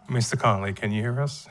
Mr. Conley, can you hear us?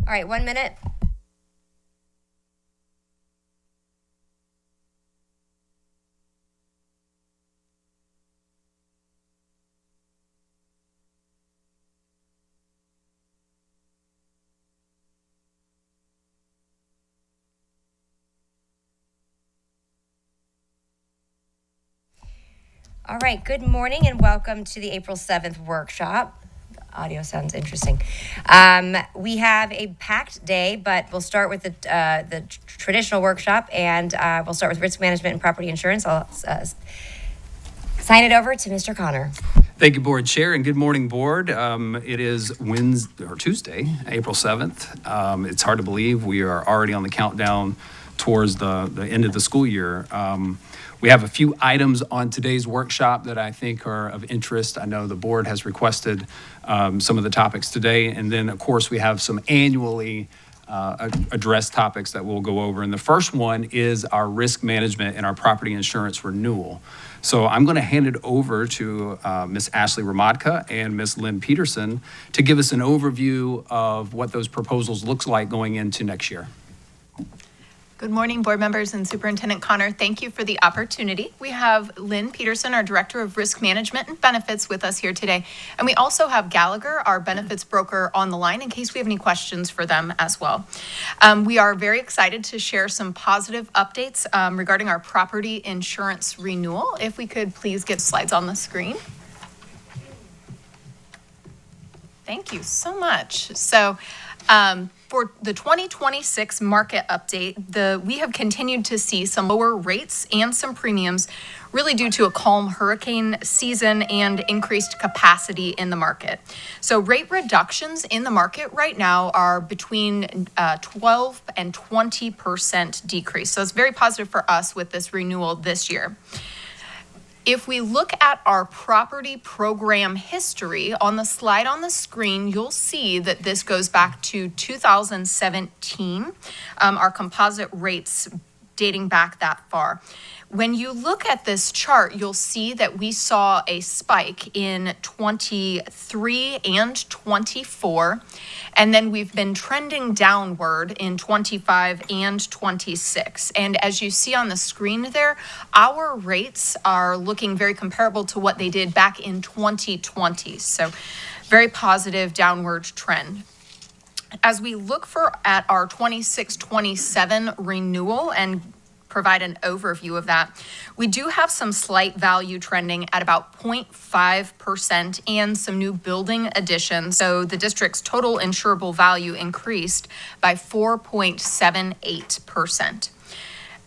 All right, 1 minute. All right, good morning and welcome to the April 7th workshop. Audio sounds interesting. We have a packed day, but we'll start with the traditional workshop, and we'll start with risk management and property insurance. I'll sign it over to Mr. Connor. Thank you, Board Chair, and good morning, Board. It is Tuesday, April 7th. It's hard to believe we are already on the countdown towards the end of the school year. We have a few items on today's workshop that I think are of interest. I know the board has requested some of the topics today, and then, of course, we have some annually addressed topics that we'll go over. And the first one is our risk management and our property insurance renewal. So I'm going to hand it over to Ms. Ashley Ramadka and Ms. Lynn Peterson to give us an overview of what those proposals looks like going into next year. Good morning, board members and Superintendent Connor. Thank you for the opportunity. We have Lynn Peterson, our Director of Risk Management and Benefits, with us here today. And we also have Gallagher, our benefits broker, on the line in case we have any questions for them as well. We are very excited to share some positive updates regarding our property insurance renewal. If we could please get slides on the screen. Thank you so much. So, for the 2026 market update, we have continued to see some lower rates and some premiums, really due to a calm hurricane season and increased capacity in the market. So rate reductions in the market right now are between 12 and 20% decrease. So it's very positive for us with this renewal this year. If we look at our property program history, on the slide on the screen, you'll see that this goes back to 2017. Our composite rates dating back that far. When you look at this chart, you'll see that we saw a spike in 23 and 24, and then we've been trending downward in 25 and 26. And as you see on the screen there, our rates are looking very comparable to what they did back in 2020. So very positive downward trend. As we look at our 26-27 renewal and provide an overview of that, we do have some slight value trending at about 0.5% and some new building additions. So the district's total insurable value increased by 4.78%.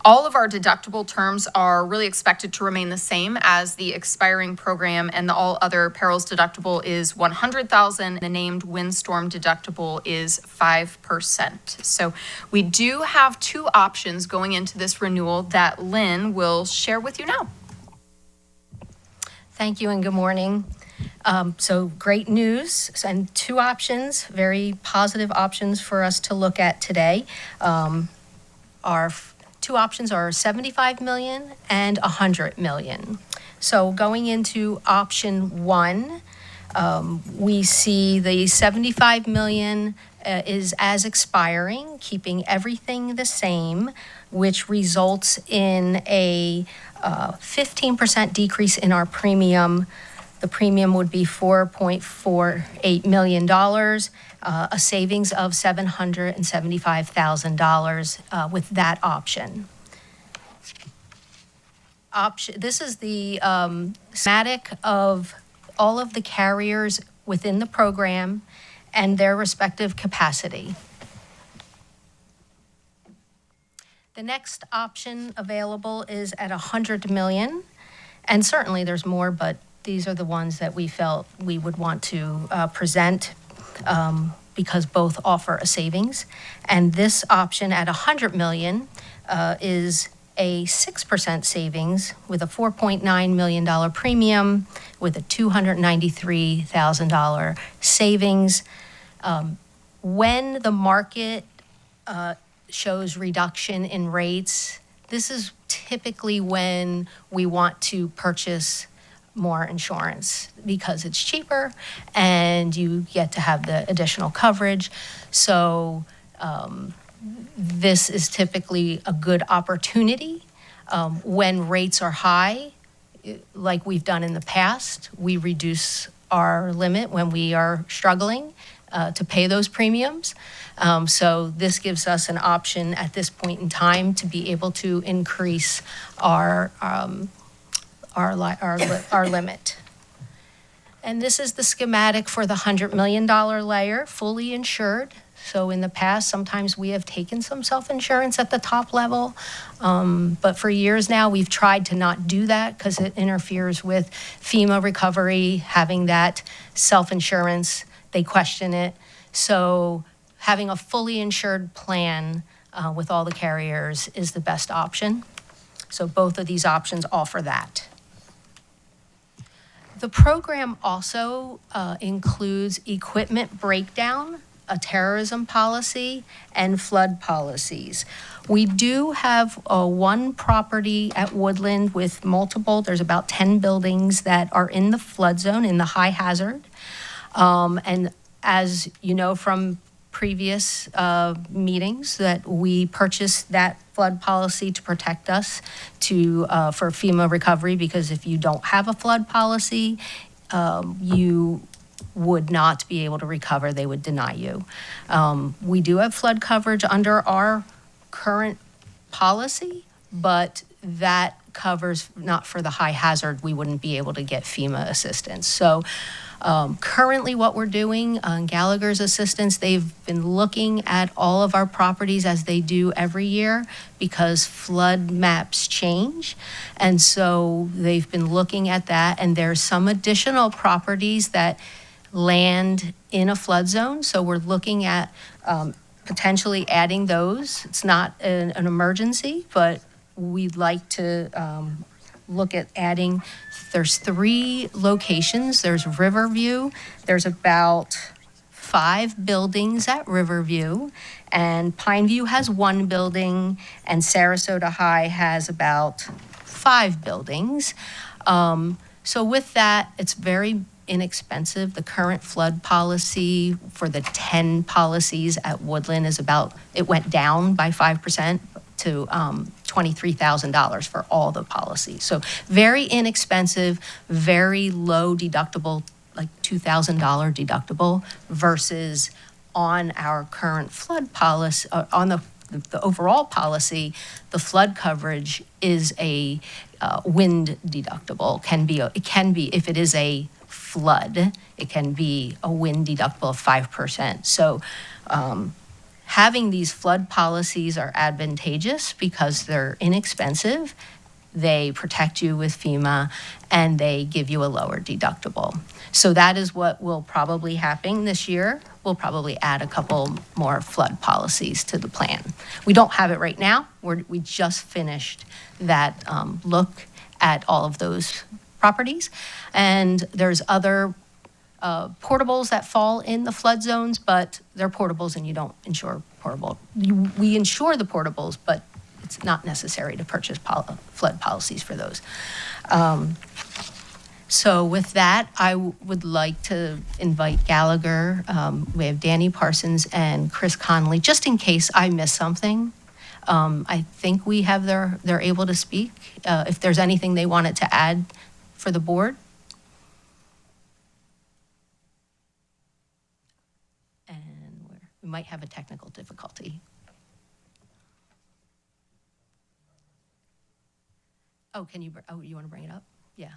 All of our deductible terms are really expected to remain the same as the expiring program, and the all other perils deductible is $100,000. The named windstorm deductible is 5%. So we do have two options going into this renewal that Lynn will share with you now. Thank you and good morning. So great news and two options, very positive options for us to look at today. Our two options are 75 million and 100 million. So going into option one, we see the 75 million is as expiring, keeping everything the same, which results in a 15% decrease in our premium. The premium would be $4.48 million, a savings of $775,000 with that option. This is the schematic of all of the carriers within the program and their respective capacity. The next option available is at 100 million, and certainly there's more, but these are the ones that we felt we would want to present because both offer a savings. And this option at 100 million is a 6% savings with a $4.9 million premium with a $293,000 savings. When the market shows reduction in rates, this is typically when we want to purchase more insurance because it's cheaper and you get to have the additional coverage. So this is typically a good opportunity. When rates are high, like we've done in the past, we reduce our limit when we are struggling to pay those premiums. So this gives us an option at this point in time to be able to increase our limit. And this is the schematic for the $100 million layer, fully insured. So in the past, sometimes we have taken some self-insurance at the top level, but for years now, we've tried to not do that because it interferes with FEMA recovery, having that self-insurance, they question it. So having a fully insured plan with all the carriers is the best option. So both of these options offer that. The program also includes equipment breakdown, a terrorism policy, and flood policies. We do have one property at Woodland with multiple, there's about 10 buildings that are in the flood zone, in the high hazard. And as you know from previous meetings, that we purchased that flood policy to protect us for FEMA recovery, because if you don't have a flood policy, you would not be able to recover. They would deny you. We do have flood coverage under our current policy, but that covers not for the high hazard. We wouldn't be able to get FEMA assistance. So currently what we're doing on Gallagher's assistance, they've been looking at all of our properties as they do every year because flood maps change. And so they've been looking at that, and there's some additional properties that land in a flood zone. So we're looking at potentially adding those. It's not an emergency, but we'd like to look at adding. There's 3 locations. There's Riverview. There's about 5 buildings at Riverview, and Pineview has 1 building, and Sarasota High has about 5 buildings. So with that, it's very inexpensive. The current flood policy for the 10 policies at Woodland is it went down by 5% to $23,000 for all the policies. So very inexpensive, very low deductible, like $2,000 deductible, versus on our current flood policy, on the overall policy, the flood coverage is a wind deductible. It can be, if it is a flood, it can be a wind deductible of 5%. So having these flood policies are advantageous because they're inexpensive, they protect you with FEMA, and they give you a lower deductible. So that is what will probably happen this year. We'll probably add a couple more flood policies to the plan. We don't have it right now. We just finished that look at all of those properties. And there's other portables that fall in the flood zones, but they're portables and you don't insure portable. We insure the portables, but it's not necessary to purchase flood policies for those. So with that, I would like to invite Gallagher. We have Danny Parsons and Chris Connolly, just in case I miss something. I think we have they're able to speak. If there's anything they wanted to add for the board. And we might have a technical difficulty. Oh, you want to bring it up? Yeah.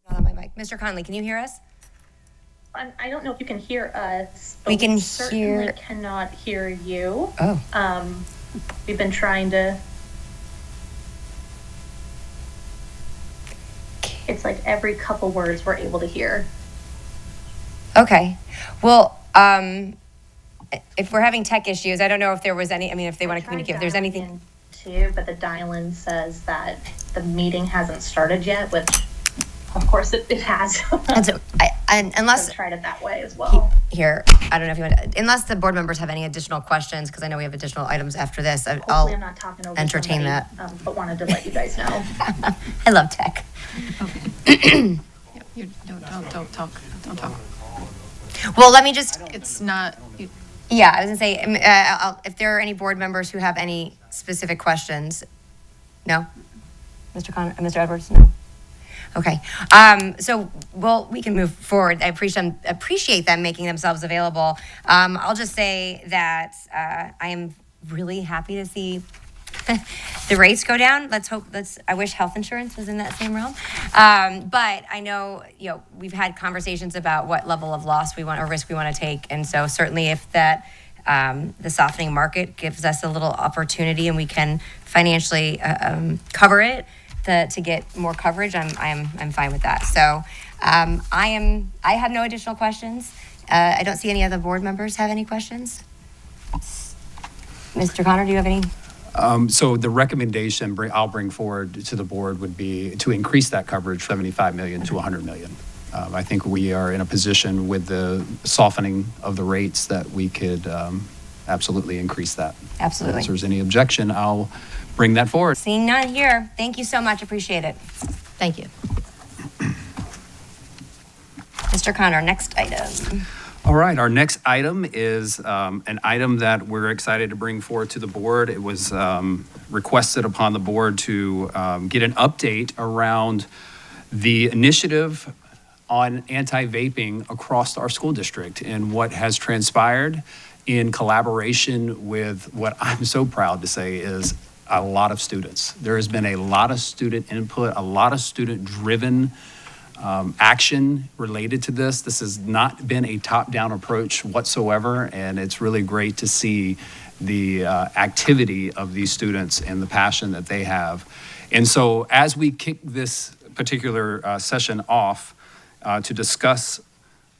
Not on my mic. Mr. Conley, can you hear us? I don't know if you can hear us. But We can certainly hear- cannot hear you. Oh. We've been trying to. It's like every couple words we're able to hear. Okay. Well, if we're having tech issues, I don't know if there was any, if they want to communicate, if there's anything. Too, but the dial-in says that the meeting hasn't started yet, which of course it has. And so, unless, I've tried it that way as well. here, I don't know if you want, unless the board members have any additional questions, because I know we have additional items after this. Hopefully I'm not talking over entertain somebody, that. but wanted to let you guys know. I love tech. Don't talk. Well, let me just, It's not, yeah, I was gonna say, if there are any board members who have any specific questions. No? Mr. Edwards, no? Okay, so, we can move forward. I appreciate them making themselves available. I'll just say that I am really happy to see the rates go down. I wish health insurance was in that same realm. But I know, we've had conversations about what level of loss we want or risk we want to take. And so certainly if that, the softening market gives us a little opportunity and we can financially cover it to get more coverage, I'm fine with that. So I have no additional questions. I don't see any other board members have any questions. Mr. Connor, do you have any? So the recommendation I'll bring forward to the board would be to increase that coverage, 75 million to 100 million. I think we are in a position with the softening of the rates that we could absolutely increase that. Absolutely. If there's any objection, I'll bring that forward. Seeing none here. Thank you so much. Appreciate it. Thank you. Mr. Connor, next item. All right, our next item is an item that we're excited to bring forward to the board. It was requested upon the board to get an update around the initiative on anti-vaping across our school district and what has transpired in collaboration with what I'm so proud to say is a lot of students. There has been a lot of student input, a lot of student-driven action related to this. This has not been a top-down approach whatsoever, and it's really great to see the activity of these students and the passion that they have. And so as we kick this particular session off to discuss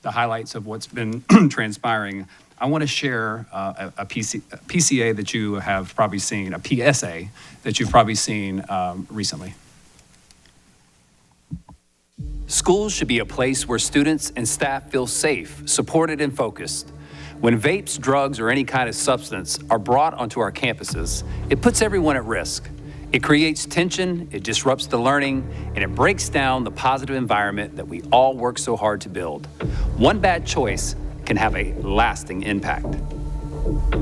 the highlights of what's been transpiring, I want to share a PCA that you have probably seen, a PSA that you've probably seen recently. Schools should be a place where students and staff feel safe, supported, and focused. When vapes, drugs, or any kind of substance are brought onto our campuses, it puts everyone at risk. It creates tension, it disrupts the learning, and it breaks down the positive environment that we all work so hard to build. One bad choice can have a lasting impact.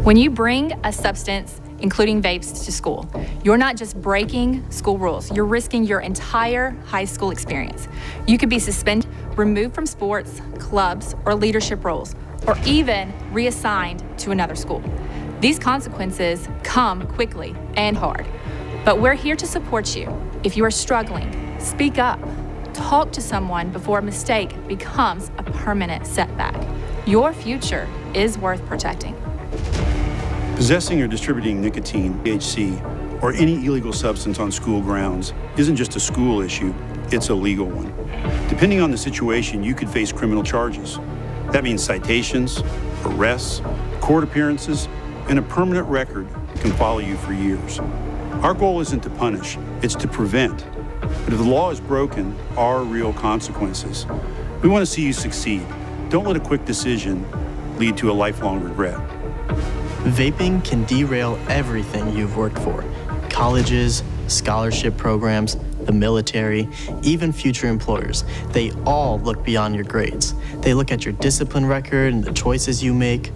When you bring a substance, including vapes, to school, you're not just breaking school rules, you're risking your entire high school experience. You could be suspended, removed from sports, clubs, or leadership roles, or even reassigned to another school. These consequences come quickly and hard, but we're here to support you. If you are struggling, speak up. Talk to someone before a mistake becomes a permanent setback. Your future is worth protecting. Possessing or distributing nicotine, THC, or any illegal substance on school grounds isn't just a school issue, it's a legal one. Depending on the situation, you could face criminal charges. That means citations, arrests, court appearances, and a permanent record can follow you for years. Our goal isn't to punish, it's to prevent. But if the law is broken, are real consequences. We want to see you succeed. Don't let a quick decision lead to a lifelong regret. Vaping can derail everything you've worked for. Colleges, scholarship programs, the military, even future employers. They all look beyond your grades. They look at your discipline record and the choices you make.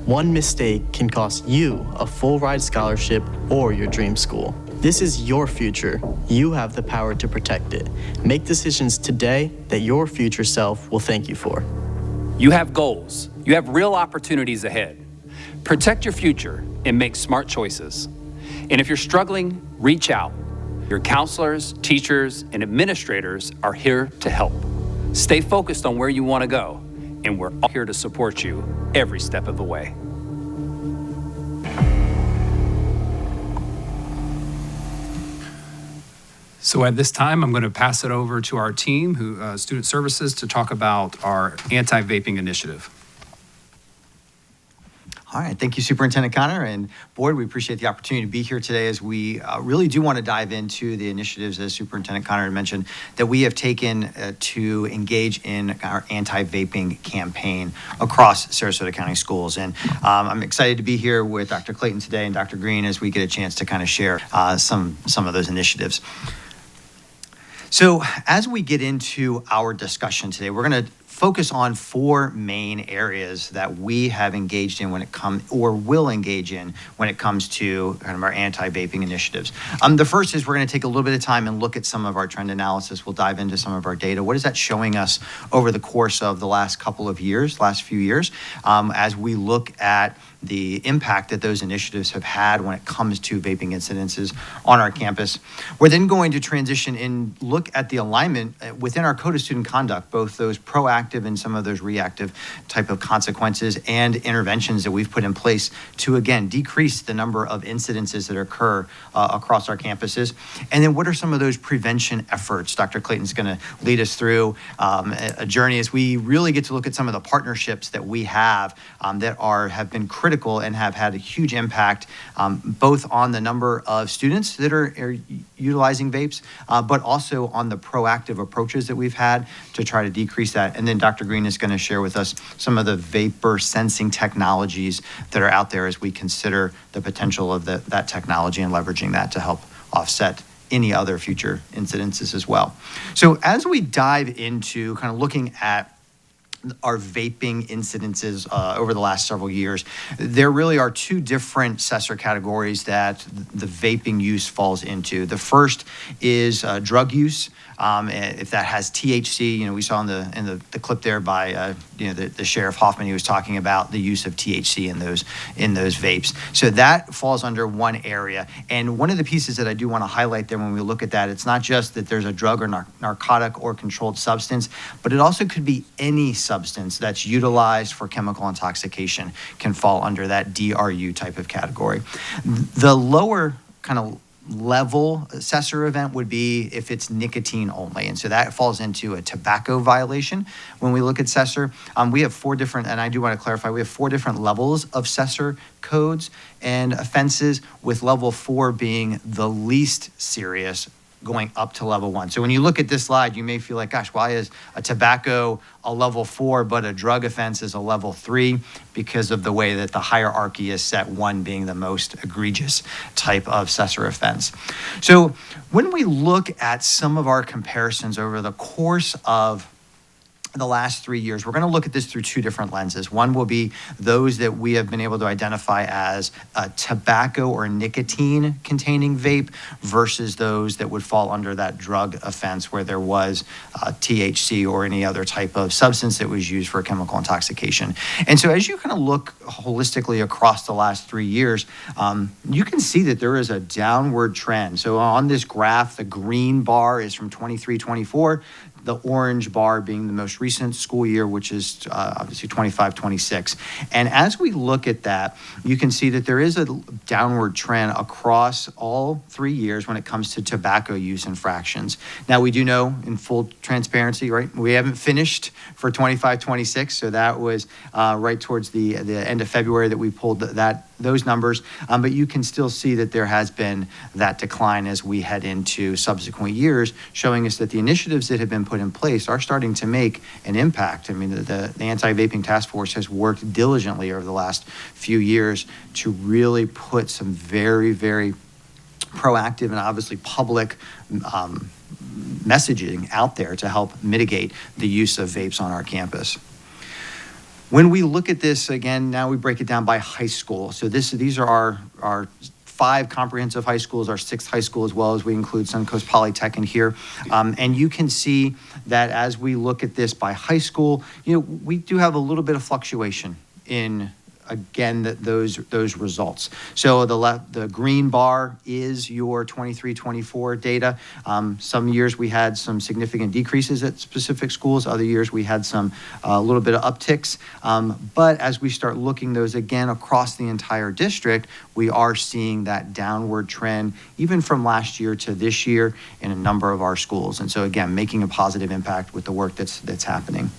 One mistake can cost you a full-ride scholarship or your dream school. This is your future. You have the power to protect it. Make decisions today that your future self will thank you for. You have goals. You have real opportunities ahead. Protect your future and make smart choices. And if you're struggling, reach out. Your counselors, teachers, and administrators are here to help. Stay focused on where you want to go, and we're all here to support you every step of the way. So at this time, I'm going to pass it over to our team, Student Services, to talk about our anti-vaping initiative. All right, thank you, Superintendent Connor and Board. We appreciate the opportunity to be here today as we really do want to dive into the initiatives, as Superintendent Connor had mentioned, that we have taken to engage in our anti-vaping campaign across Sarasota County schools. And I'm excited to be here with Dr. Clayton today and Dr. Green as we get a chance to kind of share some of those initiatives. So as we get into our discussion today, we're going to focus on four main areas that we have engaged in when it comes, or will engage in when it comes to kind of our anti-vaping initiatives. The first is we're going to take a little bit of time and look at some of our trend analysis. We'll dive into some of our data. What is that showing us over the course of the last few years, as we look at the impact that those initiatives have had when it comes to vaping incidences on our campus. We're then going to transition and look at the alignment within our code of student conduct, both those proactive and some of those reactive type of consequences and interventions that we've put in place to, again, decrease the number of incidences that occur across our campuses. And then what are some of those prevention efforts? Dr. Clayton's going to lead us through a journey as we really get to look at some of the partnerships that we have that have been critical and have had a huge impact both on the number of students that are utilizing vapes, but also on the proactive approaches that we've had to try to decrease that. And then Dr. Green is going to share with us some of the vapor sensing technologies that are out there as we consider the potential of that technology and leveraging that to help offset any other future incidences as well. So as we dive into kind of looking at our vaping incidences over the last several years, there really are two different assessor categories that the vaping use falls into. The first is drug use. If that has THC, we saw in the clip there by the Sheriff Hoffman, he was talking about the use of THC in those vapes. So that falls under one area. And one of the pieces that I do want to highlight there when we look at that, it's not just that there's a drug or narcotic or controlled substance, but it also could be any substance that's utilized for chemical intoxication can fall under that DRU type of category. The lower kind of level assessor event would be if it's nicotine only. And so that falls into a tobacco violation. When we look at assessor, we have 4 different, and I do want to clarify, we have 4 different levels of assessor codes and offenses, with level 4 being the least serious, going up to level 1. So when you look at this slide, you may feel like, gosh, why is a tobacco a level 4, but a drug offense is a level 3? Because of the way that the hierarchy is set, 1 being the most egregious type of assessor offense. So when we look at some of our comparisons over the course of the last 3 years, we're going to look at this through 2 different lenses. One will be those that we have been able to identify as tobacco or nicotine containing vape versus those that would fall under that drug offense where there was THC or any other type of substance that was used for chemical intoxication. And so as you kind of look holistically across the last 3 years, you can see that there is a downward trend. So on this graph, the green bar is from 23-24. The orange bar being the most recent school year, which is obviously 25-26. And as we look at that, you can see that there is a downward trend across all 3 years when it comes to tobacco use infractions. Now, we do know, in full transparency, right, we haven't finished for 25-26, so that was right towards the end of February that we pulled those numbers. But you can still see that there has been that decline as we head into subsequent years, showing us that the initiatives that have been put in place are starting to make an impact. I mean, the Anti-Vaping Task Force has worked diligently over the last few years to really put some very, very proactive and obviously public messaging out there to help mitigate the use of vapes on our campus. When we look at this, again, now we break it down by high school. So these are our 5 comprehensive high schools, our 6th high school, as well as we include Suncoast Polytech in here. And you can see that as we look at this by high school, we do have a little bit of fluctuation in, again, those results. So the green bar is your 23-24 data. Some years we had some significant decreases at specific schools. Other years we had a little bit of upticks. But as we start looking those again across the entire district, we are seeing that downward trend, even from last year to this year in a number of our schools. And so again, making a positive impact with the work that's happening.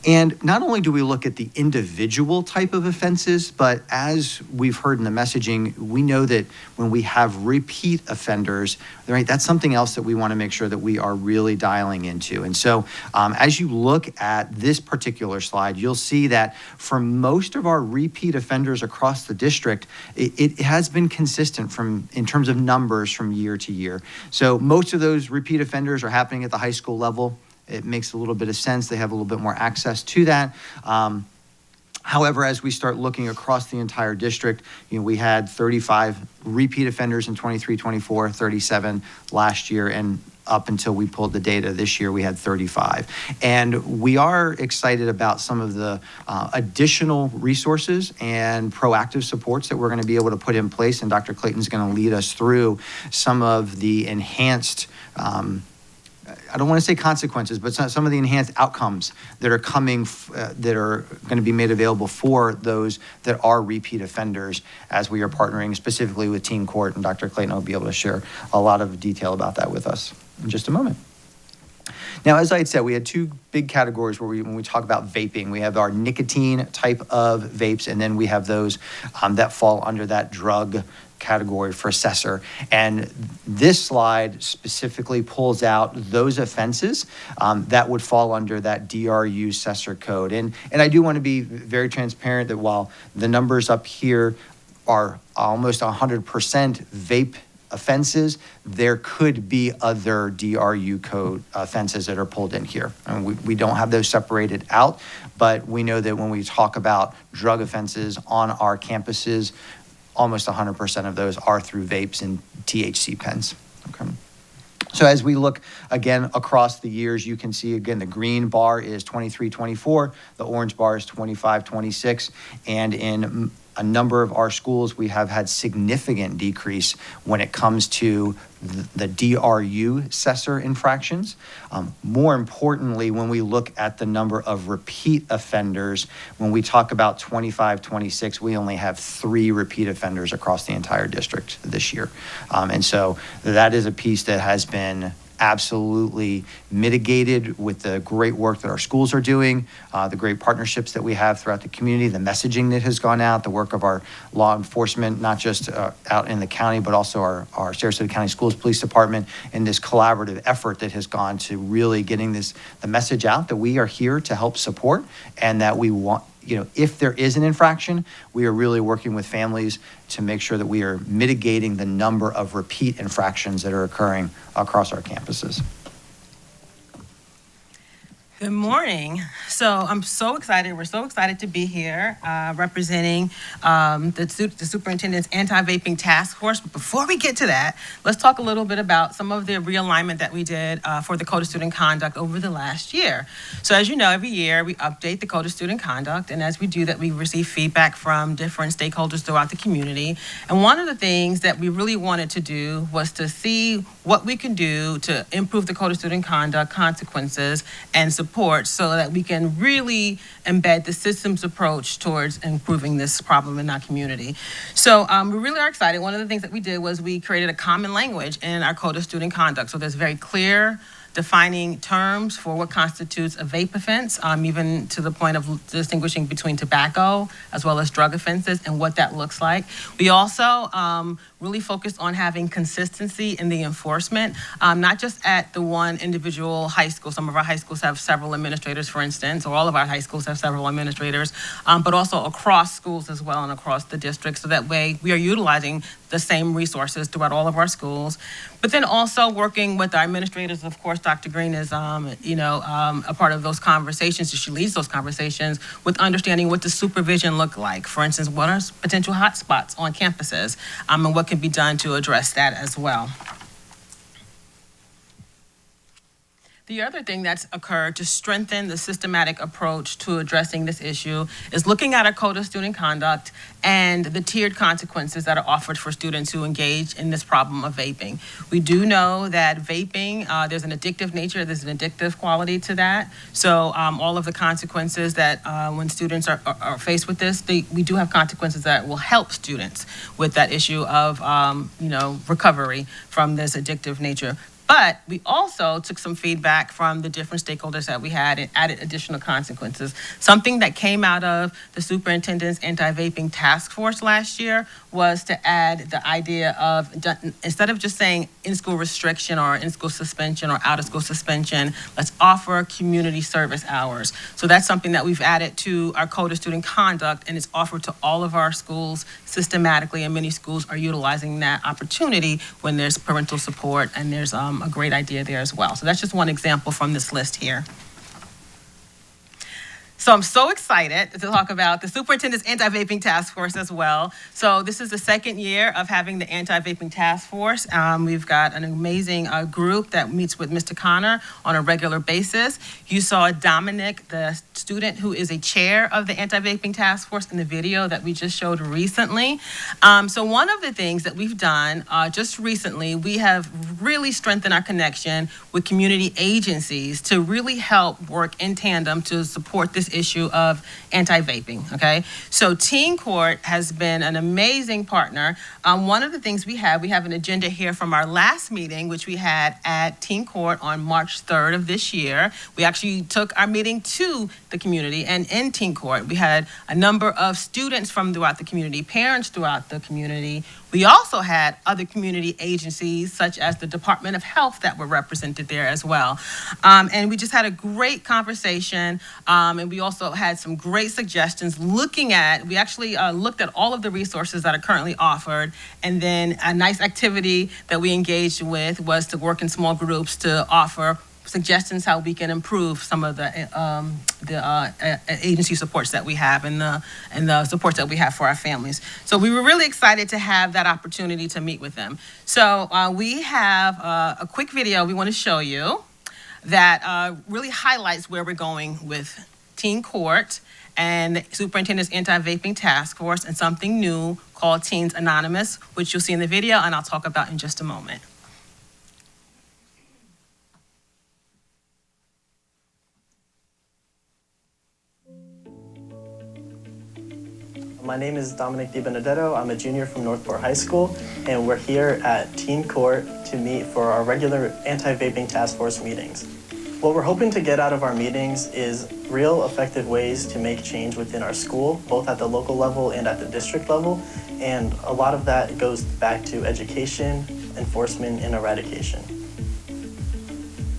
And not only do we look at the individual type of offenses, but as we've heard in the messaging, we know that when we have repeat offenders, right, that's something else that we want to make sure that we are really dialing into. And so as you look at this particular slide, you'll see that for most of our repeat offenders across the district, it has been consistent in terms of numbers from year to year. So most of those repeat offenders are happening at the high school level. It makes a little bit of sense. They have a little bit more access to that. However, as we start looking across the entire district, we had 35 repeat offenders in 23-24, 37 last year, and up until we pulled the data this year, we had 35. And we are excited about some of the additional resources and proactive supports that we're going to be able to put in place. And Dr. Clayton's going to lead us through some of the enhanced I don't want to say consequences, but some of the enhanced outcomes that are coming, that are going to be made available for those that are repeat offenders as we are partnering specifically with Teen Court, and Dr. Clayton will be able to share a lot of detail about that with us in just a moment. Now, as I had said, we had 2 big categories when we talk about vaping. We have our nicotine type of vapes, and then we have those that fall under that drug category for assessor. And this slide specifically pulls out those offenses that would fall under that DRU assessor code. And I do want to be very transparent that while the numbers up here are almost 100% vape offenses, there could be other DRU code offenses that are pulled in here. And we don't have those separated out, but we know that when we talk about drug offenses on our campuses, almost 100% of those are through vapes and THC pens. Okay. So as we look again across the years, you can see again the green bar is 23-24, the orange bar is 25-26, and in a number of our schools, we have had significant decrease when it comes to the DRU assessor infractions. More importantly, when we look at the number of repeat offenders, when we talk about 25, 26, we only have 3 repeat offenders across the entire district this year. And so that is a piece that has been absolutely mitigated with the great work that our schools are doing, the great partnerships that we have throughout the community, the messaging that has gone out, the work of our law enforcement, not just out in the county, but also our Sarasota County Schools Police Department, and this collaborative effort that has gone to really getting the message out that we are here to help support, and that we want, if there is an infraction, we are really working with families to make sure that we are mitigating the number of repeat infractions that are occurring across our campuses. Good morning. So I'm so excited. We're so excited to be here representing the superintendent's anti-vaping task force. But before we get to that, let's talk a little bit about some of the realignment that we did for the Code of Student Conduct over the last year. So as you know, every year we update the Code of Student Conduct. And as we do that, we receive feedback from different stakeholders throughout the community. And one of the things that we really wanted to do was to see what we can do to improve the Code of Student Conduct consequences and support, so that we can really embed the systems approach towards improving this problem in our community. So we really are excited. One of the things that we did was we created a common language in our Code of Student Conduct. So there's very clear defining terms for what constitutes a vape offense, even to the point of distinguishing between tobacco as well as drug offenses and what that looks like. We also really focused on having consistency in the enforcement, not just at the one individual high school. Some of our high schools have several administrators, for instance, or all of our high schools have several administrators, but also across schools as well and across the district. So that way we are utilizing the same resources throughout all of our schools. But then also working with our administrators. Of course, Dr. Green is, a part of those conversations. She leads those conversations with understanding what the supervision look like. For instance, what are potential hotspots on campuses, and what can be done to address that as well. The other thing that's occurred to strengthen the systematic approach to addressing this issue is looking at our Code of Student Conduct and the tiered consequences that are offered for students who engage in this problem of vaping. We do know that vaping, there's an addictive nature, there's an addictive quality to that. So all of the consequences that when students are faced with this, we do have consequences that will help students with that issue of recovery from this addictive nature. But we also took some feedback from the different stakeholders that we had and added additional consequences. Something that came out of the superintendent's anti-vaping task force last year was to add the idea of, instead of just saying in-school restriction or in-school suspension or out-of-school suspension, let's offer community service hours. So that's something that we've added to our Code of Student Conduct, and it's offered to all of our schools systematically, and many schools are utilizing that opportunity when there's parental support and there's a great idea there as well. So that's just one example from this list here. So I'm so excited to talk about the superintendent's anti-vaping task force as well. So this is the second year of having the anti-vaping task force. We've got an amazing group that meets with Mr. Connor on a regular basis. You saw Dominic, the student who is a chair of the anti-vaping task force, in the video that we just showed recently. So one of the things that we've done just recently, we have really strengthened our connection with community agencies to really help work in tandem to support this issue of anti-vaping, okay? So Teen Court has been an amazing partner. One of the things we have an agenda here from our last meeting, which we had at Teen Court on March 3rd of this year. We actually took our meeting to the community, and in Teen Court, we had a number of students from throughout the community, parents throughout the community. We also had other community agencies, such as the Department of Health, that were represented there as well. And we just had a great conversation, and we also had some great suggestions we actually looked at all of the resources that are currently offered, and then a nice activity that we engaged with was to work in small groups to offer suggestions how we can improve some of the agency supports that we have and the supports that we have for our families. So we were really excited to have that opportunity to meet with them. So we have a quick video we want to show you that really highlights where we're going with Teen Court and the Superintendent's Anti-Vaping Task Force, and something new called Teens Anonymous, which you'll see in the video and I'll talk about in just a moment. My name is Dominic DiBenedetto. I'm a junior from Northport High School, and we're here at Teen Court to meet for our regular anti-vaping task force meetings. What we're hoping to get out of our meetings is real effective ways to make change within our school, both at the local level and at the district level, and a lot of that goes back to education, enforcement, and eradication.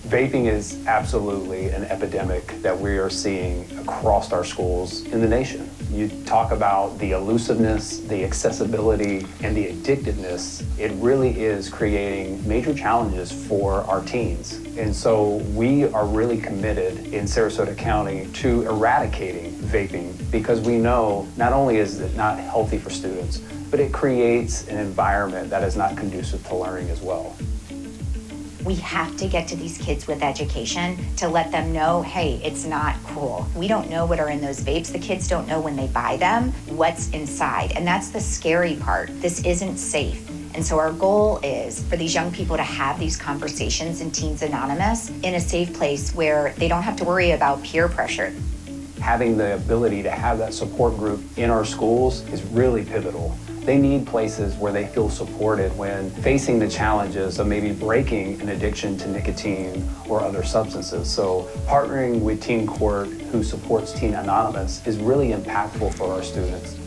Vaping is absolutely an epidemic that we are seeing across our schools in the nation. You talk about the elusiveness, the accessibility, and the addictiveness. It really is creating major challenges for our teens. And so we are really committed in Sarasota County to eradicating vaping because we know not only is it not healthy for students, but it creates an environment that is not conducive to learning as well. We have to get to these kids with education to let them know, hey, it's not cool. We don't know what are in those vapes. The kids don't know when they buy them what's inside. And that's the scary part. This isn't safe. And so our goal is for these young people to have these conversations in Teens Anonymous in a safe place where they don't have to worry about peer pressure. Having the ability to have that support group in our schools is really pivotal. They need places where they feel supported when facing the challenges of maybe breaking an addiction to nicotine or other substances. So partnering with Teen Court, who supports Teen Anonymous, is really impactful for our students.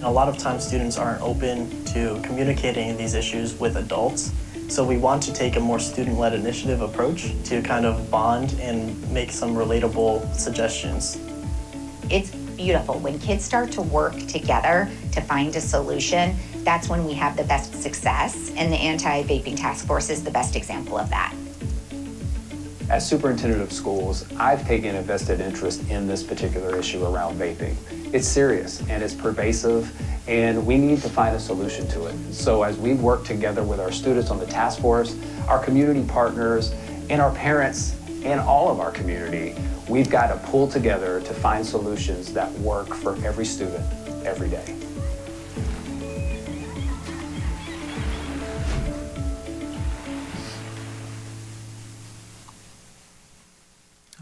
A lot of times students aren't open to communicating these issues with adults. So we want to take a more student-led initiative approach to kind of bond and make some relatable suggestions. It's beautiful. When kids start to work together to find a solution, that's when we have the best success, and the Anti-Vaping Task Force is the best example of that. As superintendent of schools, I've taken a vested interest in this particular issue around vaping. It's serious and it's pervasive, and we need to find a solution to it. So as we work together with our students on the task force, our community partners, and our parents, and all of our community, we've got to pull together to find solutions that work for every student, every day.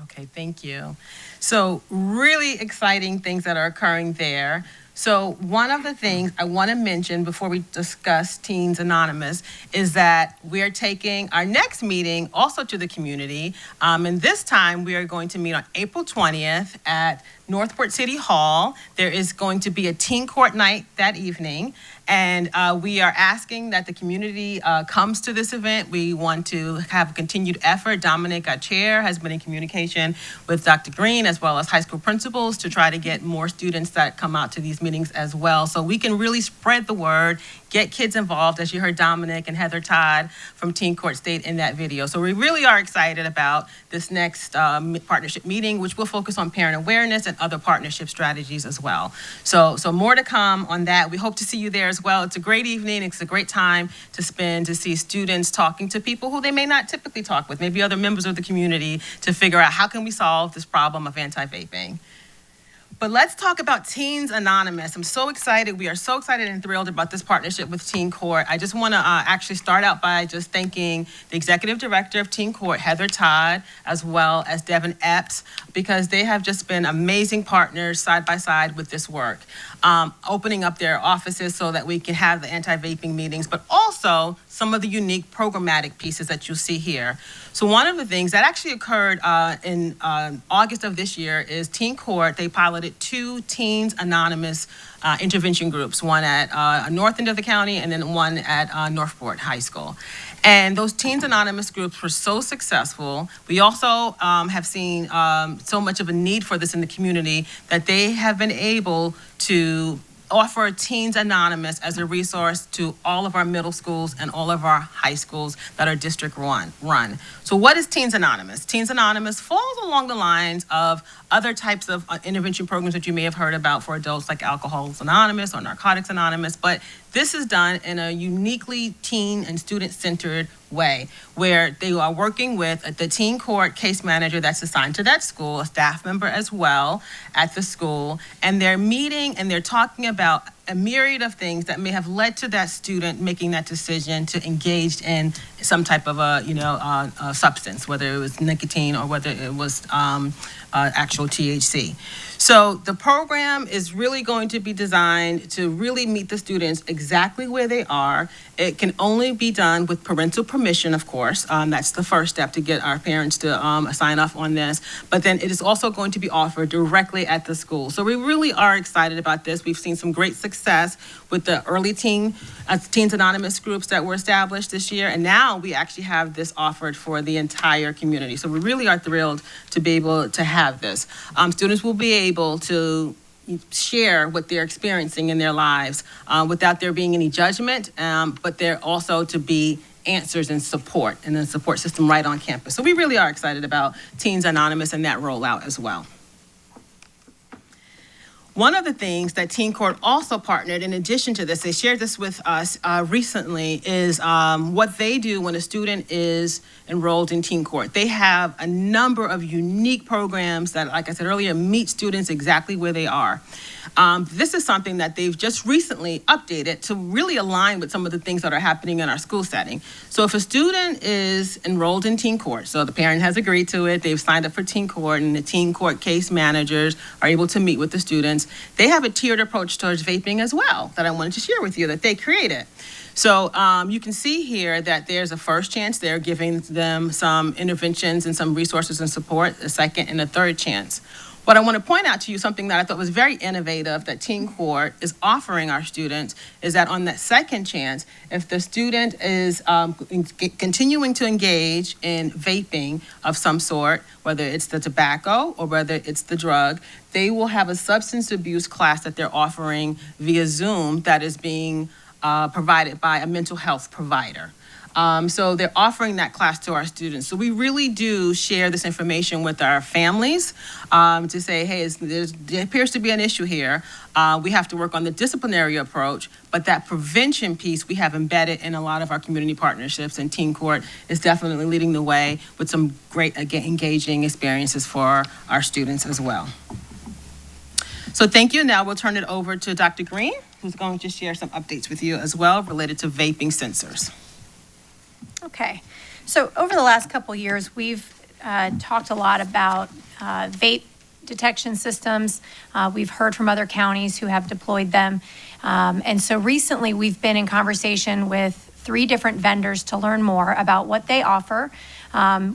Okay, thank you. So really exciting things that are occurring there. So one of the things I want to mention before we discuss Teens Anonymous is that we are taking our next meeting also to the community. And this time we are going to meet on April 20th at Northport City Hall. There is going to be a Teen Court night that evening. And we are asking that the community comes to this event. We want to have a continued effort. Dominic, our chair, has been in communication with Dr. Green as well as high school principals to try to get more students that come out to these meetings as well. So we can really spread the word, get kids involved, as you heard Dominic and Heather Todd from Teen Court State in that video. So we really are excited about this next partnership meeting, which will focus on parent awareness and other partnership strategies as well. So more to come on that. We hope to see you there as well. It's a great evening. It's a great time to spend to see students talking to people who they may not typically talk with, maybe other members of the community, to figure out how can we solve this problem of anti-vaping. But let's talk about Teens Anonymous. I'm so excited. We are so excited and thrilled about this partnership with Teen Court. I just want to actually start out by just thanking the executive director of Teen Court, Heather Todd, as well as Devin Epps, because they have just been amazing partners side by side with this work, opening up their offices so that we can have the anti-vaping meetings, but also some of the unique programmatic pieces that you see here. So one of the things that actually occurred in August of this year is Teen Court, they piloted 2 Teens Anonymous intervention groups, one at north end of the county and then one at Northport High School. And those Teens Anonymous groups were so successful. We also have seen so much of a need for this in the community that they have been able to offer Teens Anonymous as a resource to all of our middle schools and all of our high schools that are district run. So what is Teens Anonymous? Teens Anonymous falls along the lines of other types of intervention programs that you may have heard about for adults, like Alcoholics Anonymous or Narcotics Anonymous, but this is done in a uniquely teen and student-centered way, where they are working with the teen court case manager that's assigned to that school, a staff member as well at the school, and they're meeting and they're talking about a myriad of things that may have led to that student making that decision to engage in some type of a substance, whether it was nicotine or whether it was actual THC. So the program is really going to be designed to really meet the students exactly where they are. It can only be done with parental permission, of course. That's the first step to get our parents to sign off on this. But then it is also going to be offered directly at the school. So we really are excited about this. We've seen some great success with the early Teens Anonymous groups that were established this year. And now we actually have this offered for the entire community. So we really are thrilled to be able to have this. Students will be able to share what they're experiencing in their lives without there being any judgment, but there also to be answers and support, and a support system right on campus. So we really are excited about Teens Anonymous and that rollout as well. One of the things that Teen Court also partnered, in addition to this, they shared this with us recently, is what they do when a student is enrolled in Teen Court. They have a number of unique programs that, like I said earlier, meet students exactly where they are. This is something that they've just recently updated to really align with some of the things that are happening in our school setting. So if a student is enrolled in Teen Court, so the parent has agreed to it, they've signed up for Teen Court, and the Teen Court case managers are able to meet with the students, they have a tiered approach towards vaping as well that I wanted to share with you that they created. So you can see here that there's a first chance. They're giving them some interventions and some resources and support, a second and a third chance. What I want to point out to you, something that I thought was very innovative that Teen Court is offering our students, is that on that second chance, if the student is continuing to engage in vaping of some sort, whether it's the tobacco or whether it's the drug, they will have a substance abuse class that they're offering via Zoom that is being provided by a mental health provider. So they're offering that class to our students. So we really do share this information with our families to say, hey, there appears to be an issue here. We have to work on the disciplinary approach, but that prevention piece we have embedded in a lot of our community partnerships, and Teen Court is definitely leading the way with some great engaging experiences for our students as well. So thank you. Now we'll turn it over to Dr. Green, who's going to share some updates with you as well related to vaping sensors. Okay, so over the last couple of years, we've talked a lot about vape detection systems. We've heard from other counties who have deployed them. And so recently, we've been in conversation with 3 different vendors to learn more about what they offer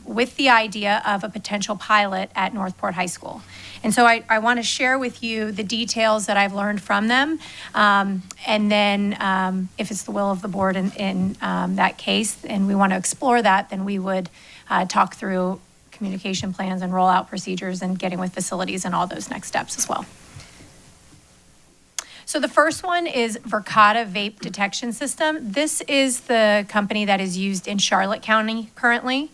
with the idea of a potential pilot at Northport High School. And so I want to share with you the details that I've learned from them. And then if it's the will of the board in that case, and we want to explore that, then we would talk through communication plans and rollout procedures and getting with facilities and all those next steps as well. So the first one is Verkada Vape Detection System. This is the company that is used in Charlotte County currently.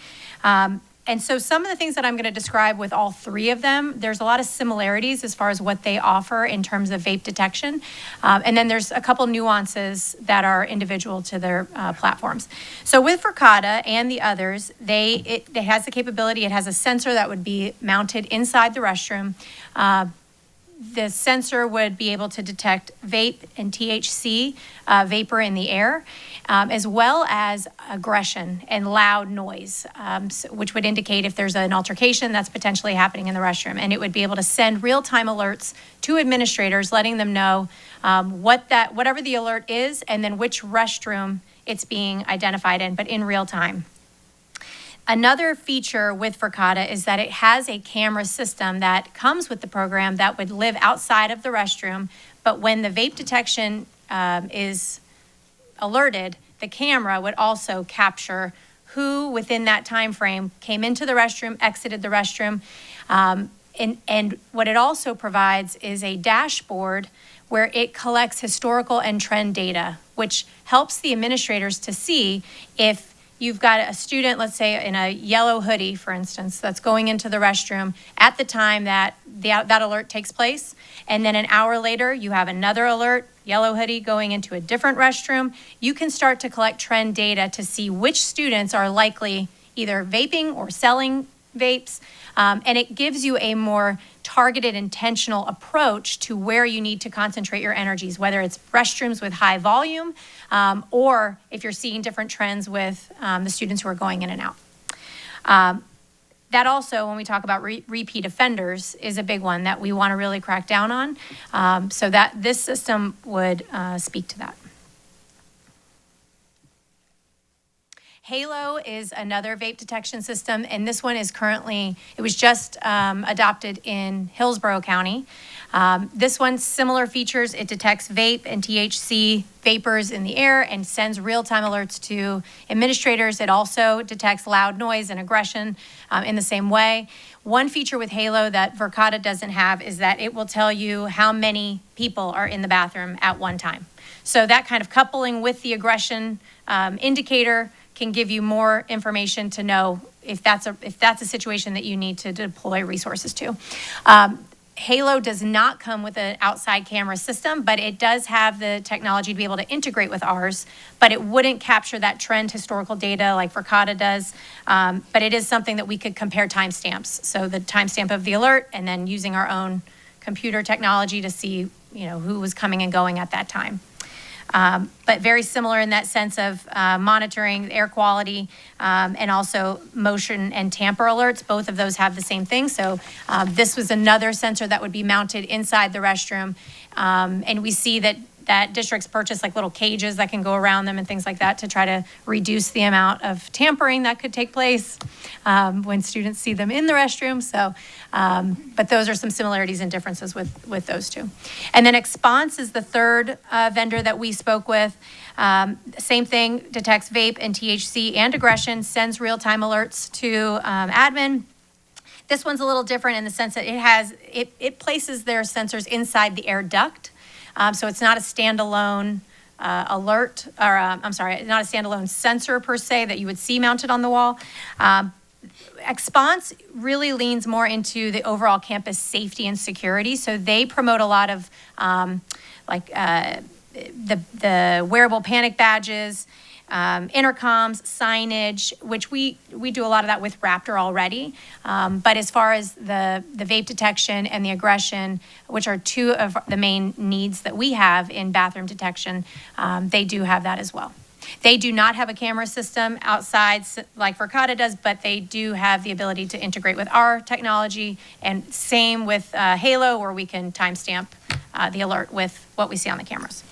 And so some of the things that I'm going to describe with all 3 of them, there's a lot of similarities as far as what they offer in terms of vape detection. And then there's a couple nuances that are individual to their platforms. So with Verkada and the others, it has the capability, it has a sensor that would be mounted inside the restroom. The sensor would be able to detect vape and THC vapor in the air, as well as aggression and loud noise, which would indicate if there's an altercation that's potentially happening in the restroom. And it would be able to send real-time alerts to administrators, letting them know whatever the alert is, and then which restroom it's being identified in, but in real time. Another feature with Verkada is that it has a camera system that comes with the program that would live outside of the restroom, but when the vape detection is alerted, the camera would also capture who within that time frame came into the restroom, exited the restroom, and what it also provides is a dashboard where it collects historical and trend data, which helps the administrators to see if you've got a student, let's say in a yellow hoodie, for instance, that's going into the restroom at the time that that alert takes place. And then an hour later, you have another alert, yellow hoodie going into a different restroom. You can start to collect trend data to see which students are likely either vaping or selling vapes. And it gives you a more targeted, intentional approach to where you need to concentrate your energies, whether it's restrooms with high volume, or if you're seeing different trends with the students who are going in and out. That also, when we talk about repeat offenders, is a big one that we want to really crack down on. So that this system would speak to that. Halo is another vape detection system, and this one is currently, it was just adopted in Hillsborough County. This one, similar features, it detects vape and THC vapors in the air and sends real-time alerts to administrators. It also detects loud noise and aggression in the same way. One feature with Halo that Verkada doesn't have is that it will tell you how many people are in the bathroom at one time. So that kind of coupling with the aggression indicator can give you more information to know if that's a situation that you need to deploy resources to. Halo does not come with an outside camera system, but it does have the technology to be able to integrate with ours, but it wouldn't capture that trend historical data like Verkada does. But it is something that we could compare timestamps. So the timestamp of the alert and then using our own computer technology to see, who was coming and going at that time. But very similar in that sense of monitoring air quality and also motion and tamper alerts. Both of those have the same thing. So this was another sensor that would be mounted inside the restroom. And we see that districts purchase like little cages that can go around them and things like that to try to reduce the amount of tampering that could take place when students see them in the restroom. So, but those are some similarities and differences with those two. And then Exponse is the third vendor that we spoke with. Same thing, detects vape and THC and aggression, sends real-time alerts to admin. This one's a little different in the sense that it places their sensors inside the air duct. So it's not a standalone alert, or not a standalone sensor per se that you would see mounted on the wall. Exponse really leans more into the overall campus safety and security. So they promote a lot of the wearable panic badges, intercoms, signage, which we do a lot of that with Raptor already. But as far as the vape detection and the aggression, which are two of the main needs that we have in bathroom detection, they do have that as well. They do not have a camera system outside like Verkada does, but they do have the ability to integrate with our technology, and same with Halo, where we can timestamp the alert with what we see on the cameras.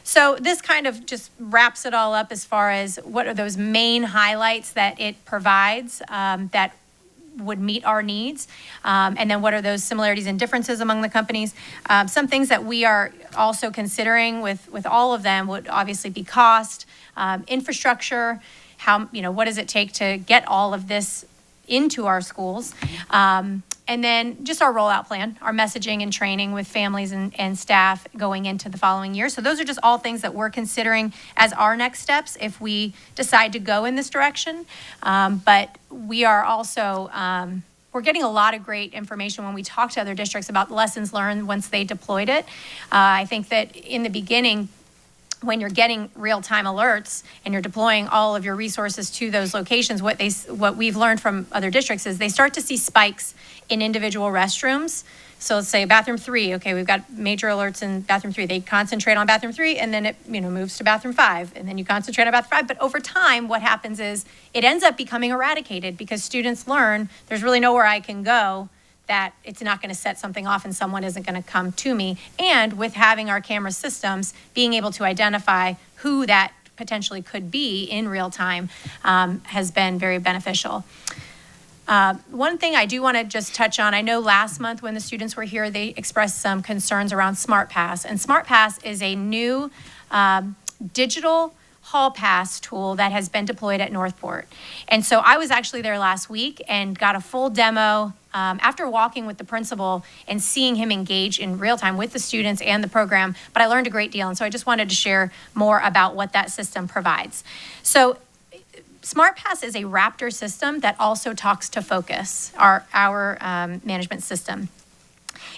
So this kind of just wraps it all up as far as what are those main highlights that it provides that would meet our needs, and then what are those similarities and differences among the companies. Some things that we are also considering with all of them would obviously be cost, infrastructure, what does it take to get all of this into our schools, and then just our rollout plan, our messaging and training with families and staff going into the following year. So those are just all things that we're considering as our next steps if we decide to go in this direction. But we are also, we're getting a lot of great information when we talk to other districts about lessons learned once they deployed it. I think that in the beginning, when you're getting real-time alerts and you're deploying all of your resources to those locations, what we've learned from other districts is they start to see spikes in individual restrooms. So let's say bathroom 3, okay, we've got major alerts in bathroom 3. They concentrate on bathroom 3 and then it moves to bathroom 5, and then you concentrate on bathroom 5. But over time, what happens is it ends up becoming eradicated because students learn there's really nowhere I can go that it's not going to set something off and someone isn't going to come to me. And with having our camera systems, being able to identify who that potentially could be in real time has been very beneficial. One thing I do want to just touch on, I know last month when the students were here, they expressed some concerns around SmartPass. And SmartPass is a new digital hall pass tool that has been deployed at Northport. And so I was actually there last week and got a full demo after walking with the principal and seeing him engage in real time with the students and the program, but I learned a great deal. And so I just wanted to share more about what that system provides. So SmartPass is a Raptor system that also talks to Focus, our management system.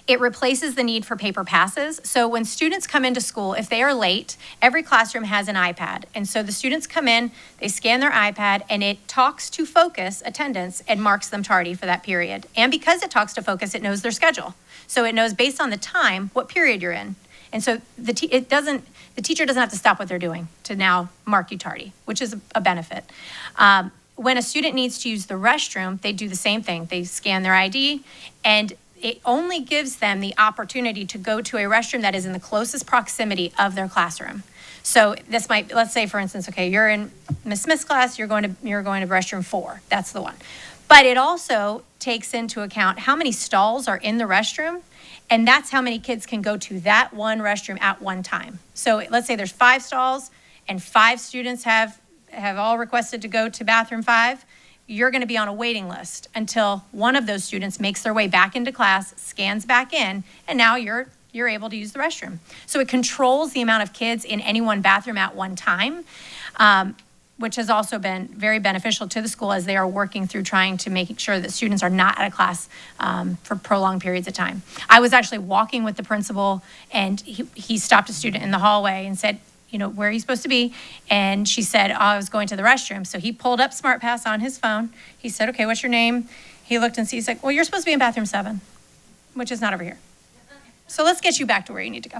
It replaces the need for paper passes. So when students come into school, if they are late, every classroom has an iPad. And so the students come in, they scan their iPad, and it talks to Focus attendance and marks them tardy for that period. And because it talks to Focus, it knows their schedule. So it knows based on the time what period you're in. And so the teacher doesn't have to stop what they're doing to now mark you tardy, which is a benefit. When a student needs to use the restroom, they do the same thing. They scan their ID, and it only gives them the opportunity to go to a restroom that is in the closest proximity of their classroom. So this might, let's say for instance, okay, you're in Miss Smith's class, you're going to restroom 4. That's the one. But it also takes into account how many stalls are in the restroom, and that's how many kids can go to that one restroom at one time. So let's say there's 5 stalls and 5 students have all requested to go to bathroom 5. You're going to be on a waiting list until one of those students makes their way back into class, scans back in, and now you're able to use the restroom. So it controls the amount of kids in any one bathroom at one time, which has also been very beneficial to the school as they are working through trying to make sure that students are not out of class for prolonged periods of time. I was actually walking with the principal, and he stopped a student in the hallway and said, you know, where are you supposed to be? And she said, oh, I was going to the restroom. So he pulled up SmartPass on his phone. He said, okay, what's your name? He looked and he's like, well, you're supposed to be in bathroom 7, which is not over here. So let's get you back to where you need to go.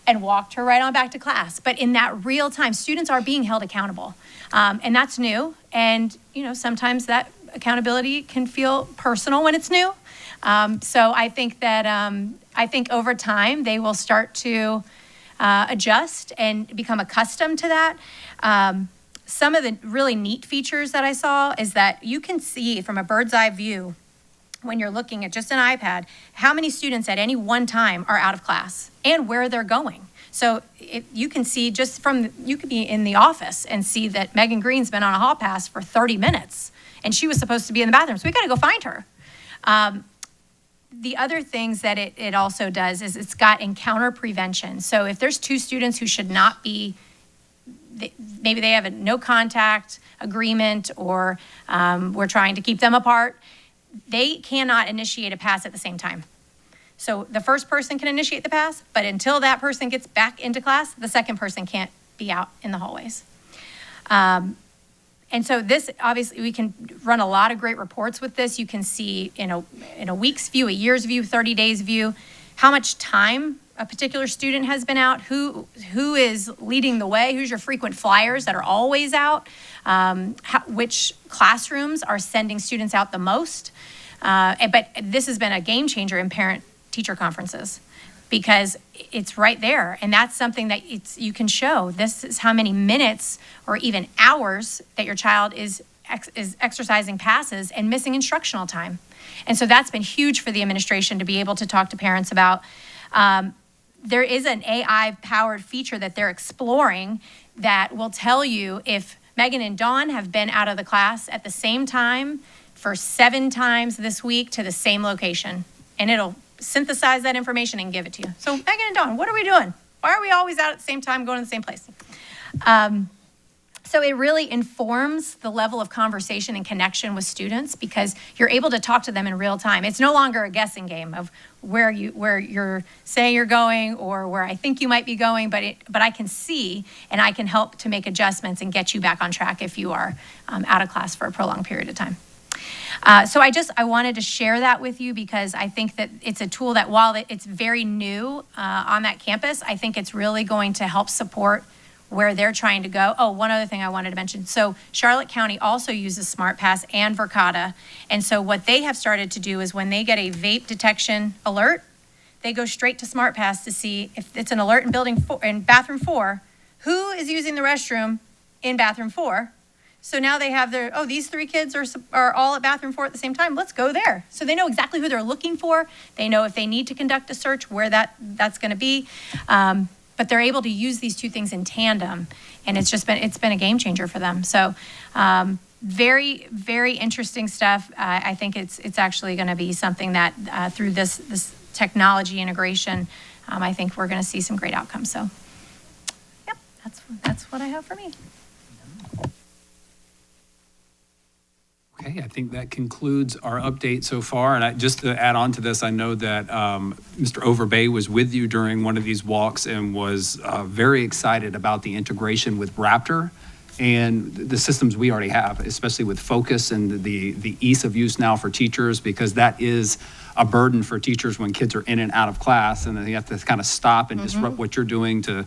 And walked her right on back to class. But in that real time, students are being held accountable. And that's new. And, you know, sometimes that accountability can feel personal when it's new. So I think that, I think over time, they will start to adjust and become accustomed to that. Some of the really neat features that I saw is that you can see from a bird's eye view when you're looking at just an iPad, how many students at any one time are out of class and where they're going. So you can see just from, you could be in the office and see that Megan Green's been on a hall pass for 30 minutes and she was supposed to be in the bathroom. So we got to go find her. The other things that it also does is it's got encounter prevention. So if there's 2 students who should not be, maybe they have a no contact agreement or we're trying to keep them apart, they cannot initiate a pass at the same time. So the first person can initiate the pass, but until that person gets back into class, the second person can't be out in the hallways. And so this, obviously, we can run a lot of great reports with this. You can see in a week's view, a year's view, 30 days view, how much time a particular student has been out, who is leading the way, who's your frequent flyers that are always out, which classrooms are sending students out the most. But this has been a game changer in parent-teacher conferences because it's right there. And that's something that you can show. This is how many minutes or even hours that your child is exercising passes and missing instructional time. And so that's been huge for the administration to be able to talk to parents about. There is an AI-powered feature that they're exploring that will tell you if Megan and Dawn have been out of the class at the same time for 7 times this week to the same location. And it'll synthesize that information and give it to you. So Megan and Dawn, what are we doing? Why are we always out at the same time going to the same place? So it really informs the level of conversation and connection with students because you're able to talk to them in real time. It's no longer a guessing game of where you're saying you're going or where I think you might be going, but I can see and I can help to make adjustments and get you back on track if you are out of class for a prolonged period of time. So I wanted to share that with you because I think that it's a tool that while it's very new on that campus, I think it's really going to help support where they're trying to go. Oh, one other thing I wanted to mention. So Charlotte County also uses SmartPass and Verkada. And so what they have started to do is when they get a vape detection alert, they go straight to SmartPass to see if it's an alert in bathroom 4, who is using the restroom in bathroom 4. So now they have these 3 kids are all at bathroom 4 at the same time. Let's go there. So they know exactly who they're looking for. They know if they need to conduct a search, where that's going to be. But they're able to use these 2 things in tandem, and it's been a game changer for them. So very, very interesting stuff. I think it's actually going to be something that through this technology integration, I think we're going to see some great outcomes. So, yep, that's what I have for me. Okay, I think that concludes our update so far. And just to add on to this, I know that Mr. Overbay was with you during one of these walks and was very excited about the integration with Raptor and the systems we already have, especially with Focus and the ease of use now for teachers, because that is a burden for teachers when kids are in and out of class, and then you have to kind of stop and disrupt what you're doing to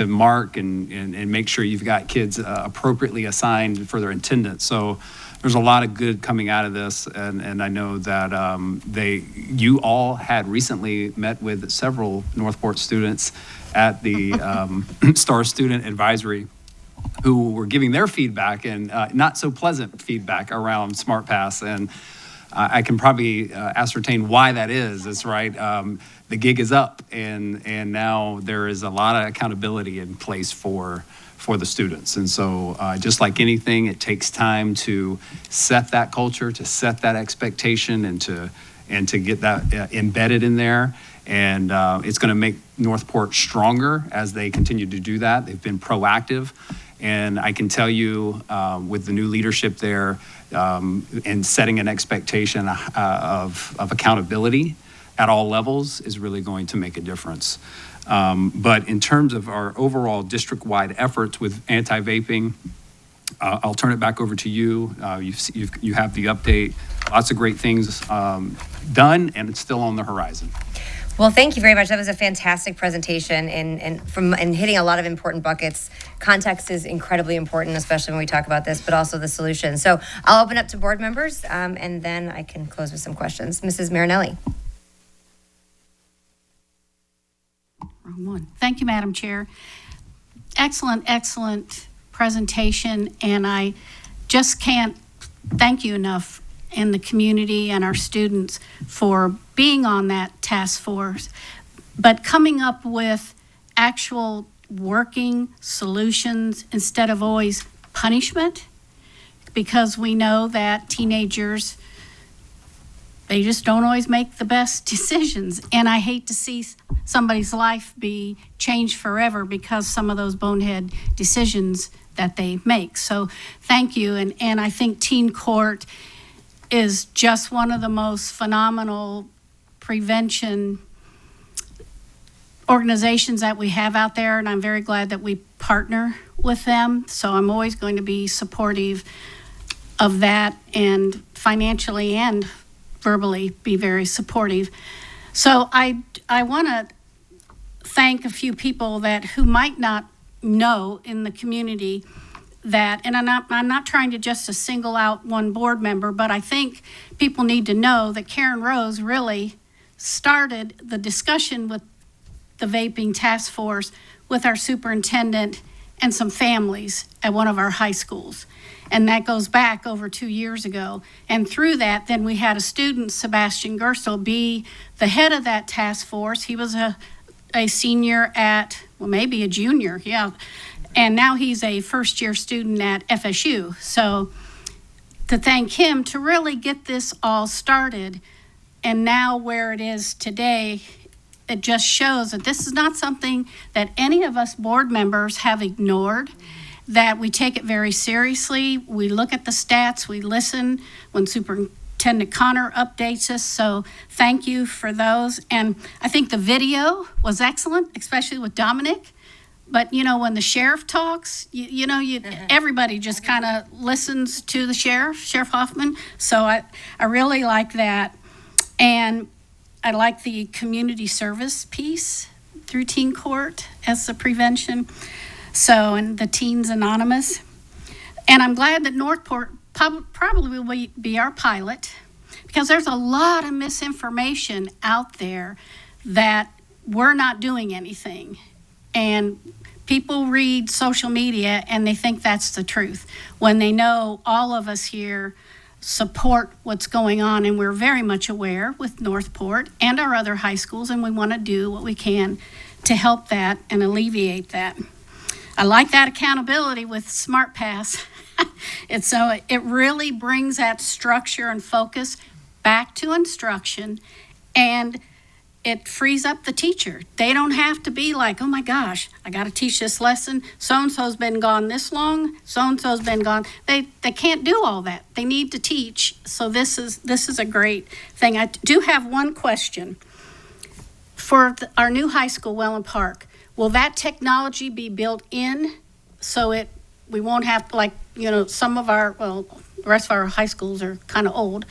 mark and make sure you've got kids appropriately assigned for their attendance. So there's a lot of good coming out of this, and I know that you all had recently met with several Northport students at the Star Student Advisory who were giving their feedback and not so pleasant feedback around SmartPass, and I can probably ascertain why that is. That's right. The gig is up, and now there is a lot of accountability in place for the students. And so just like anything, it takes time to set that culture, to set that expectation, and to get that embedded in there. And it's going to make Northport stronger as they continue to do that. They've been proactive. And I can tell you with the new leadership there and setting an expectation of accountability at all levels is really going to make a difference. But in terms of our overall district-wide efforts with anti-vaping, I'll turn it back over to you. You have the update. Lots of great things done, and it's still on the horizon. Well, thank you very much. That was a fantastic presentation and hitting a lot of important buckets. Context is incredibly important, especially when we talk about this, but also the solution. So I'll open up to board members, and then I can close with some questions. Mrs. Marinelli. Wrong one. Thank you, Madam Chair. Excellent presentation, and I just can't thank you enough and the community and our students for being on that task force, but coming up with actual working solutions instead of always punishment, because we know that teenagers, they just don't always make the best decisions. And I hate to see somebody's life be changed forever because some of those bonehead decisions that they make. So thank you. And I think Teen Court is just one of the most phenomenal prevention organizations that we have out there, and I'm very glad that we partner with them. So I'm always going to be supportive of that, and financially and verbally be very supportive. So I want to thank a few people who might not know in the community that, and I'm not trying to just to single out one board member, but I think people need to know that Karen Rose really started the discussion with the vaping task force with our superintendent and some families at one of our high schools. And that goes back over 2 years ago. And through that, then we had a student, Sebastian Gerstel, be the head of that task force. He was a senior at, well, maybe a junior, yeah. And now he's a first-year student at FSU. So to thank him to really get this all started, and now where it is today, it just shows that this is not something that any of us board members have ignored, that we take it very seriously. We look at the stats, we listen when Superintendent Connor updates us. So thank you for those. And I think the video was excellent, especially with Dominic. But, when the sheriff talks, everybody just kind of listens to the Sheriff Hoffman. So I really like that. And I like the community service piece through Teen Court as the prevention. So, and the Teens Anonymous. And I'm glad that Northport probably will be our pilot, because there's a lot of misinformation out there that we're not doing anything. And people read social media and they think that's the truth, when they know all of us here support what's going on, and we're very much aware with Northport and our other high schools, and we want to do what we can to help that and alleviate that. I like that accountability with SmartPass. It really brings that structure and focus back to instruction, and it frees up the teacher. They don't have to be like, oh my gosh, I got to teach this lesson. So-and-so's been gone this long. So-and-so's been gone. They can't do all that. They need to teach. So this is a great thing. I do have one question. For our new high school, Welland Park, will that technology be built in so we won't have to, like, some of the rest of our high schools are kind of old.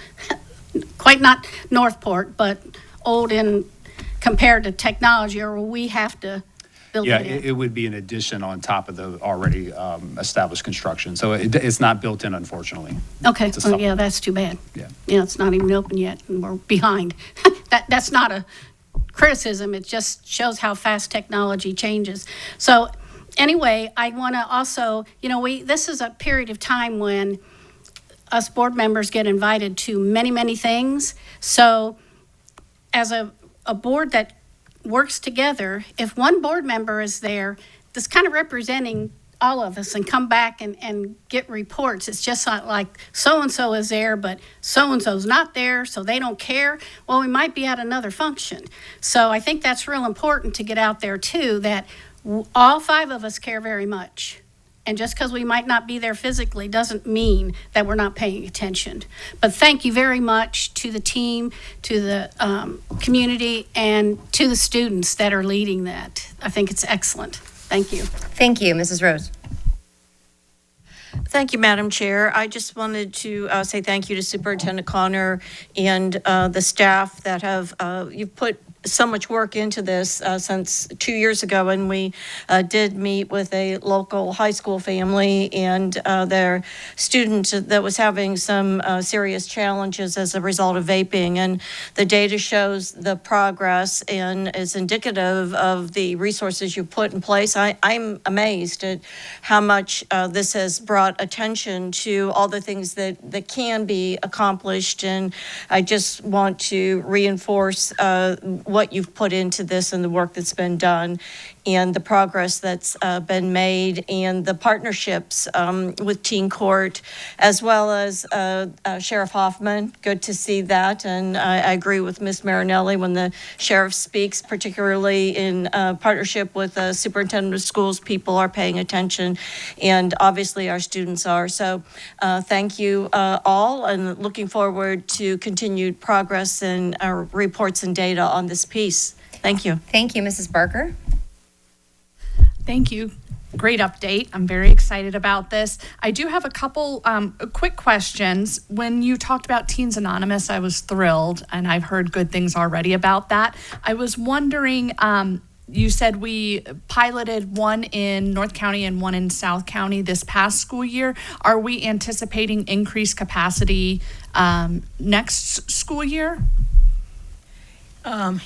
Quite not Northport, but old in compared to technology, or will we have to build Yeah, it in? it would be an addition on top of the already established construction. So it's not built in, unfortunately. Okay, It's a yeah, that's too bad. Yeah. It's not even open yet, and we're behind. That's not a criticism, it just shows how fast technology changes. So anyway, I want to also, this is a period of time when us board members get invited to many, many things. So as a board that works together, if one board member is there that's kind of representing all of us and come back and get reports, it's just not like so-and-so is there, but so-and-so's not there, so they don't care. Well, we might be at another function. So I think that's real important to get out there too, that all 5 of us care very much. And just because we might not be there physically doesn't mean that we're not paying attention. But thank you very much to the team, to the community, and to the students that are leading that. I think it's excellent. Thank you. Thank you, Mrs. Rose. Thank you, Madam Chair. I just wanted to say thank you to Superintendent Connor and the staff that have, you've put so much work into this since 2 years ago when we did meet with a local high school family and their student that was having some serious challenges as a result of vaping. And the data shows the progress and is indicative of the resources you put in place. I'm amazed at how much this has brought attention to all the things that can be accomplished. And I just want to reinforce what you've put into this and the work that's been done and the progress that's been made and the partnerships with Teen Court as well as Sheriff Hoffman. Good to see that. And I agree with Ms. Marinelli when the sheriff speaks, particularly in partnership with the superintendent of schools, people are paying attention and obviously our students are. So thank you all and looking forward to continued progress and reports and data on this piece. Thank you. Thank you, Mrs. Barker. Thank you. Great update. I'm very excited about this. I do have a couple quick questions. When you talked about Teens Anonymous, I was thrilled, and I've heard good things already about that. I was wondering, you said we piloted one in North County and one in South County this past school year. Are we anticipating increased capacity next school year?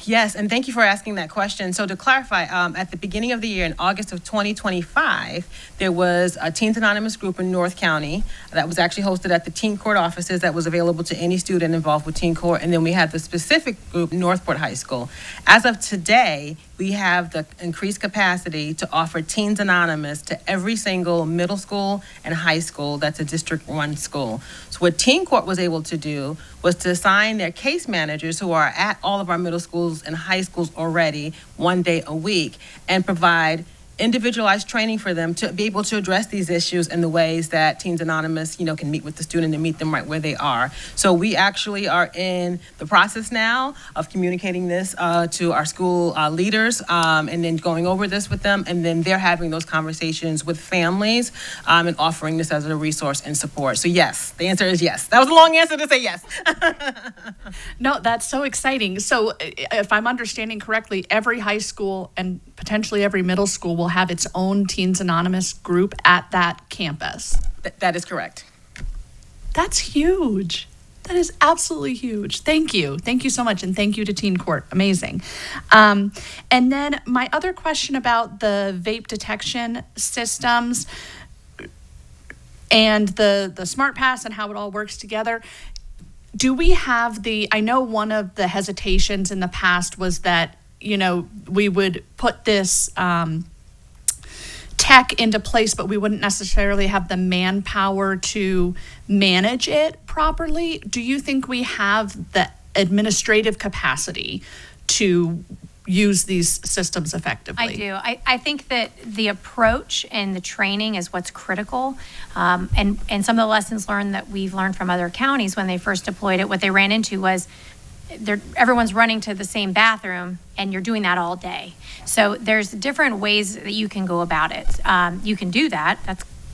Yes, and thank you for asking that question. So to clarify, at the beginning of the year, in August of 2025, there was a Teens Anonymous group in North County that was actually hosted at the Teen Court offices that was available to any student involved with Teen Court. And then we had the specific group, Northport High School. As of today, we have the increased capacity to offer Teens Anonymous to every single middle school and high school that's a district-run school. So what Teen Court was able to do was to assign their case managers who are at all of our middle schools and high schools already 1 day a week and provide individualized training for them to be able to address these issues in the ways that Teens Anonymous, can meet with the student and meet them right where they are. So we actually are in the process now of communicating this to our school leaders and then going over this with them. And then they're having those conversations with families and offering this as a resource and support. So yes, the answer is yes. That was a long answer to say yes. No, that's so exciting. So if I'm understanding correctly, every high school and potentially every middle school will have its own Teens Anonymous group at that campus. That is correct. That's huge. That is absolutely huge. Thank you. Thank you so much. And thank you to Teen Court. Amazing. And then my other question about the vape detection systems and the Smart Pass and how it all works together. Do we have I know one of the hesitations in the past was that, we would put this tech into place, but we wouldn't necessarily have the manpower to manage it properly. Do you think we have the administrative capacity to use these systems effectively? I do. I think that the approach and the training is what's critical. And some of the lessons learned that we've learned from other counties when they first deployed it, what they ran into was everyone's running to the same bathroom and you're doing that all day. So there's different ways that you can go about it. You can do that.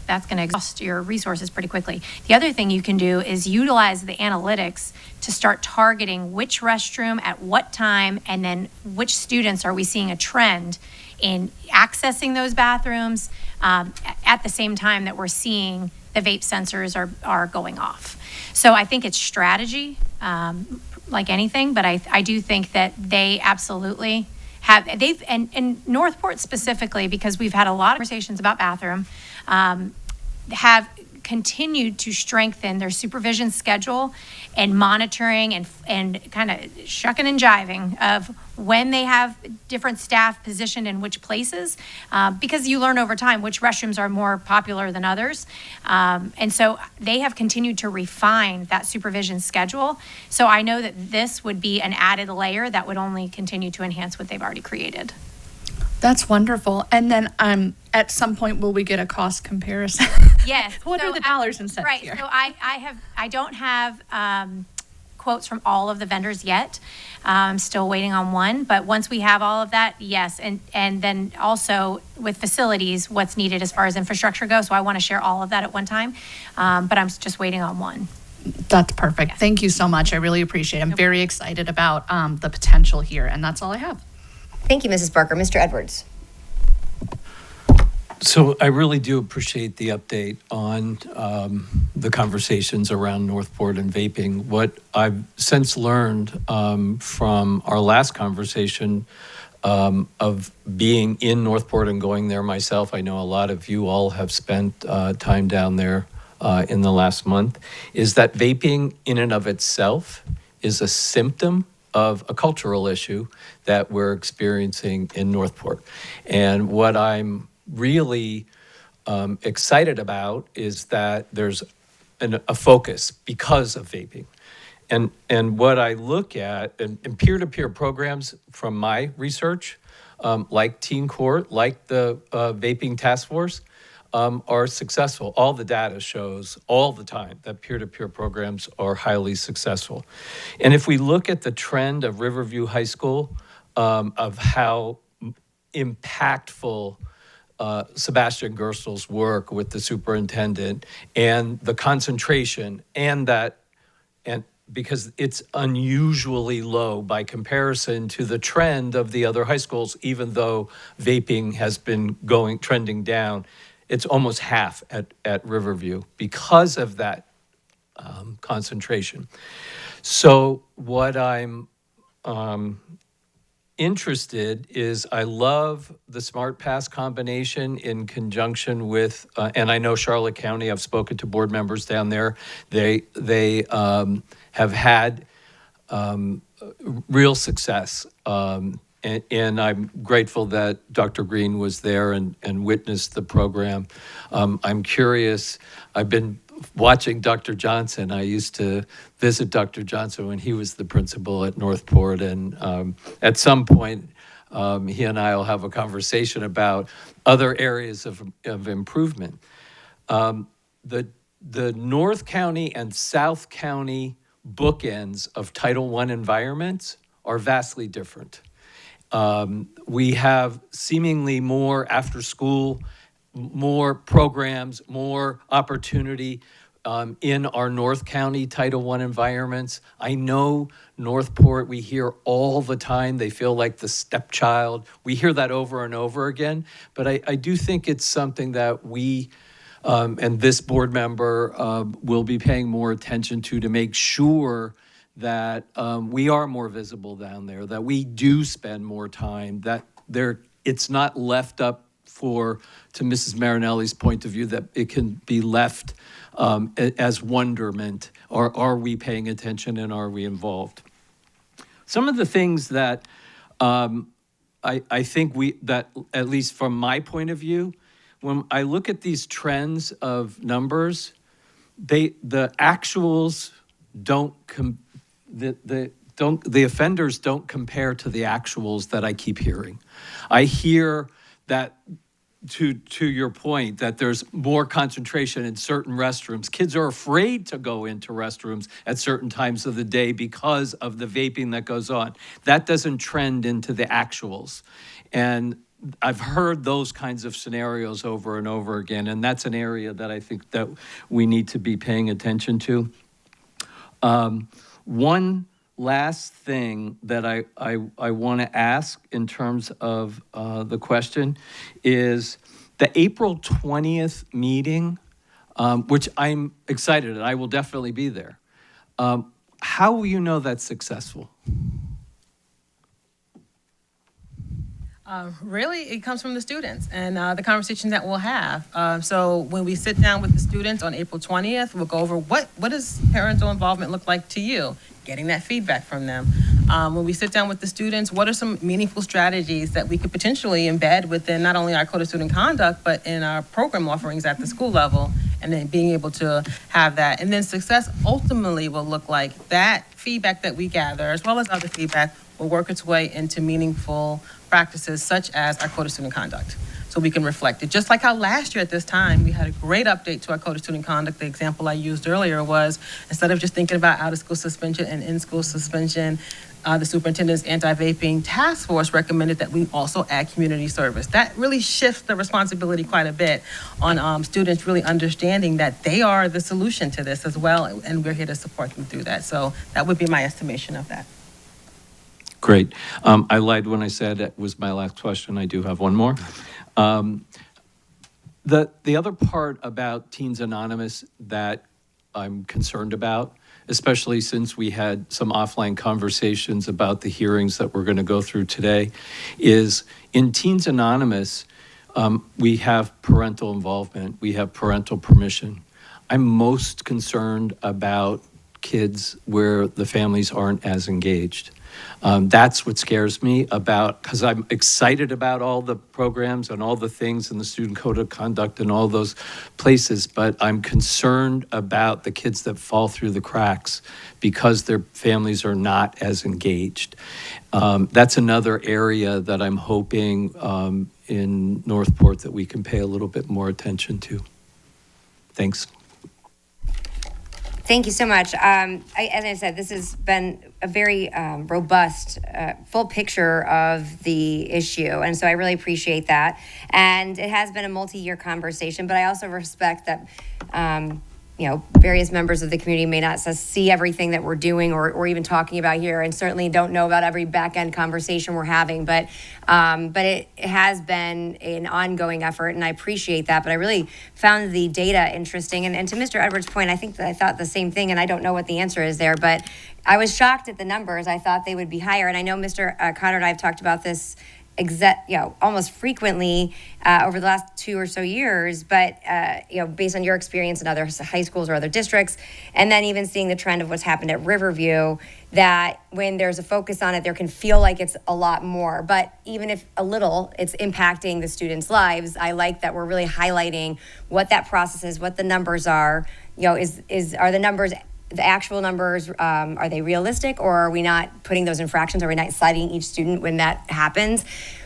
That's going to exhaust your resources pretty quickly. The other thing you can do is utilize the analytics to start targeting which restroom at what time, and then which students are we seeing a trend in accessing those bathrooms at the same time that we're seeing the vape sensors are going off. So I think it's strategy, like anything, but I do think that they absolutely and Northport specifically, because we've had a lot of conversations about bathroom, have continued to strengthen their supervision schedule and monitoring and kind of shucking and jiving of when they have different staff positioned in which places, because you learn over time which restrooms are more popular than others. And so they have continued to refine that supervision schedule. So I know that this would be an added layer that would only continue to enhance what they've already created. That's wonderful. And then at some point, will we get a cost comparison? Yes. What are the dollars and cents right. here? So I don't have quotes from all of the vendors yet. I'm still waiting on one, but once we have all of that, yes. And then also with facilities, what's needed as far as infrastructure goes. So I want to share all of that at one time, but I'm just waiting on one. That's perfect. Thank you so much. I really appreciate it. I'm very excited about the potential here, and that's all I have. Thank you, Mrs. Barker. Mr. Edwards. So I really do appreciate the update on the conversations around Northport and vaping. What I've since learned from our last conversation of being in Northport and going there myself, I know a lot of you all have spent time down there in the last month, is that vaping in and of itself is a symptom of a cultural issue that we're experiencing in Northport. And what I'm really excited about is that there's a focus because of vaping. And what I look at, and peer-to-peer programs from my research, like Teen Court, like the Vaping Task Force, are successful. All the data shows all the time that peer-to-peer programs are highly successful. And if we look at the trend of Riverview High School, of how impactful Sebastian Gerstel's work with the superintendent and the concentration and because it's unusually low by comparison to the trend of the other high schools, even though vaping has been trending down, it's almost half at Riverview because of that concentration. So what I'm interested is I love the Smart Pass combination in conjunction with, and I know Charlotte County, I've spoken to board members down there. They have had real success. And I'm grateful that Dr. Green was there and witnessed the program. I'm curious, I've been watching Dr. Johnson. I used to visit Dr. Johnson when he was the principal at Northport, and at some point, he and I will have a conversation about other areas of improvement. The North County and South County bookends of Title I environments are vastly different. We have seemingly more after school, more programs, more opportunity in our North County Title I environments. I know Northport, we hear all the time, they feel like the stepchild. We hear that over and over again, but I do think it's something that we, and this board member will be paying more attention to make sure that we are more visible down there, that we do spend more time, that it's not left up to Mrs. Marinelli's point of view, that it can be left as wonderment, or are we paying attention and are we involved? Some of the things that I think that at least from my point of view, when I look at these trends of numbers, the actuals don't the the offenders don't compare to the actuals that I keep hearing. I hear that, to your point, that there's more concentration in certain restrooms. Kids are afraid to go into restrooms at certain times of the day because of the vaping that goes on. That doesn't trend into the actuals. And I've heard those kinds of scenarios over and over again, and that's an area that I think that we need to be paying attention to. One last thing that I want to ask in terms of the question is the April 20th meeting, which I'm excited, and I will definitely be there. How will you know that's successful? Really, it comes from the students and the conversation that we'll have. So when we sit down with the students on April 20th, we'll go over what does parental involvement look like to you, getting that feedback from them. When we sit down with the students, what are some meaningful strategies that we could potentially embed within not only our code of student conduct, but in our program offerings at the school level, and then being able to have that. And then success ultimately will look like that feedback that we gather, as well as other feedback, will work its way into meaningful practices such as our code of student conduct. So we can reflect it. Just like how last year at this time, we had a great update to our code of student conduct. The example I used earlier was, instead of just thinking about out-of-school suspension and in-school suspension, the superintendent's anti-vaping task force recommended that we also add community service. That really shifts the responsibility quite a bit on students really understanding that they are the solution to this as well, and we're here to support them through that. So that would be my estimation of that. Great. I lied when I said it was my last question. I do have one more. The other part about Teens Anonymous that I'm concerned about, especially since we had some offline conversations about the hearings that we're going to go through today, is in Teens Anonymous, we have parental involvement, we have parental permission. I'm most concerned about kids where the families aren't as engaged. That's what scares me about, because I'm excited about all the programs and all the things in the student code of conduct and all those places, but I'm concerned about the kids that fall through the cracks because their families are not as engaged. That's another area that I'm hoping in Northport that we can pay a little bit more attention to. Thanks. Thank you so much. As I said, this has been a very robust, full picture of the issue. And so I really appreciate that. And it has been a multi-year conversation, but I also respect that, various members of the community may not see everything that we're doing or even talking about here, and certainly don't know about every back-end conversation we're having. But it has been an ongoing effort, and I appreciate that. But I really found the data interesting. And to Mr. Edwards' point, I think that I thought the same thing, and I don't know what the answer is there, but I was shocked at the numbers. I thought they would be higher. And I know Mr. Connor and I have talked about this almost frequently over the last 2 or so years, but based on your experience in other high schools or other districts, and then even seeing the trend of what's happened at Riverview, that when there's a focus on it, there can feel like it's a lot more, but even if a little, it's impacting the students' lives. I like that we're really highlighting what that process is, what the numbers are. Are the numbers, the actual numbers, are they realistic, or are we not putting those infractions? Are we not citing each student when that happens?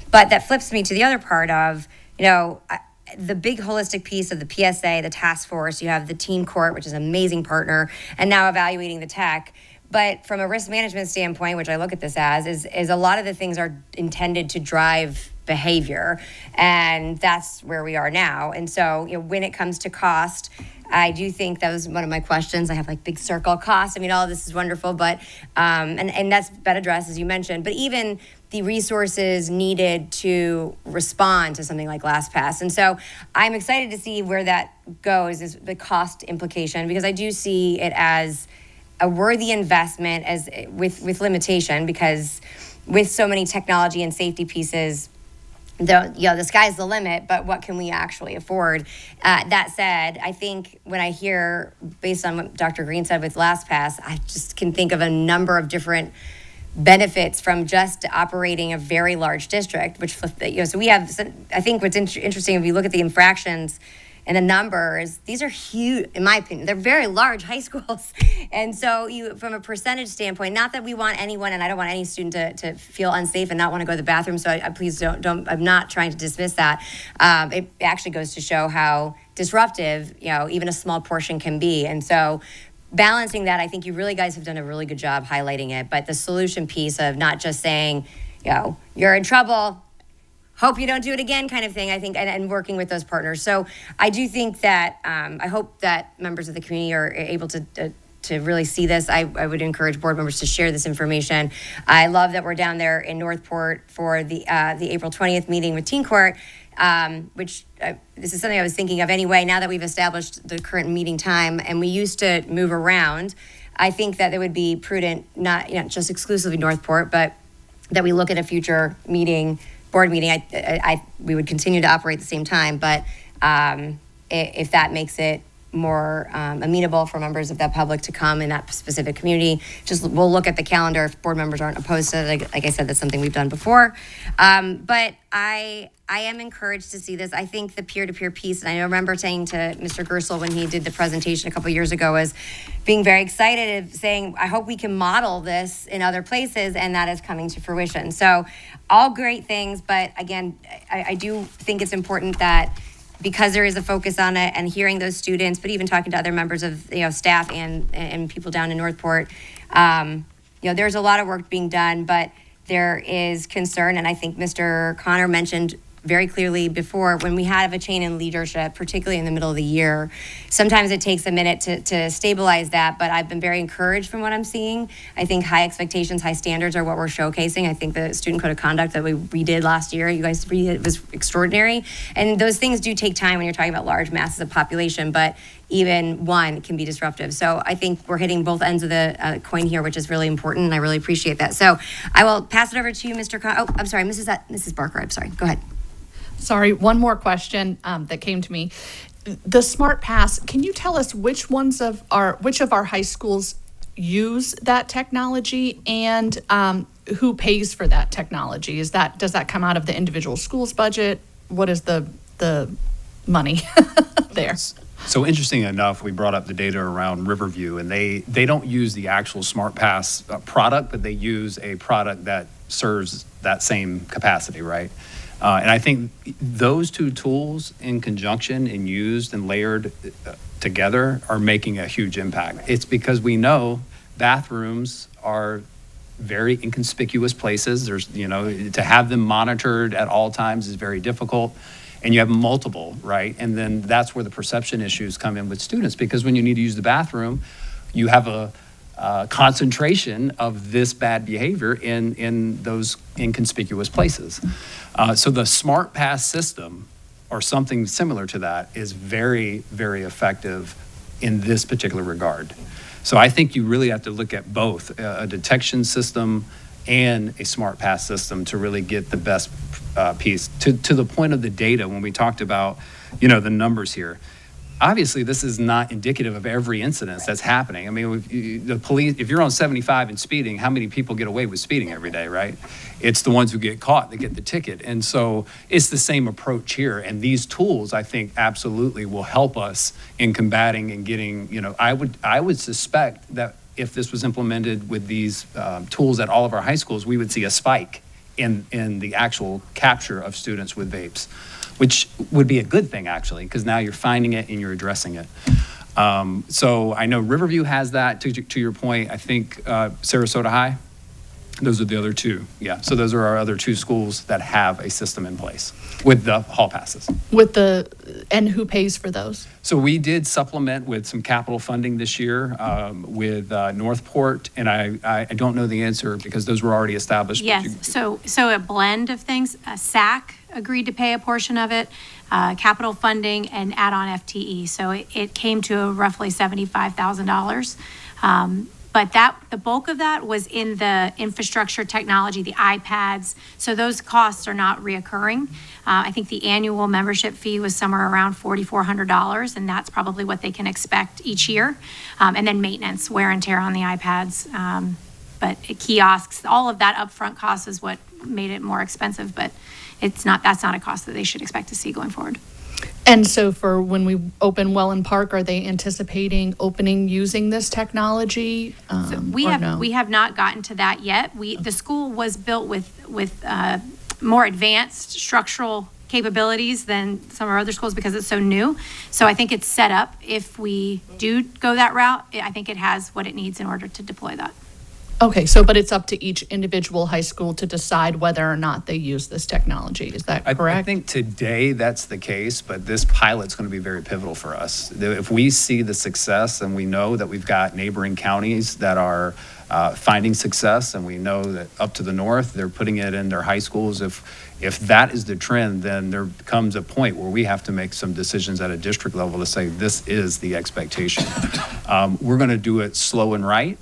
But that flips me to the other part of, the big holistic piece of the PSA, the task force. You have the teen court, which is an amazing partner, and now evaluating the tech. But from a risk management standpoint, which I look at this as, is a lot of the things are intended to drive behavior, and that's where we are now. And so, when it comes to cost, I do think that was one of my questions. I have big circle cost. All of this is wonderful, but and that's been addressed, as you mentioned. But even the resources needed to respond to something like LastPass. And so I'm excited to see where that goes, is the cost implication, because I do see it as a worthy investment as with limitation, because with so many technology and safety pieces, the sky's the limit, but what can we actually afford? That said, I think when I hear, based on what Dr. Green said with LastPass, I just can think of a number of different benefits from just operating a very large district, which, so we have, I think what's interesting, if you look at the infractions, and the numbers, these are huge, in my opinion. They're very large high schools. And so from a percentage standpoint, not that we want anyone, and I don't want any student to feel unsafe and not want to go to the bathroom, so I please don't, I'm not trying to dismiss that. It actually goes to show how disruptive, even a small portion can be. And so balancing that, I think you really guys have done a really good job highlighting it, but the solution piece of not just saying, you're in trouble, hope you don't do it again kind of thing, I think, and working with those partners. So I do think that, I hope that members of the community are able to really see this. I would encourage board members to share this information. I love that we're down there in Northport for the April 20th meeting with Teen Court, which this is something I was thinking of anyway, now that we've established the current meeting time and we used to move around. I think that it would be prudent, not just exclusively Northport, but that we look at a future board meeting. We would continue to operate at the same time, but if that makes it more amenable for members of the public to come in that specific community, we'll look at the calendar if board members aren't opposed to it. Like I said, that's something we've done before. But I am encouraged to see this. I think the peer-to-peer piece, and I remember saying to Mr. Gersel when he did the presentation a couple years ago, was being very excited, saying, I hope we can model this in other places, and that is coming to fruition. So all great things, but again, I do think it's important that because there is a focus on it and hearing those students, but even talking to other members of staff and people down in Northport, there's a lot of work being done, but there is concern, and I think Mr. Connor mentioned very clearly before, when we have a change in leadership, particularly in the middle of the year, sometimes it takes a minute to stabilize that, but I've been very encouraged from what I'm seeing. I think high expectations, high standards are what we're showcasing. I think the student code of conduct that we redid last year, you guys redid, was extraordinary. And those things do take time when you're talking about large masses of population, but even one can be disruptive. So I think we're hitting both ends of the coin here, which is really important, and I really appreciate that. So I will pass it over to you, Mr. I'm sorry, Mrs. Barker, I'm sorry, go ahead. Sorry, one more question that came to me. The Smart Pass, can you tell us which of our high schools use that technology, and who pays for that technology? Does that come out of the individual school's budget? What is the money there? So interesting enough, we brought up the data around Riverview, and they don't use the actual Smart Pass product, but they use a product that serves that same capacity, right? And I think those two tools in conjunction and used and layered together are making a huge impact. It's because we know bathrooms are very inconspicuous places. There's, to have them monitored at all times is very difficult. And you have multiple, right? And then that's where the perception issues come in with students, because when you need to use the bathroom, you have a concentration of this bad behavior in those inconspicuous places. So the Smart Pass system, or something similar to that, is very, very effective in this particular regard. So I think you really have to look at both a detection system and a Smart Pass system to really get the best piece. To the point of the data, when we talked about, the numbers here, obviously this is not indicative of every incident that's happening. I mean, the police, if you're on 75 and speeding, how many people get away with speeding every day, right? It's the ones who get caught that get the ticket. And so it's the same approach here. And these tools, I think, absolutely will help us in combating and getting, I would suspect that if this was implemented with these tools at all of our high schools, we would see a spike in the actual capture of students with vapes, which would be a good thing, actually, because now you're finding it and you're addressing it. So I know Riverview has that, to your point. I think Sarasota High, those are the other two. Yeah, so those are our other two schools that have a system in place with the hall passes. And who pays for those? So we did supplement with some capital funding this year with Northport, and I don't know the answer because those were already established. Yes, so a blend of things. SAC agreed to pay a portion of it, capital funding, and add-on FTE. So it came to roughly $75,000. But the bulk of that was in the infrastructure technology, the iPads. So those costs are not reoccurring. I think the annual membership fee was somewhere around $4,400, and that's probably what they can expect each year. And then maintenance, wear and tear on the iPads. But kiosks, all of that upfront cost is what made it more expensive, but that's not a cost that they should expect to see going forward. And so for when we open Welland Park, are they anticipating opening using this technology? We have not gotten to that yet. The school was built with more advanced structural capabilities than some of our other schools because it's so new. So I think it's set up. If we do go that route, I think it has what it needs in order to deploy that. Okay, but it's up to each individual high school to decide whether or not they use this technology. Is that correct? I think today that's the case, but this pilot's going to be very pivotal for us. If we see the success and we know that we've got neighboring counties that are finding success, and we know that up to the north, they're putting it in their high schools. If that is the trend, then there comes a point where we have to make some decisions at a district level to say this is the expectation. We're going to do it slow and right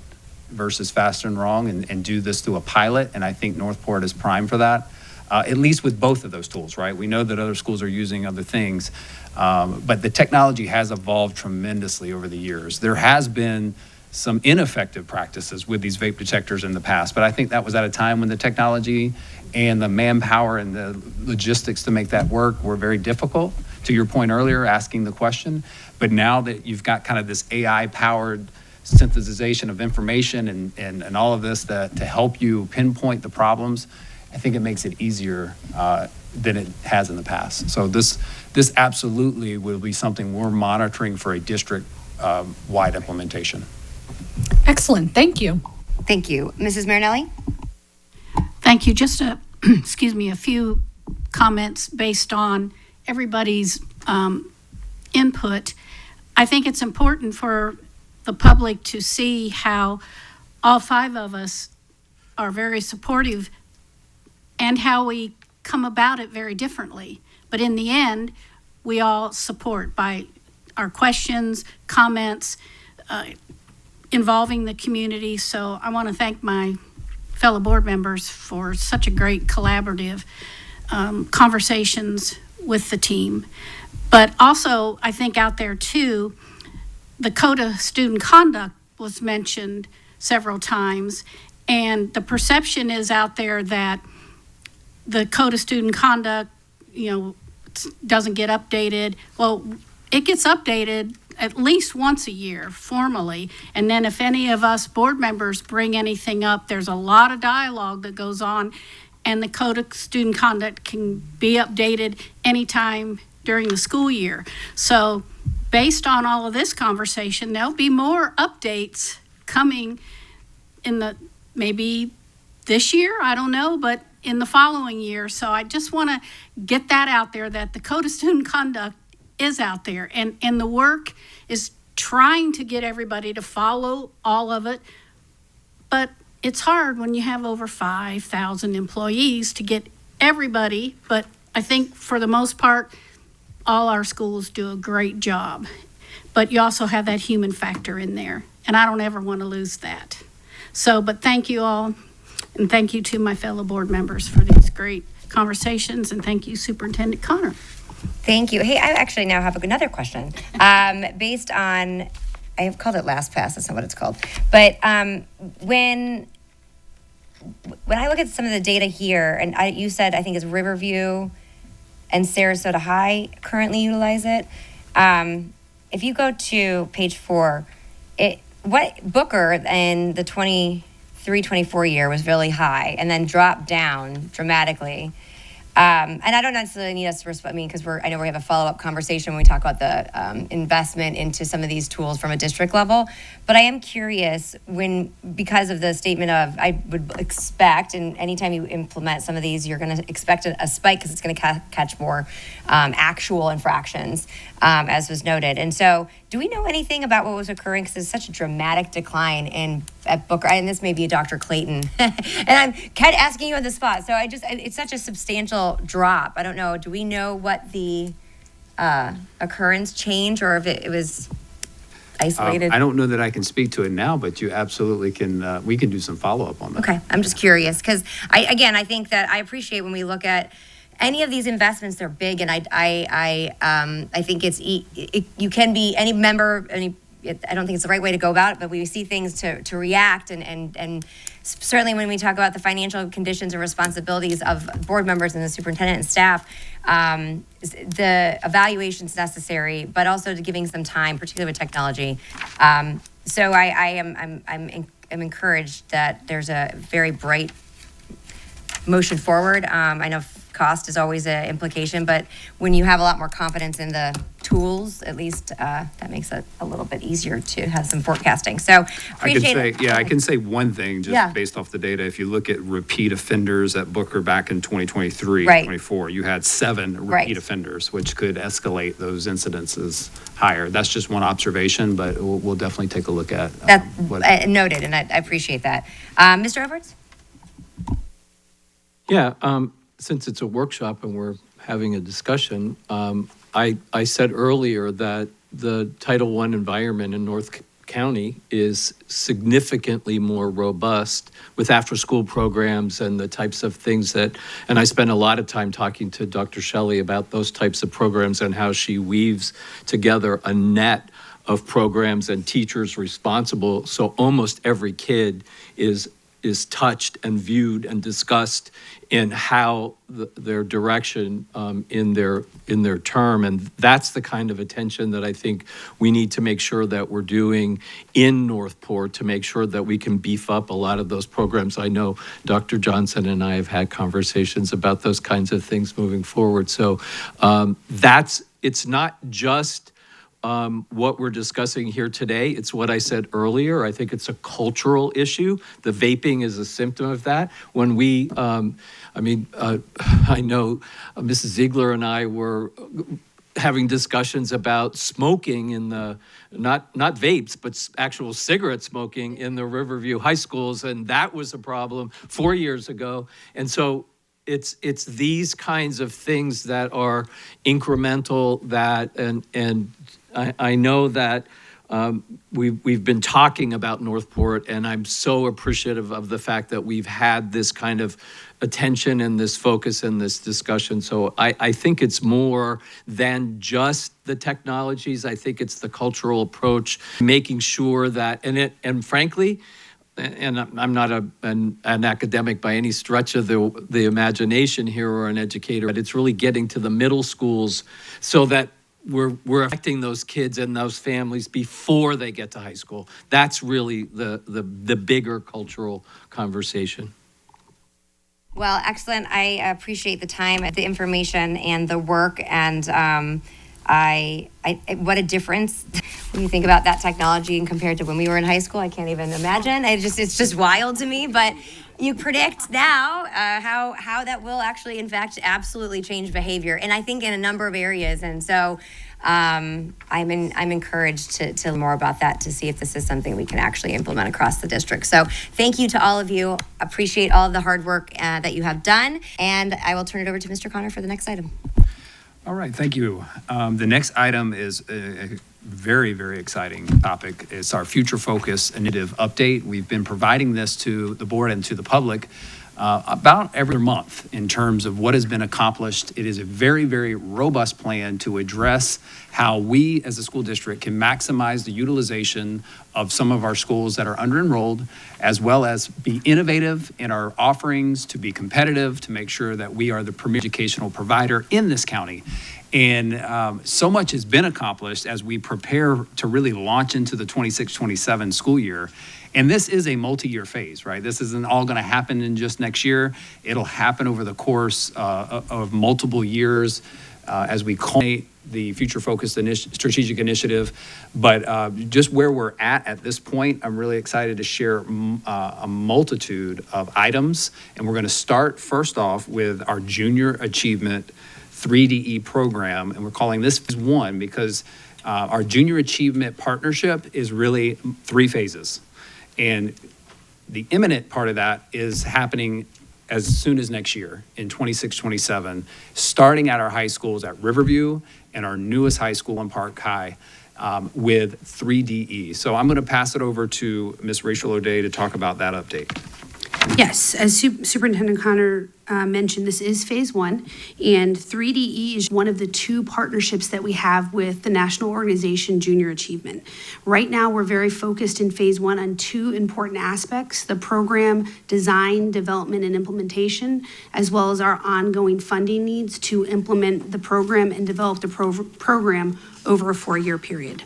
versus fast and wrong, and do this through a pilot. And I think Northport is prime for that, at least with both of those tools, right? We know that other schools are using other things, but the technology has evolved tremendously over the years. There has been some ineffective practices with these vape detectors in the past, but I think that was at a time when the technology and the manpower and the logistics to make that work were very difficult, to your point earlier, asking the question. But now that you've got kind of this AI-powered synthesization of information and all of this to help you pinpoint the problems, I think it makes it easier than it has in the past. So this absolutely will be something we're monitoring for a district-wide implementation. Excellent, thank you. Thank you. Mrs. Marinelli? Thank you. Just a few comments based on everybody's input. I think it's important for the public to see how all five of us are very supportive and how we come about it very differently. But in the end, we all support by our questions, comments, involving the community. So I want to thank my fellow board members for such a great collaborative conversations with the team. But also, I think out there too, the code of student conduct was mentioned several times, and the perception is out there that the code of student conduct, doesn't get updated. Well, it gets updated at least once a year formally, and then if any of us board members bring anything up, there's a lot of dialogue that goes on, and the code of student conduct can be updated anytime during the school year. So based on all of this conversation, there'll be more updates coming in maybe this year, I don't know, but in the following year. So I just want to get that out there, that the code of student conduct is out there, and the work is trying to get everybody to follow all of it. But it's hard when you have over 5,000 employees to get everybody, but I think for the most part, all our schools do a great job. But you also have that human factor in there, and I don't ever want to lose that. So, but thank you all, and thank you to my fellow board members for these great conversations, and thank you, Superintendent Connor. Thank you. Hey, I actually now have another question. Based on, I have called it LastPass, that's not what it's called. But when I look at some of the data here, and you said, I think it's Riverview and Sarasota High currently utilize it. If you go to page 4, Booker in the 23-24 year was really high and then dropped down dramatically. And I don't necessarily need us to respond, because I know we have a follow-up conversation when we talk about the investment into some of these tools from a district level. But I am curious, because of the statement of, I would expect, and anytime you implement some of these, you're going to expect a spike because it's going to catch more actual infractions, as was noted. And so, do we know anything about what was occurring? Because there's such a dramatic decline at Booker, and this may be Dr. Clayton, and I'm kind of asking you on the spot. So it's such a substantial drop. I don't know. Do we know what the occurrence change, or if it was isolated? I don't know that I can speak to it now, but you absolutely can. We can do some follow-up on that. Okay, I'm just curious, because I think that I appreciate when we look at any of these investments, they're big, and I think you can be any member, I don't think it's the right way to go about it, but we see things to react and certainly when we talk about the financial conditions and responsibilities of board members and the superintendent and staff, the evaluations necessary, but also to giving some time, particularly with technology. So I'm encouraged that there's a very bright motion forward. I know cost is always an implication, but when you have a lot more confidence in the tools, at least that makes it a little bit easier to have some forecasting. So appreciate it. I can say one thing just Yeah. based off the data. If you look at repeat offenders at Booker back in 2023, Right. 24, you had 7 repeat Right. offenders, which could escalate those incidences higher. That's just one observation, but we'll definitely take a look at That what. noted, and I appreciate that. Mr. Edwards? Yeah, since it's a workshop and we're having a discussion, I said earlier that the Title I environment in North County is significantly more robust with after-school programs and the types of things that, and I spent a lot of time talking to Dr. Shelley about those types of programs and how she weaves together a net of programs and teachers responsible. So almost every kid is touched and viewed and discussed in how their direction in their term, and that's the kind of attention that I think we need to make sure that we're doing in Northport to make sure that we can beef up a lot of those programs. I know Dr. Johnson and I have had conversations about those kinds of things moving forward. So it's not just what we're discussing here today. It's what I said earlier. I think it's a cultural issue. The vaping is a symptom of that. When we, I know Mrs. Ziegler and I were having discussions about smoking in the, not vapes, but actual cigarette smoking in the Riverview high schools, and that was a problem 4 years ago. And so it's these kinds of things that are incremental that, and I know that we've been talking about Northport, and I'm so appreciative of the fact that we've had this kind of attention and this focus and this discussion. So I think it's more than just the technologies. I think it's the cultural approach, making sure that, and frankly, and I'm not an academic by any stretch of the imagination here or an educator, but it's really getting to the middle schools so that we're affecting those kids and those families before they get to high school. That's really the bigger cultural conversation. Well, excellent. I appreciate the time, the information, and the work. And what a difference when you think about that technology and compared to when we were in high school. I can't even imagine. It's just wild to me. But you predict now how that will actually, in fact, absolutely change behavior, and I think in a number of areas. And so I'm encouraged to learn more about that, to see if this is something we can actually implement across the district. So thank you to all of you. Appreciate all of the hard work that you have done, and I will turn it over to Mr. Connor for the next item. All right, thank you. The next item is a very, very exciting topic. It's our Future Focus Initiative update. We've been providing this to the board and to the public about every month in terms of what has been accomplished. It is a very, very robust plan to address how we as a school district can maximize the utilization of some of our schools that are under-enrolled, as well as be innovative in our offerings, to be competitive, to make sure that we are the premier educational provider in this county. And so much has been accomplished as we prepare to really launch into the 26-27 school year. And this is a multi-year phase, right? This isn't all going to happen in just next year. It'll happen over the course of multiple years as we culminate the Future Focused Strategic Initiative. But just where we're at this point, I'm really excited to share a multitude of items. And we're going to start first off with our Junior Achievement 3DE program. And we're calling this Phase 1 because our Junior Achievement Partnership is really 3 phases. And the imminent part of that is happening as soon as next year in 26-27, starting at our high schools at Riverview and our newest high school in Park High with 3DE. So I'm going to pass it over to Ms. Rachel O'Day to talk about that update. Yes, as Superintendent Connor mentioned, this is phase one, and 3DE is one of the two partnerships that we have with the National Organization Junior Achievement. Right now, we're very focused in phase one on two important aspects: the program design, development, and implementation, as well as our ongoing funding needs to implement the program and develop the program over a 4-year period.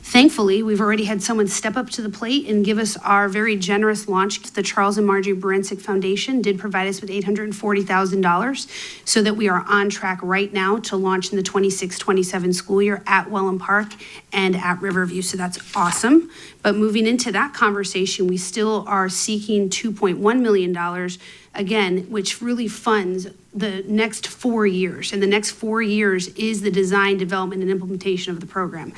Thankfully, we've already had someone step up to the plate and give us our very generous launch. The Charles and Marjorie Barancik Foundation did provide us with $840,000 so that we are on track right now to launch in the 26-27 school year at Wellham Park and at Riverview. So that's awesome. But moving into that conversation, we still are seeking $2.1 million, again, which really funds the next 4 years. And the next 4 years is the design, development, and implementation of the program.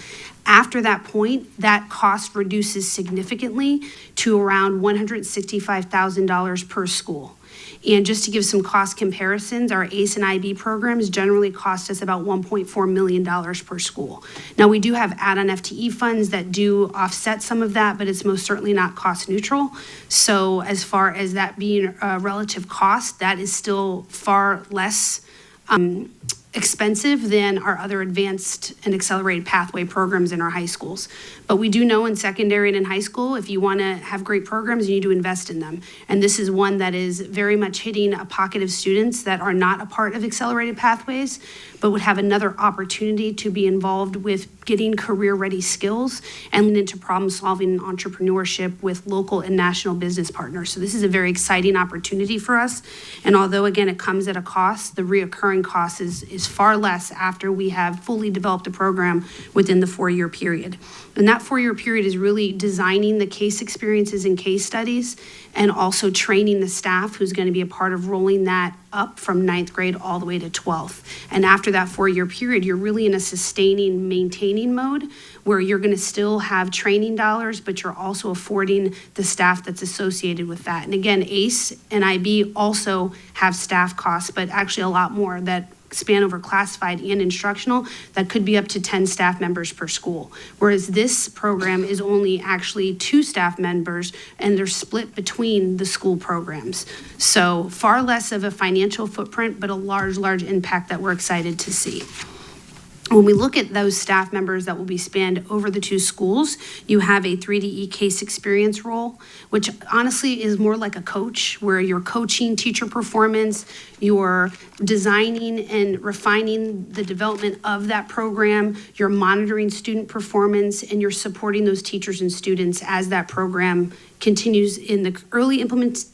After that point, that cost reduces significantly to around $165,000 per school. And just to give some cost comparisons, our ACE and IB programs generally cost us about $1.4 million per school. Now, we do have add-on FTE funds that do offset some of that, but it's most certainly not cost neutral. So as far as that being a relative cost, that is still far less expensive than our other advanced and accelerated pathway programs in our high schools. But we do know in secondary and in high school, if you want to have great programs, you need to invest in them. And this is one that is very much hitting a pocket of students that are not a part of accelerated pathways, but would have another opportunity to be involved with getting career-ready skills and into problem-solving and entrepreneurship with local and national business partners. So this is a very exciting opportunity for us. And although, again, it comes at a cost, the reoccurring cost is far less after we have fully developed a program within the 4-year period. And that 4-year period is really designing the case experiences and case studies, and also training the staff who's going to be a part of rolling that up from 9th grade all the way to 12th. And after that 4-year period, you're really in a sustaining, maintaining mode where you're going to still have training dollars, but you're also affording the staff that's associated with that. And again, ACE and IB also have staff costs, but actually a lot more that span over classified and instructional that could be up to 10 staff members per school. Whereas this program is only actually 2 staff members, and they're split between the school programs. So far less of a financial footprint, but a large impact that we're excited to see. When we look at those staff members that will be spanned over the 2 schools, you have a 3DE case experience role, which honestly is more like a coach, where you're coaching teacher performance, you're designing and refining the development of that program, you're monitoring student performance, and you're supporting those teachers and students as that program continues in the early implementation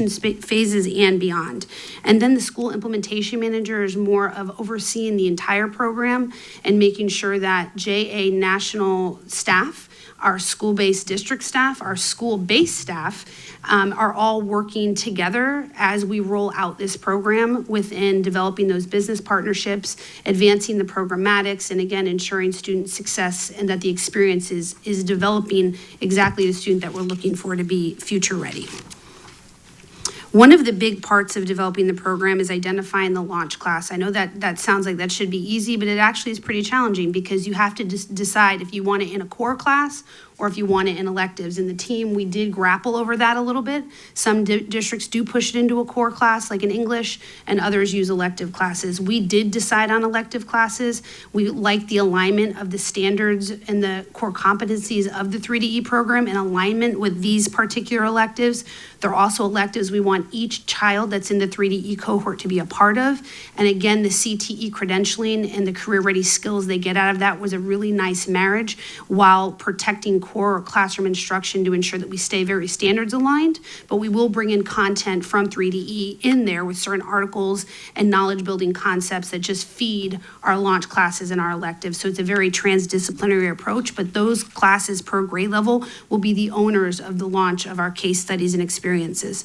phases and beyond. And then the school implementation manager is more of overseeing the entire program and making sure that JA national staff, our school-based district staff, our school-based staff are all working together as we roll out this program within developing those business partnerships, advancing the programmatics, and again, ensuring student success and that the experience is developing exactly the student that we're looking for to be future ready. One of the big parts of developing the program is identifying the launch class. I know that sounds like that should be easy, but it actually is pretty challenging because you have to decide if you want it in a core class or if you want it in electives. And the team, we did grapple over that a little bit. Some districts do push it into a core class, like in English, and others use elective classes. We did decide on elective classes. We like the alignment of the standards and the core competencies of the 3DE program in alignment with these particular electives. They're also electives we want each child that's in the 3DE cohort to be a part of. And again, the CTE credentialing and the career-ready skills they get out of that was a really nice marriage while protecting core classroom instruction to ensure that we stay very standards aligned, but we will bring in content from 3DE in there with certain articles and knowledge building concepts that just feed our launch classes and our electives. So it's a very transdisciplinary approach, but those classes per grade level will be the owners of the launch of our case studies and experiences.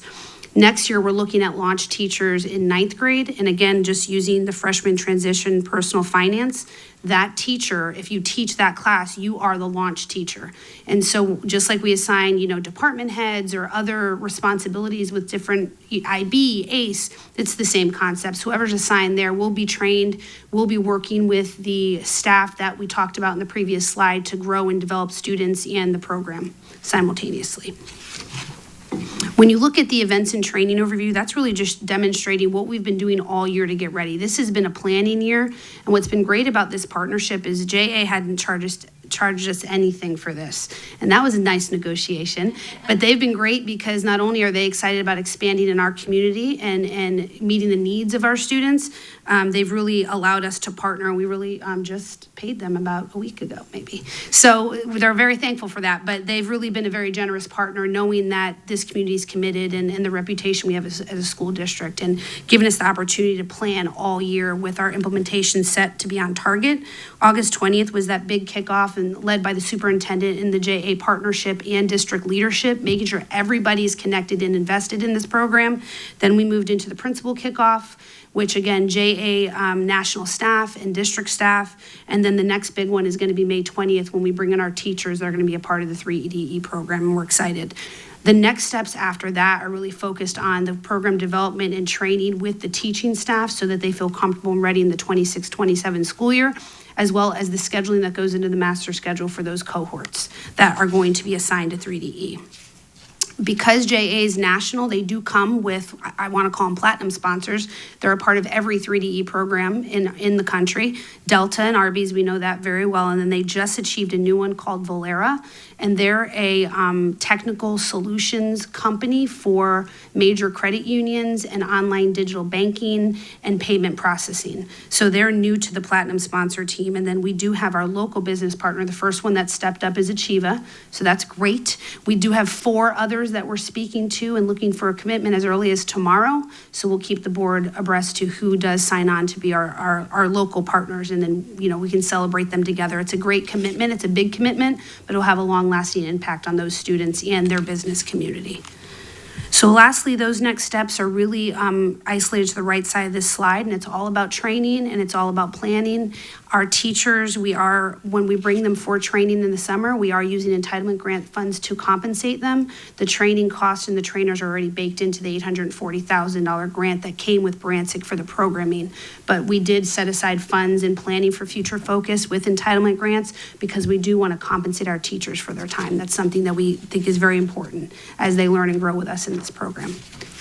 Next year, we're looking at launch teachers in 9th grade, and again, just using the freshman transition personal finance. That teacher, if you teach that class, you are the launch teacher. And so just like we assign, department heads or other responsibilities with different IB, ACE, it's the same concepts. Whoever's assigned there will be trained, will be working with the staff that we talked about in the previous slide to grow and develop students and the program simultaneously. When you look at the events and training overview, that's really just demonstrating what we've been doing all year to get ready. This has been a planning year, and what's been great about this partnership is JA hadn't charged us anything for this, and that was a nice negotiation. But they've been great because not only are they excited about expanding in our community and meeting the needs of our students, they've really allowed us to partner, and we really just paid them about a week ago, maybe. So they're very thankful for that, but they've really been a very generous partner, knowing that this community is committed and the reputation we have as a school district, and giving us the opportunity to plan all year with our implementation set to be on target. August 20th was that big kickoff, and led by the superintendent and the JA partnership and district leadership, making sure everybody is connected and invested in this program. Then we moved into the principal kickoff, which again, JA national staff and district staff. And then the next big one is going to be May 20th when we bring in our teachers that are going to be a part of the 3EDE program, and we're excited. The next steps after that are really focused on the program development and training with the teaching staff so that they feel comfortable and ready in the 26-27 school year, as well as the scheduling that goes into the master schedule for those cohorts that are going to be assigned to 3DE. Because JA is national, they do come with, I want to call them platinum sponsors. They're a part of every 3DE program in the country. Delta and Arby's, we know that very well. And then they just achieved a new one called Valera. And they're a technical solutions company for major credit unions and online digital banking and payment processing. So they're new to the platinum sponsor team. And then we do have our local business partner. The first one that stepped up is Achieva. So that's great. We do have 4 others that we're speaking to and looking for a commitment as early as tomorrow. So we'll keep the board abreast to who does sign on to be our local partners. And then, we can celebrate them together. It's a great commitment. It's a big commitment, but it'll have a long-lasting impact on those students and their business community. So lastly, those next steps are really isolated to the right side of this slide, and it's all about training and it's all about planning. Our teachers, when we bring them for training in the summer, we are using entitlement grant funds to compensate them. The training costs and the trainers are already baked into the $840,000 grant that came with Bransic for the programming. But we did set aside funds in planning for future focus with entitlement grants because we do want to compensate our teachers for their time. That's something that we think is very important as they learn and grow with us in this program.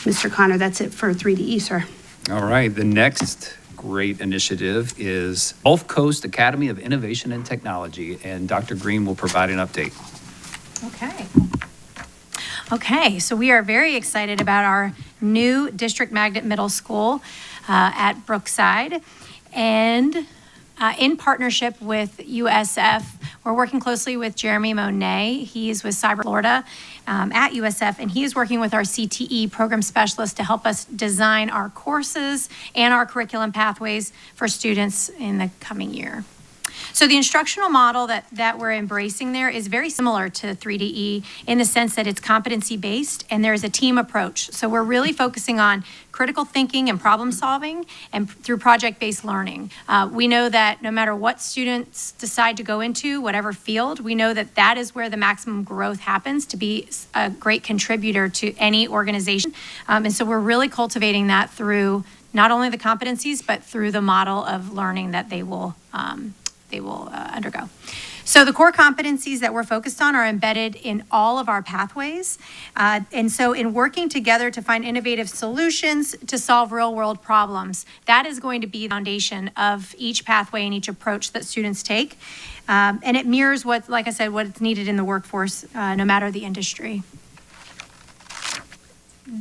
Mr. Connor, that's it for 3DE, sir. All right, the next great initiative is Gulf Coast Academy of Innovation and Technology, and Dr. Green will provide an update. Okay, so we are very excited about our new District Magnet Middle School at Brookside. And in partnership with USF, we're working closely with Jeremy Monet. He's with Cyber Florida at USF, and he is working with our CTE program specialist to help us design our courses and our curriculum pathways for students in the coming year. So the instructional model that we're embracing there is very similar to 3DE in the sense that it's competency-based and there's a team approach. So we're really focusing on critical thinking and problem solving and through project-based learning. We know that no matter what students decide to go into, whatever field, we know that that is where the maximum growth happens to be a great contributor to any organization. And so we're really cultivating that through not only the competencies, but through the model of learning that they will undergo. So the core competencies that we're focused on are embedded in all of our pathways. And so in working together to find innovative solutions to solve real world problems, that is going to be the foundation of each pathway and each approach that students take. And it mirrors like I said, what's needed in the workforce, no matter the industry.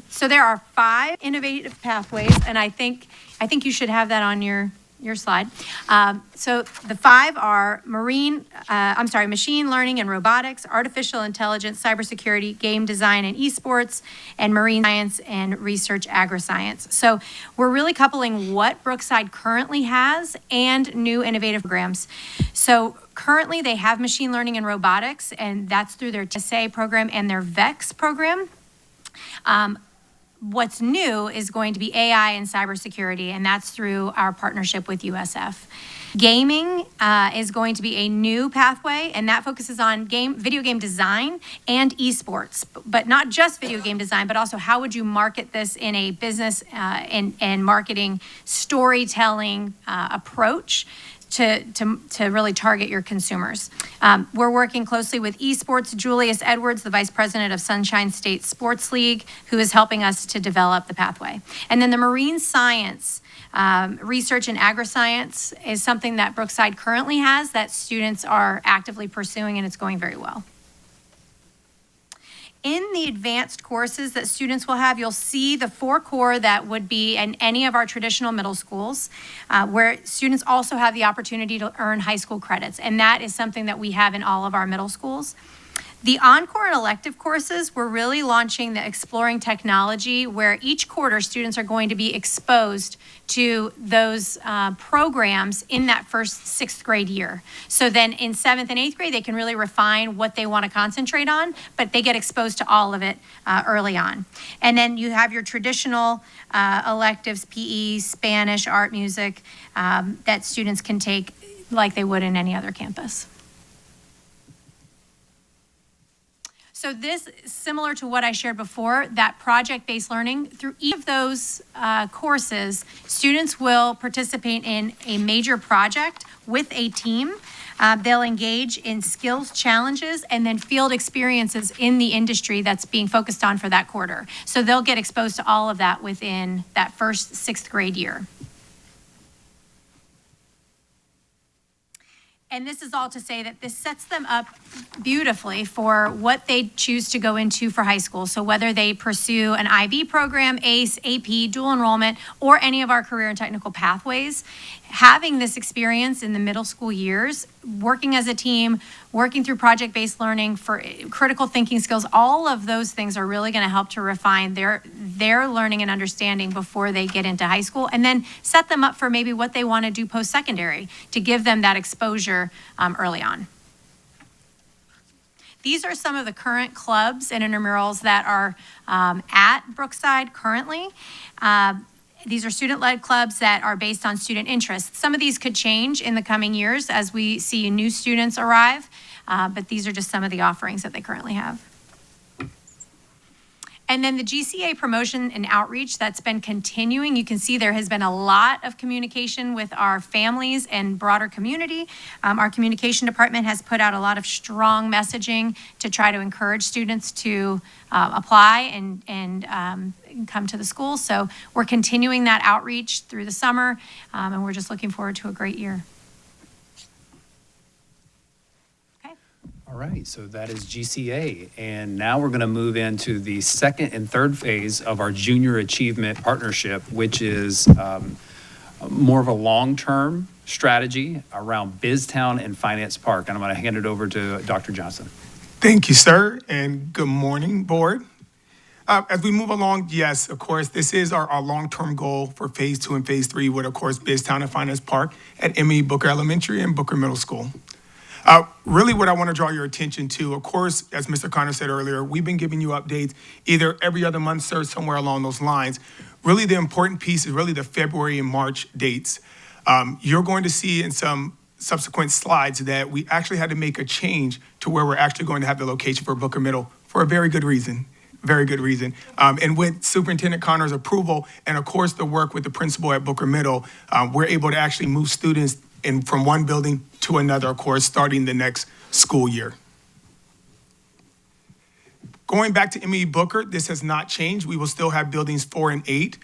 So there are 5 innovative pathways, and I think you should have that on your slide. So the 5 are machine learning and robotics, artificial intelligence, cybersecurity, game design and esports, and marine science and research agri-science. So we're really coupling what Brookside currently has and new innovative programs. So currently they have machine learning and robotics, and that's through their TSA program and their VEX program. What's new is going to be AI and cybersecurity, and that's through our partnership with USF. Gaming is going to be a new pathway, and that focuses on video game design and esports, but not just video game design, but also how would you market this in a business and marketing storytelling approach to really target your consumers. We're working closely with esports. Julius Edwards, the vice president of Sunshine State Sports League, who is helping us to develop the pathway. And then the marine science research and agri-science is something that Brookside currently has that students are actively pursuing, and it's going very well. In the advanced courses that students will have, you'll see the 4 core that would be in any of our traditional middle schools, where students also have the opportunity to earn high school credits, and that is something that we have in all of our middle schools. The encore and elective courses, we're really launching the Exploring Technology, where each quarter students are going to be exposed to those programs in that first 6th grade year. So then in 7th and 8th grade, they can really refine what they want to concentrate on, but they get exposed to all of it early on. And then you have your traditional electives, PE, Spanish, art, music, that students can take like they would in any other campus. So this, similar to what I shared before, that project-based learning, through each of those courses, students will participate in a major project with a team. They'll engage in skills challenges and then field experiences in the industry that's being focused on for that quarter. So they'll get exposed to all of that within that first 6th grade year. And this is all to say that this sets them up beautifully for what they choose to go into for high school. So whether they pursue an IB program, ACE, AP, dual enrollment, or any of our career and technical pathways, having this experience in the middle school years, working as a team, working through project-based learning for critical thinking skills, all of those things are really going to help to refine their learning and understanding before they get into high school, and then set them up for maybe what they want to do post-secondary to give them that exposure early on. These are some of the current clubs and intramurals that are at Brookside currently. These are student-led clubs that are based on student interests. Some of these could change in the coming years as we see new students arrive, but these are just some of the offerings that they currently have. And then the GCA promotion and outreach that's been continuing. You can see there has been a lot of communication with our families and broader community. Our communication department has put out a lot of strong messaging to try to encourage students to apply and come to the school. So we're continuing that outreach through the summer, and we're just looking forward to a great year. All right, so that is GCA. And now we're going to move into the 2nd and 3rd phase of our Junior Achievement Partnership, which is more of a long-term strategy around BizTown and Finance Park. And I'm going to hand it over to Dr. Johnson. Thank you, sir, and good morning, board. As we move along, yes, of course, this is our long-term goal for phase 2 and phase 3 with, of course, BizTown and Finance Park at M.E. Booker Elementary and Booker Middle School. Really what I want to draw your attention to, of course, as Mr. Connor said earlier, we've been giving you updates either every other month, sir, somewhere along those lines. Really the important piece is really the February and March dates. You're going to see in some subsequent slides that we actually had to make a change to where we're actually going to have the location for Booker Middle for a very good reason. Very good reason. And with Superintendent Connor's approval and, of course, the work with the principal at Booker Middle, we're able to actually move students from one building to another, of course, starting the next school year. Going back to M.E. Booker, this has not changed. We will still have buildings 4 and 8.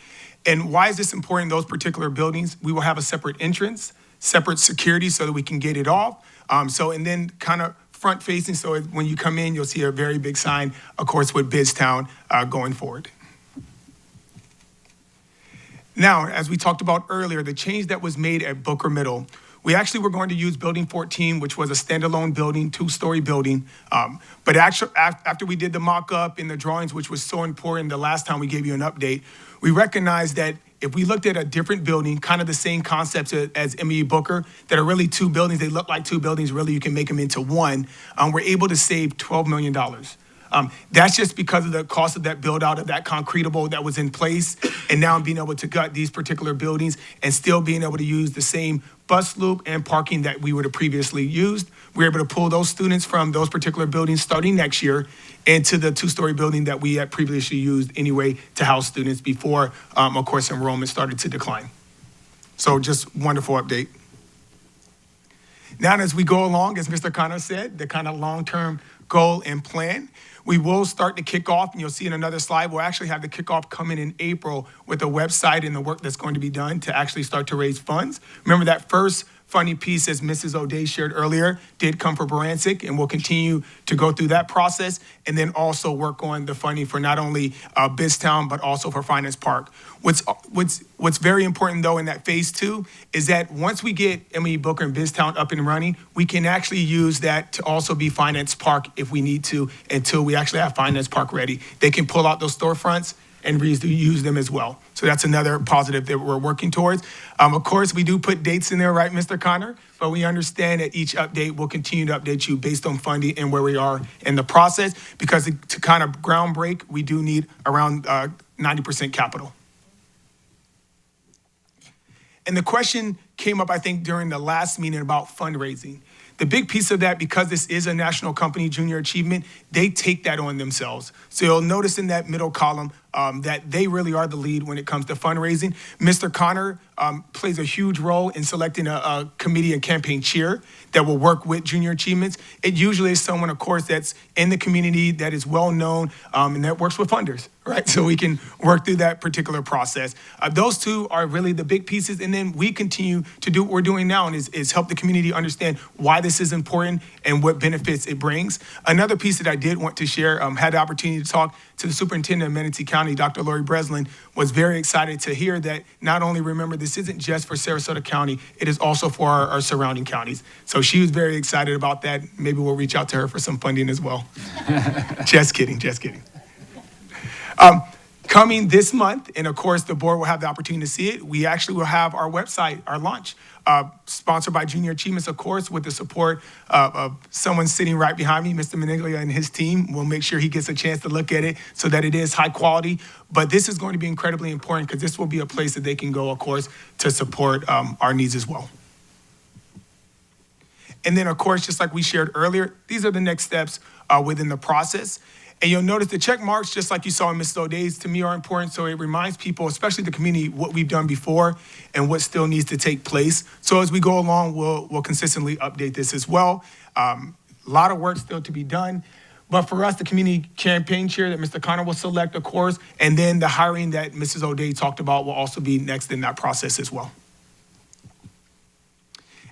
And why is this important in those particular buildings? We will have a separate entrance, separate security so that we can get it off. And then kind of front facing, so when you come in, you'll see a very big sign, of course, with BizTown going forward. Now, as we talked about earlier, the change that was made at Booker Middle, we actually were going to use Building 14, which was a standalone building, 2-story building. But actually, after we did the mock-up and the drawings, which was so important the last time we gave you an update, we recognized that if we looked at a different building, kind of the same concepts as M.E. Booker, that are really 2 buildings, they look like 2 buildings, really you can make them into one, we're able to save $12 million. That's just because of the cost of that build out of that concretable that was in place, and now being able to gut these particular buildings and still being able to use the same bus loop and parking that we would have previously used. We're able to pull those students from those particular buildings starting next year into the 2-story building that we had previously used anyway to house students before, of course, enrollment started to decline. So just wonderful update. Now, as we go along, as Mr. Connor said, the kind of long-term goal and plan, we will start to kick off, and you'll see in another slide, we'll actually have the kickoff coming in April with the website and the work that's going to be done to actually start to raise funds. Remember that first funding piece, as Mrs. O'Day shared earlier, did come for Barancic, and we'll continue to go through that process and then also work on the funding for not only BizTown, but also for Finance Park. What's very important, though, in that phase 2 is that once we get Emily Booker and BizTown up and running, we can actually use that to also be Finance Park if we need to until we actually have Finance Park ready. They can pull out those storefronts and reuse them as well. So that's another positive that we're working towards. Of course, we do put dates in there, right, Mr. Connor? But we understand that each update will continue to update you based on funding and where we are in the process, because to kind of ground break, we do need around 90% capital. And the question came up, I think, during the last meeting about fundraising. The big piece of that, because this is a national company, Junior Achievement, they take that on themselves. So you'll notice in that middle column that they really are the lead when it comes to fundraising. Mr. Connor plays a huge role in selecting a committee and campaign chair that will work with Junior Achievements. It usually is someone, of course, that's in the community, that is well known, and that works with funders, right? So we can work through that particular process. Those two are really the big pieces. And then we continue to do what we're doing now, and is help the community understand why this is important and what benefits it brings. Another piece that I did want to share, had the opportunity to talk to the superintendent of Manatee County, Dr. Lori Breslin, was very excited to hear that not only, remember, this isn't just for Sarasota County, it is also for our surrounding counties. So she was very excited about that. Maybe we'll reach out to her for some funding as well. Just kidding, just kidding. Coming this month, and of course the board will have the opportunity to see it, we actually will have our website, our launch, sponsored by Junior Achievements, of course, with the support of someone sitting right behind me, Mr. Maniglia and his team. We'll make sure he gets a chance to look at it so that it is high quality. But this is going to be incredibly important, because this will be a place that they can go, of course, to support our needs as well. And then, of course, just like we shared earlier, these are the next steps within the process. And you'll notice the check marks, just like you saw in Ms. O'Day's, to me are important. So it reminds people, especially the community, what we've done before and what still needs to take place. So as we go along, we'll consistently update this as well. A lot of work still to be done. But for us, the community campaign chair that Mr. Connor will select, of course, and then the hiring that Mrs. O'Day talked about will also be next in that process as well.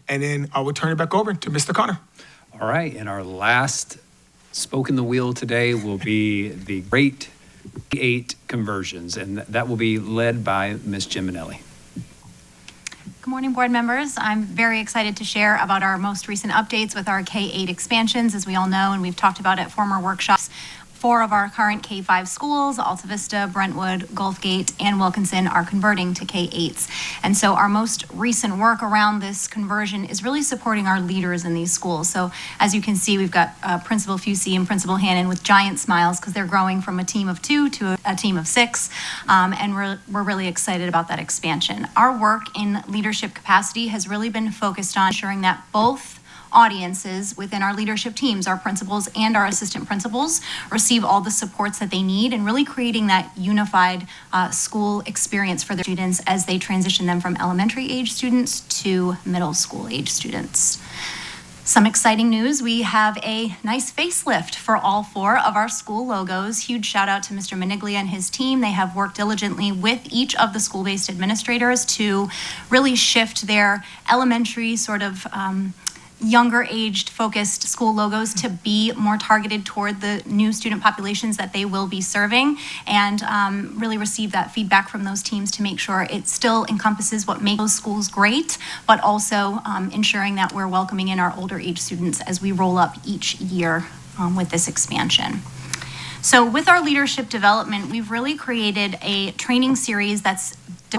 And then I will turn it back over to Mr. Connor. All right, and our last spoke in the wheel today will be the Great 8 conversions, and that will be led by Ms. Giminelli. Good morning, board members. I'm very excited to share about our most recent updates with our K-8 expansions. As we all know, and we've talked about at former workshops, 4 of our current K-5 schools, Alta Vista, Brentwood, Gulfgate, and Wilkinson, are converting to K-8s. And so our most recent work around this conversion is really supporting our leaders in these schools. So as you can see, we've got Principal Fusey and Principal Hannon with giant smiles, because they're growing from a team of 2 to a team of 6. And we're really excited about that expansion. Our work in leadership capacity has really been focused on ensuring that both audiences within our leadership teams, our principals and our assistant principals, receive all the supports that they need, and really creating that unified school experience for their students as they transition them from elementary age students to middle school age students. Some exciting news, we have a nice facelift for all 4 of our school logos. Huge shout out to Mr. Maniglia and his team. They have worked diligently with each of the school-based administrators to really shift their elementary sort of younger aged focused school logos to be more targeted toward the new student populations that they will be serving, and really receive that feedback from those teams to make sure it still encompasses what makes those schools great, but also ensuring that we're welcoming in our older age students as we roll up each year with this expansion. So with our leadership development, we've really created a training series that's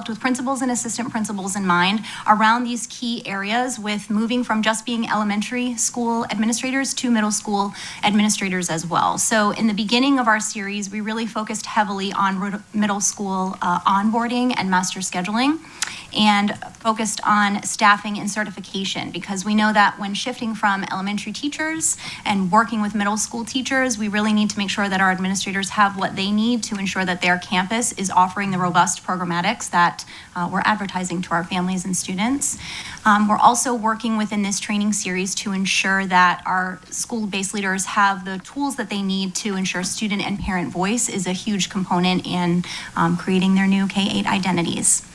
with principals and assistant principals in mind around these key areas, with moving from just being elementary school administrators to middle school administrators as well. So in the beginning of our series, we really focused heavily on middle school onboarding and master scheduling. and focused on staffing and certification, because we know that when shifting from elementary teachers and working with middle school teachers, we really need to make sure that our administrators have what they need to ensure that their campus is offering the robust programmatics that we're advertising to our families and students. We're also working within this training series to ensure that our school-based leaders have the tools that they need to ensure student and parent voice is a huge component in creating their new K-8 identities.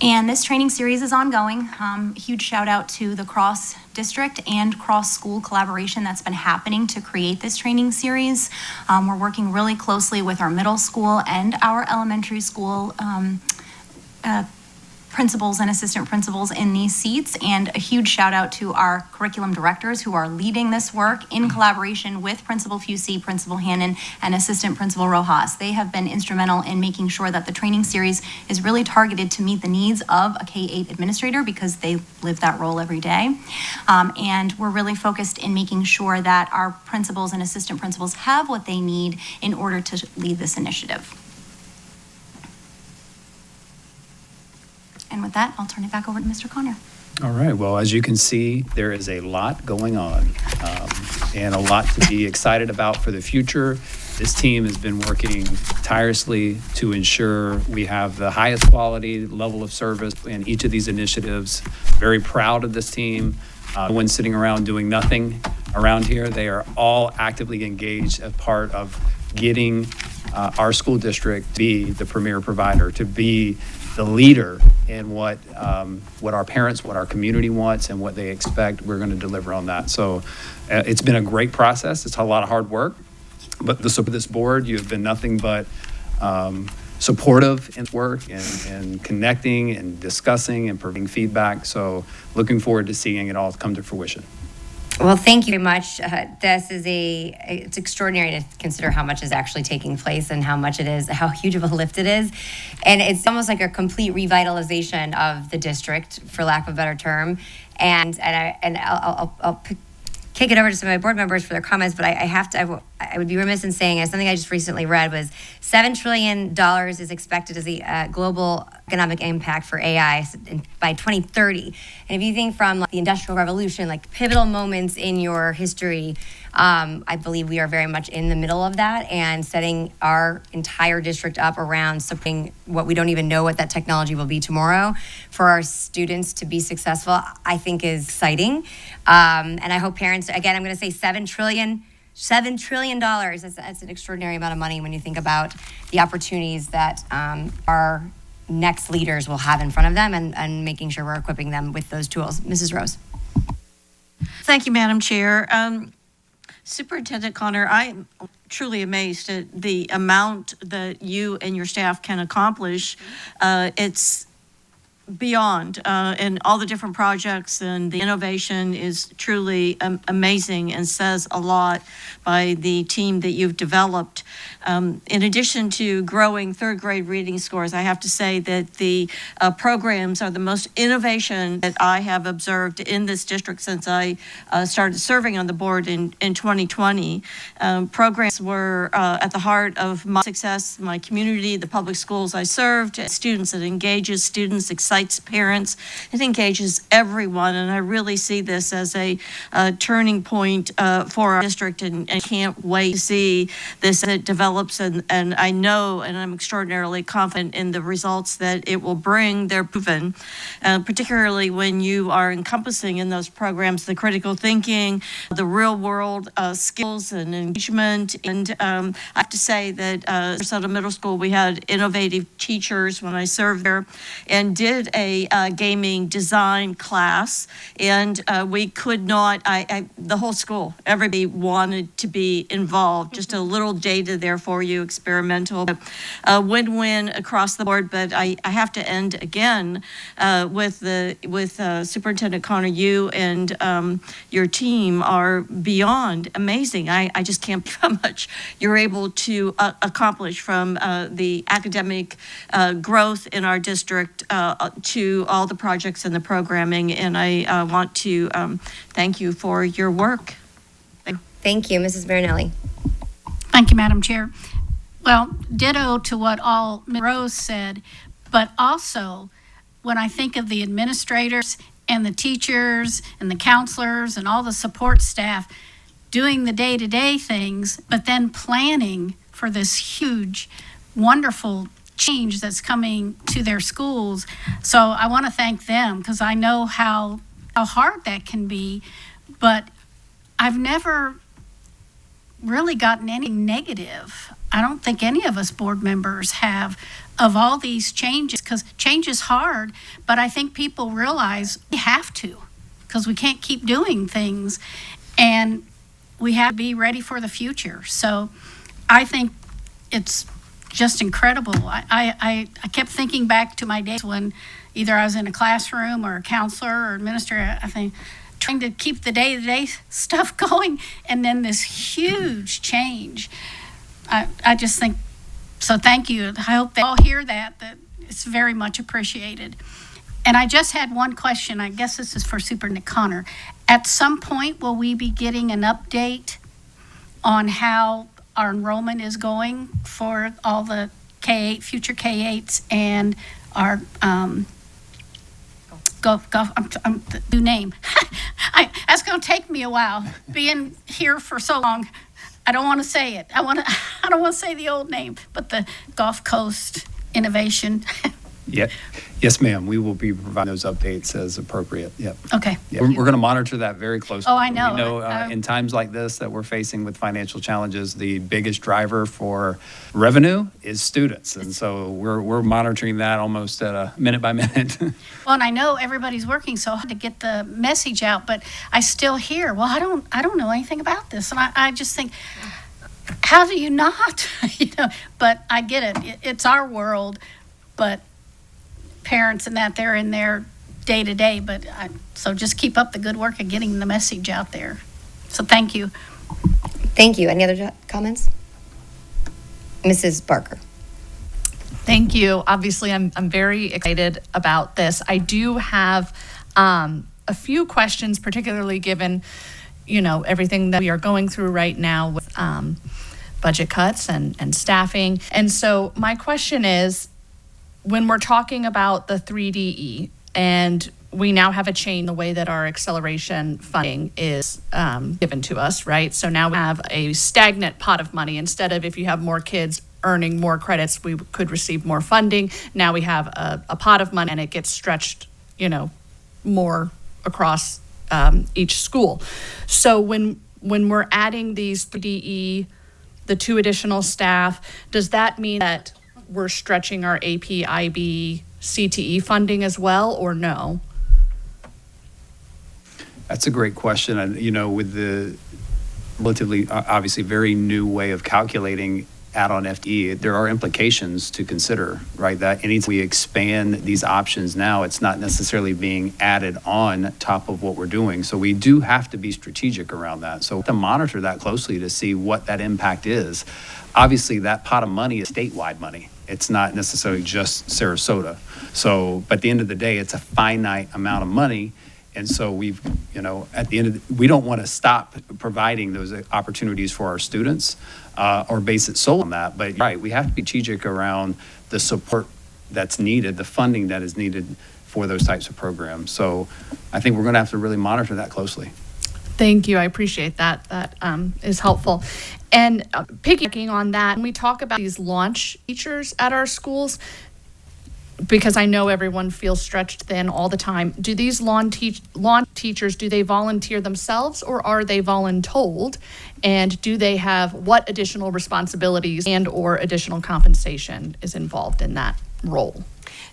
And this training series is ongoing. Huge shout out to the cross-district and cross-school collaboration that's been happening to create this training series. We're working really closely with our middle school and our elementary school principals and assistant principals in these seats, and a huge shout out to our curriculum directors who are leading this work in collaboration with Principal Fusey, Principal Hannon, and Assistant Principal Rojas. They have been instrumental in making sure that the training series is really targeted to meet the needs of a K-8 administrator because they live that role every day. And we're really focused in making sure that our principals and assistant principals have what they need in order to lead this initiative. And with that, I'll turn it back over to Mr. Connor. All right. Well, as you can see, there is a lot going on and a lot to be excited about for the future. This team has been working tirelessly to ensure we have the highest quality level of service in each of these initiatives. Very proud of this team. No one's sitting around doing nothing around here. They are all actively engaged as part of getting our school district to be the premier provider, to be the leader in what our parents, what our community wants, and what they expect. We're going to deliver on that. So it's been a great process. It's a lot of hard work, but the support of this board, you have been nothing but supportive in work and connecting and discussing and providing feedback. So looking forward to seeing it all come to fruition. Well, thank you very much. It's extraordinary to consider how much is actually taking place and how much it is, how huge of a lift it is. And it's almost like a complete revitalization of the district, for lack of a better term. And I'll kick it over to some of my board members for their comments, but I would be remiss in saying, something I just recently read was $7 trillion is expected as the global economic impact for AI by 2030. And if you think from the Industrial Revolution, pivotal moments in your history, I believe we are very much in the middle of that and setting our entire district up around something what we don't even know what that technology will be tomorrow for our students to be successful, I think is exciting. And I hope parents, again, I'm going to say $7 trillion. That's an extraordinary amount of money when you think about the opportunities that our next leaders will have in front of them and making sure we're equipping them with those tools. Mrs. Rose. Thank you, Madam Chair. Superintendent Connor, I'm truly amazed at the amount that you and your staff can accomplish. It's beyond, and all the different projects and the innovation is truly amazing and says a lot by the team that you've developed. In addition to growing third grade reading scores, I have to say that the programs are the most innovation that I have observed in this district since I started serving on the board in 2020. Programs were at the heart of my success, my community, the public schools I served, students. It engages students, excites parents, it engages everyone, and I really see this as a turning point for our district, and can't wait to see this as it develops, and I know, and I'm extraordinarily confident in the results that it will bring. They're proven, particularly when you are encompassing in those programs the critical thinking, the real world skills and engagement. And I have to say that Sarasota Middle School, we had innovative teachers when I served there and did a gaming design class, and we could not, the whole school, everybody wanted to be involved. Just a little data there for you, experimental, win-win across the board. But I have to end again with Superintendent Connor. You and your team are beyond amazing. I just can't believe how much you're able to accomplish from the academic growth in our district to all the projects and the programming. And I want to thank you for your work. Thank you, Mrs. Marinelli. Thank you, Madam Chair. Well, ditto to what all Ms. Rose said, But also, when I think of the administrators and the teachers and the counselors and all the support staff doing the day-to-day things, but then planning for this huge, wonderful change that's coming to their schools. So I want to thank them, because I know how hard that can be, but I've never really gotten any negative. I don't think any of us board members have, of all these changes, because change is hard, but I think people realize we have to, because we can't keep doing things, and we have to be ready for the future. So I think it's just incredible. I kept thinking back to my days when either I was in a classroom or a counselor or administrator, I think, trying to keep the day-to-day stuff going, and then this huge change. I just think, so thank you. I hope they all hear that it's very much appreciated. And I just had one question. I guess this is for Superintendent Connor. At some point, will we be getting an update on how our enrollment is going for all the K-8, future K-8s, and our new name? That's going to take me a while, being here for so long. I don't want to say it. I don't want to say the old name, but the Gulf Coast Innovation. Yeah. Yes, ma'am. We will be providing those updates as appropriate. Yep. Okay. Yeah. We're going to monitor that very closely. Oh, I know. We know in times like this that we're facing with financial challenges, the biggest driver for revenue is students. And so we're monitoring that almost at a minute by minute. Well, and I know everybody's working so hard to get the message out, but I still hear, well, I don't know anything about this. And I just think, how do you not? But I get it. It's our world, but parents and that, they're in there day to day, but so just keep up the good work of getting the message out there. So thank you. Thank you. Any other comments? Mrs. Barker. Thank you. Obviously, I'm very excited about this. I do have a few questions, particularly given, everything that we are going through right now with budget cuts and staffing. And so my question is, when we're talking about the 3DE, and we now have a change in the way that our acceleration funding is given to us, right? So now we have a stagnant pot of money. Instead of, if you have more kids earning more credits, we could receive more funding. Now we have a pot of money, and it gets stretched, more across each school. So when we're adding these 3DE, the 2 additional staff, does that mean that we're stretching our AP, IB, CTE funding as well, or no? That's a great question. And, with the relatively, obviously, very new way of calculating add-on FTE, there are implications to consider, right? That anytime we expand these options now, it's not necessarily being added on top of what we're doing. So we do have to be strategic around that. So to monitor that closely to see what that impact is. Obviously, that pot of money is statewide money. It's not necessarily just Sarasota. So, but at the end of the day, it's a finite amount of money. And so we've, at the end of we don't want to stop providing those opportunities for our students or base it solely on that. But right, we have to be strategic around the support that's needed, the funding that is needed for those types of programs. So I think we're going to have to really monitor that closely. Thank you. I appreciate that. That is helpful. And piggybacking on that, when we talk about these launch teachers at our schools, because I know everyone feels stretched thin all the time, do these launch teachers, do they volunteer themselves, or are they voluntold? And do they have what additional responsibilities and or additional compensation is involved in that role?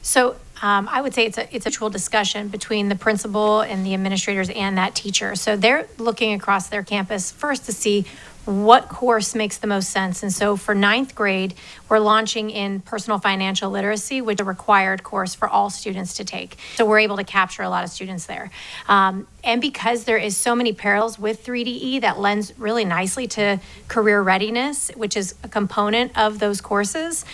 So I would say it's a mutual discussion between the principal and the administrators and that teacher. So they're looking across their campus first to see what course makes the most sense. And so for 9th grade, we're launching in personal financial literacy, which is a required course for all students to take. So we're able to capture a lot of students there. And because there is so many parallels with 3DE, that lends really nicely to career readiness, which is a component of those courses.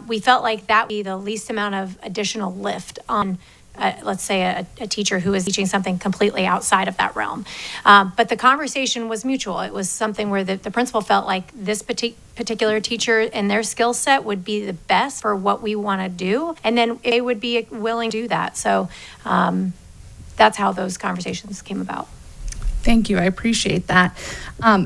We felt like that would be the least amount of additional lift on let's say a teacher who is teaching something completely outside of that realm. But the conversation was mutual. It was something where the principal felt like this particular teacher and their skill set would be the best for what we want to do. And then they would be willing to do that. So that's how those conversations came about. Thank you. I appreciate that.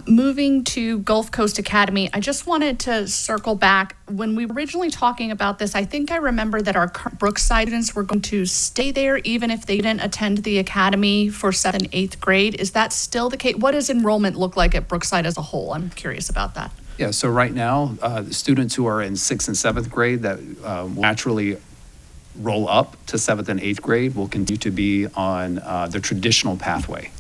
Moving to Gulf Coast Academy, I just wanted to circle back. When we were originally talking about this, I think I remember that our Brookside students were going to stay there even if they didn't attend the academy for 7th and 8th grade. Is that still the case? What does enrollment look like at Brookside as a whole? I'm curious about that. Yeah, so right now, the students who are in 6th and 7th grade that will naturally roll up to 7th and 8th grade will continue to be on the traditional pathway.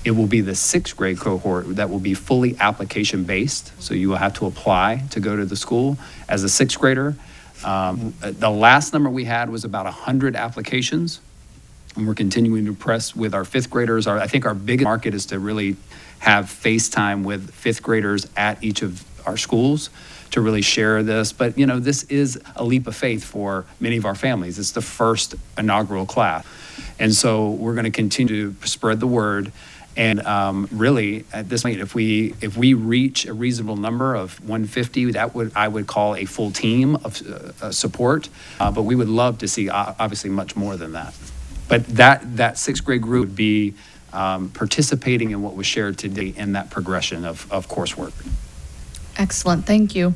It will be the 6th grade cohort that will be fully application based. So you will have to apply to go to the school as a 6th grader. The last number we had was about 100 applications. And we're continuing to press with our 5th graders. I think our biggest market is to really have FaceTime with 5th graders at each of our schools to really share this. But, you know, this is a leap of faith for many of our families. It's the first inaugural class. And so we're going to continue to spread the word. And really, at this point, if we reach a reasonable number of 150, I would call a full team of support. But we would love to see obviously much more than that. But that 6th grade group would be participating in what was shared today in that progression of coursework. Excellent. Thank you.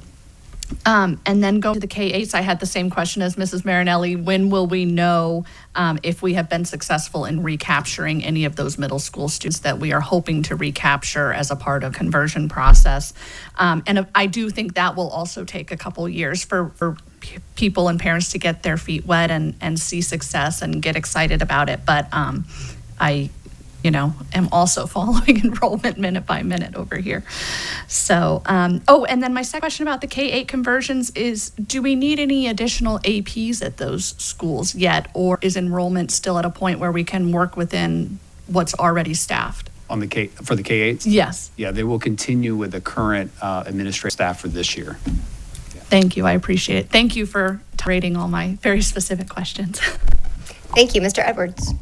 And then go to the K-8s. I had the same question as Mrs. Marinelli. When will we know if we have been successful in recapturing any of those middle school students that we are hoping to recapture as a part of conversion process? And I do think that will also take a couple years for people and parents to get their feet wet and see success and get excited about it. But I am also following enrollment minute by minute over here. So, and then my second question about the K-8 conversions is, do we need any additional APs at those schools yet? Or is enrollment still at a point where we can work within what's already staffed? For the K-8s? Yes. Yeah, they will continue with the current administrative staff for this year. Thank you. I appreciate it. Thank you for rating all my very specific questions. Thank you, Mr. Edwards.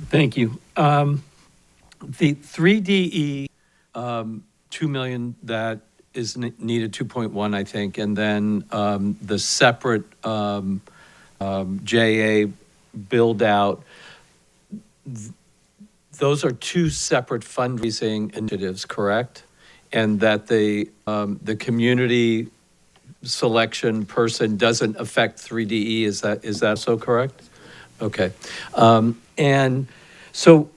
Thank you. The 3DE, 2 million that is needed, 2.1, I think, and then the separate JA build out. Those are two separate fundraising initiatives, correct? And that the community selection person doesn't affect 3DE. Is that so correct? Okay. And so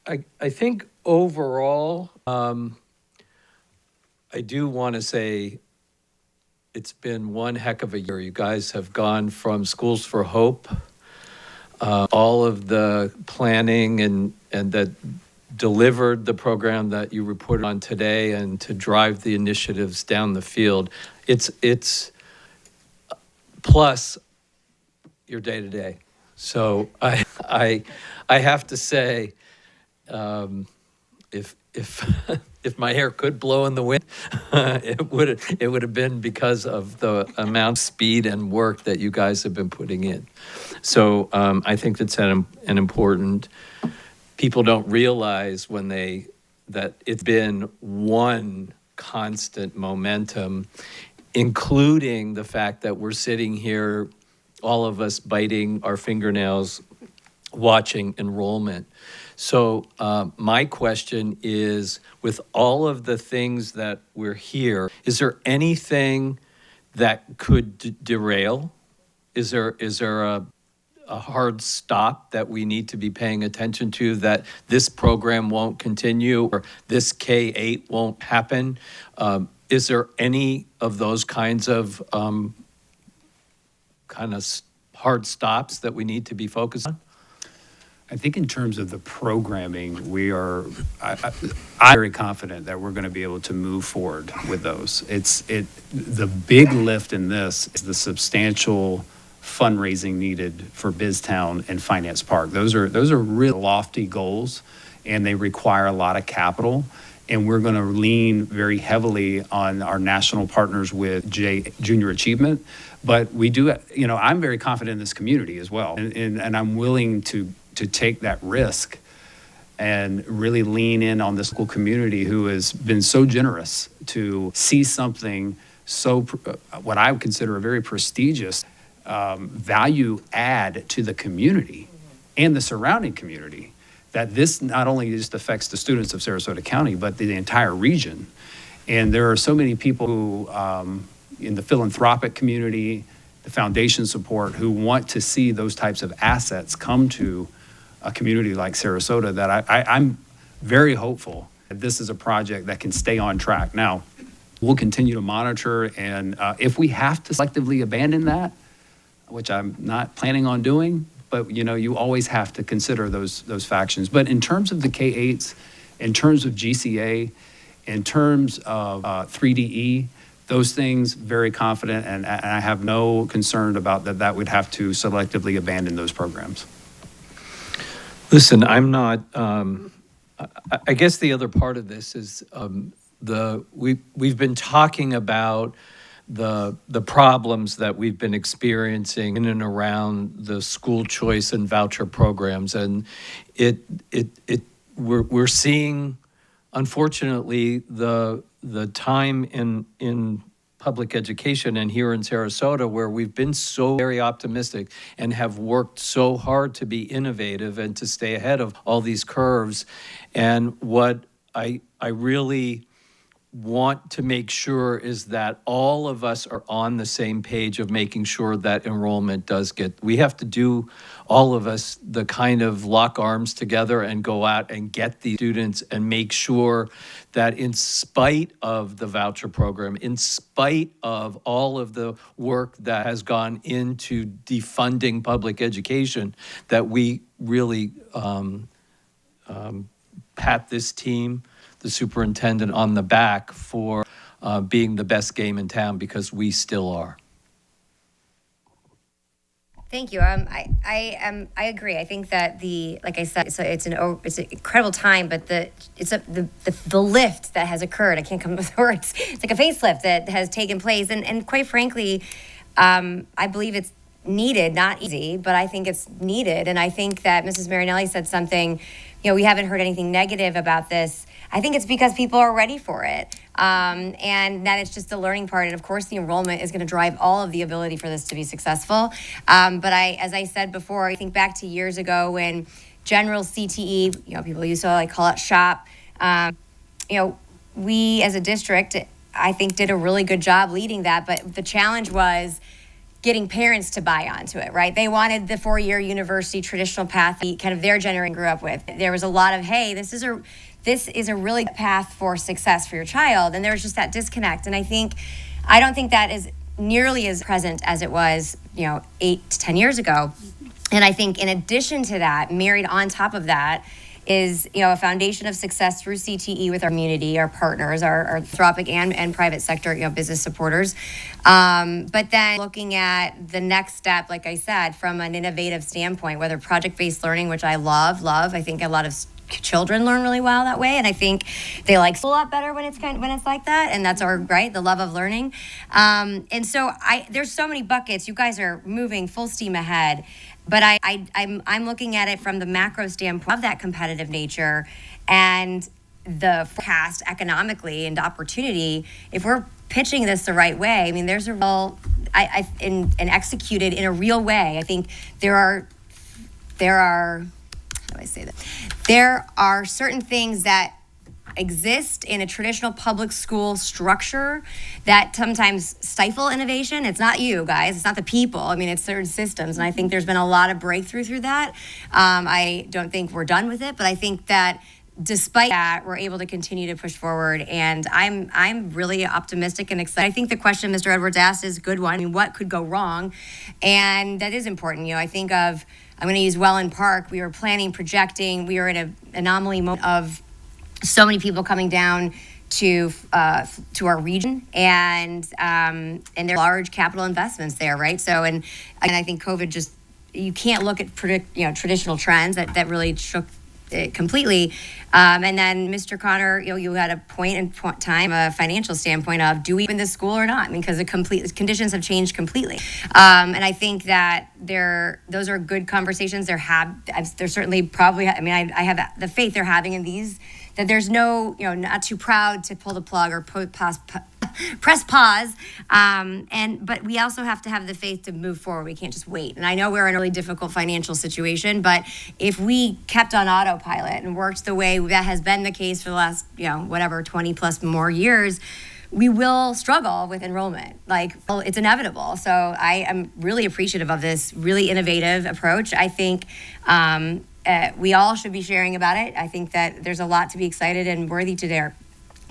I think overall, I do want to say it's been one heck of a year. You guys have gone from Schools for Hope, all of the planning and that delivered the program that you reported on today, and to drive the initiatives down the field. It's plus your day-to-day. So I have to say, if my hair could blow in the wind, it would have been because of the amount of speed and work that you guys have been putting in. So I think that's an important. People don't realize that it's been one constant momentum, including the fact that we're sitting here, all of us biting our fingernails, watching enrollment. So my question is, with all of the things that we're here, is there anything that could derail? Is there a hard stop that we need to be paying attention to, that this program won't continue or this K-8 won't happen? Is there any of those kinds of hard stops that we need to be focused on? I think in terms of the programming, I'm very confident that we're going to be able to move forward with those. The big lift in this is the substantial fundraising needed for BizTown and Finance Park. Those are really lofty goals, and they require a lot of capital. And we're going to lean very heavily on our national partners with Junior Achievement. But we do, I'm very confident in this community as well. And I'm willing to take that risk and really lean in on the school community who has been so generous to see something so, what I would consider a very prestigious value add to the community and the surrounding community, that this not only just affects the students of Sarasota County, but the entire region. And there are so many people who, in the philanthropic community, the foundation support, who want to see those types of assets come to a community like Sarasota, that I'm very hopeful that this is a project that can stay on track. Now, we'll continue to monitor, and if we have to selectively abandon that, which I'm not planning on doing, but you always have to consider those factions. But in terms of the K-8s, in terms of GCA, in terms of 3DE, those things, very confident, and I have no concern about that we'd have to selectively abandon those programs. Listen, I'm not, I guess the other part of this is we've been talking about the problems that we've been experiencing in and around the school choice and voucher programs, and we're seeing, unfortunately, the time in public education and here in Sarasota, where we've been so very optimistic and have worked so hard to be innovative and to stay ahead of all these curves. And what I really want to make sure is that all of us are on the same page of making sure that enrollment does we have to do, all of us, the kind of lock arms together and go out and get these students and make sure that in spite of the voucher program, in spite of all of the work that has gone into defunding public education, that we really pat this team, the superintendent, on the back for being the best game in town, because we still are. Thank you. I agree. I think that like I said, it's an incredible time, but the lift that has occurred, I can't come up with words. It's like a facelift that has taken place, and quite frankly, I believe it's needed, not easy, but I think it's needed. And I think that Mrs. Marinelli said something, we haven't heard anything negative about this. I think it's because people are ready for it. And that it's just the learning part. And of course, the enrollment is going to drive all of the ability for this to be successful. But as I said before, I think back to years ago when general CTE, people used to call it SHOP. We as a district, I think, did a really good job leading that. But the challenge was getting parents to buy onto it, right? They wanted the 4-year university traditional path, kind of their generation grew up with. There was a lot of, hey, this is a really good path for success for your child. And there was just that disconnect. And I don't think that is nearly as present as it was, 8 to 10 years ago. And I think in addition to that, married on top of that, is a foundation of success through CTE with our community, our partners, our philanthropic and private sector business supporters. But then looking at the next step, like I said, from an innovative standpoint, whether project-based learning, which I love. I think a lot of children learn really well that way, and I think they like school a lot better when it's like that, and that's the love of learning. And so there's so many buckets. You guys are moving full steam ahead. But I'm looking at it from the macro standpoint of that competitive nature and the forecast economically and opportunity. If we're pitching this the right way, there's a real, and executed in a real way. I think there are, how do I say that? There are certain things that exist in a traditional public school structure that sometimes stifle innovation. It's not you guys, it's not the people. It's certain systems, and I think there's been a lot of breakthrough through that. I don't think we're done with it, but I think that despite that, we're able to continue to push forward, and I'm really optimistic and excited. I think the question Mr. Edwards asked is a good one. What could go wrong? And that is important. I think of, I'm going to use Welland Park. We were planning, projecting. We were in an anomaly moment of so many people coming down to our region, and there are large capital investments there, right? So, and I think COVID you can't look at traditional trends that really shook completely. And then Mr. Connor, you had a point in time, a financial standpoint of, do we open this school or not? I mean, because the conditions have changed completely. And I think that those are good conversations. They're certainly probably, I mean, I have the faith they're having in these, that there's no, not too proud to pull the plug or press pause. But we also have to have the faith to move forward. We can't just wait. And I know we're in a really difficult financial situation, but if we kept on autopilot and worked the way that has been the case for the last, 20 plus more years, we will struggle with enrollment. It's inevitable. So I am really appreciative of this really innovative approach. I think we all should be sharing about it. I think that there's a lot to be excited and worthy to dare.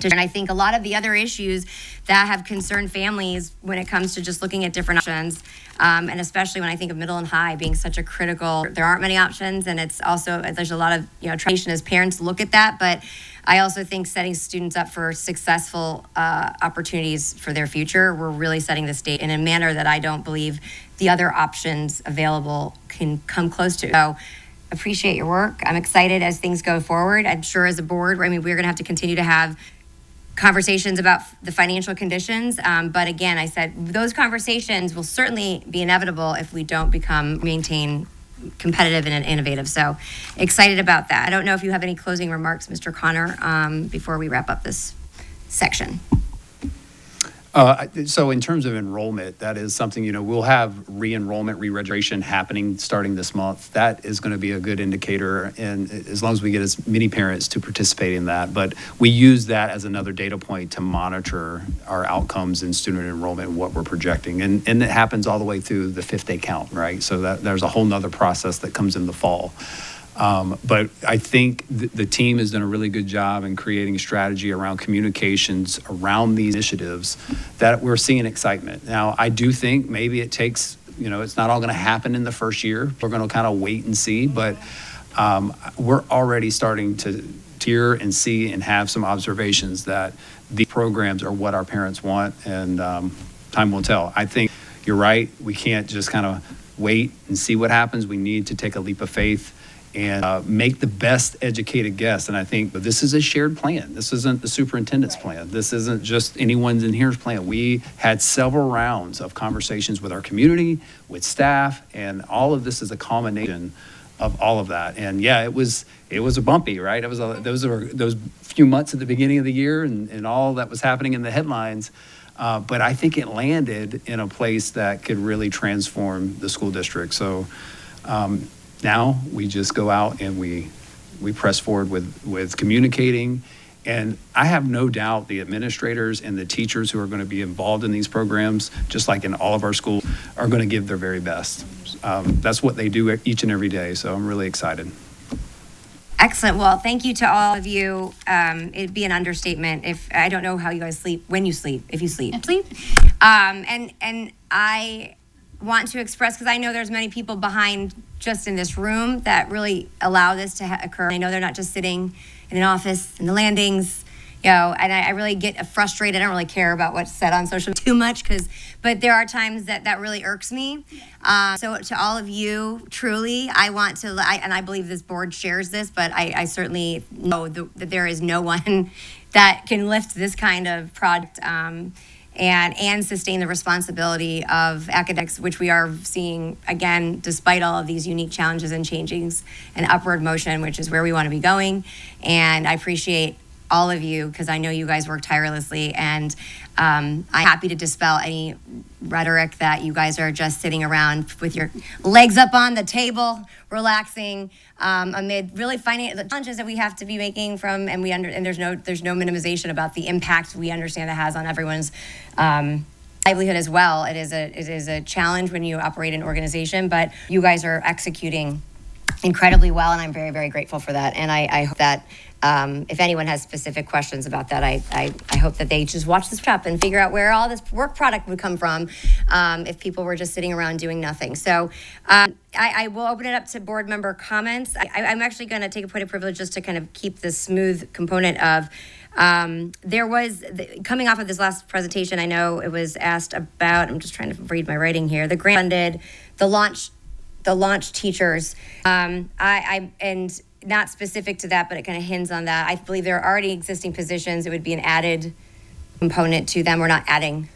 And I think a lot of the other issues that have concerned families when it comes to just looking at different options, and especially when I think of middle and high being such a critical, there aren't many options, and it's also, there's a lot of, translation as parents look at that, but I also think setting students up for successful opportunities for their future, we're really setting the stage in a manner that I don't believe the other options available can come close to. So appreciate your work. I'm excited as things go forward. I'm sure as a board, we're going to have to continue to have conversations about the financial conditions. But again, I said those conversations will certainly be inevitable if we don't maintain competitive and innovative. So excited about that. I don't know if you have any closing remarks, Mr. Connor, before we wrap up this section. So in terms of enrollment, that is something, we'll have re-enrollment, re-registration happening starting this month. That is going to be a good indicator, and as long as we get as many parents to participate in that. But we use that as another data point to monitor our outcomes in student enrollment and what we're projecting. And it happens all the way through the 5th day count, right? So that there's a whole nother process that comes in the fall. But I think the team has done a really good job in creating strategy around communications around these initiatives that we're seeing excitement. Now, I do think maybe it takes, it's not all going to happen in the first year. We're going to kind of wait and see, but we're already starting to hear and see and have some observations that these programs are what our parents want, and time will tell. I think you're right. We can't just kind of wait and see what happens. We need to take a leap of faith and make the best educated guess. And I think this is a shared plan. This isn't the superintendent's plan. This isn't just anyone's in here's plan. We had several rounds of conversations with our community, with staff, and all of this is a culmination of all of that. And yeah, it was a bumpy, right? It was those few months at the beginning of the year and all that was happening in the headlines. But I think it landed in a place that could really transform the school district. So now we just go out and we press forward with communicating. And I have no doubt the administrators and the teachers who are going to be involved in these programs, just like in all of our schools, are going to give their very best. That's what they do each and every day. So I'm really excited. Excellent. Well, thank you to all of you. It'd be an understatement if I don't know how you guys sleep, when you sleep, if you sleep. And I want to express, because I know there's many people behind just in this room that really allow this to occur. I know they're not just sitting in an office in the landings, and I really get frustrated. I don't really care about what's said on social too much, but there are times that really irks me. So to all of you, truly, I want to, and I believe this board shares this, but I certainly know that there is no one that can lift this kind of project and sustain the responsibility of academics, which we are seeing, again, despite all of these unique challenges and changings and upward motion, which is where we want to be going. And I appreciate all of you, because I know you guys work tirelessly, and I'm happy to dispel any rhetoric that you guys are just sitting around with your legs up on the table, relaxing amid really finding the challenges that we have to be making from, and there's no minimization about the impact we understand it has on everyone's livelihood as well. It is a challenge when you operate an organization, but you guys are executing incredibly well, and I'm very, very grateful for that. And I hope that if anyone has specific questions about that, I hope that they just watch this trap and figure out where all this work product would come from if people were just sitting around doing nothing. So I will open it up to board member comments. I'm actually going to take a point of privilege just to kind of keep the smooth component of there was, coming off of this last presentation, I know it was asked about, I'm just trying to read my writing here, the grant funded, the launch teachers. And not specific to that, but it kind of hints on that. I believe there are already existing positions. It would be an added component to them. We're not adding.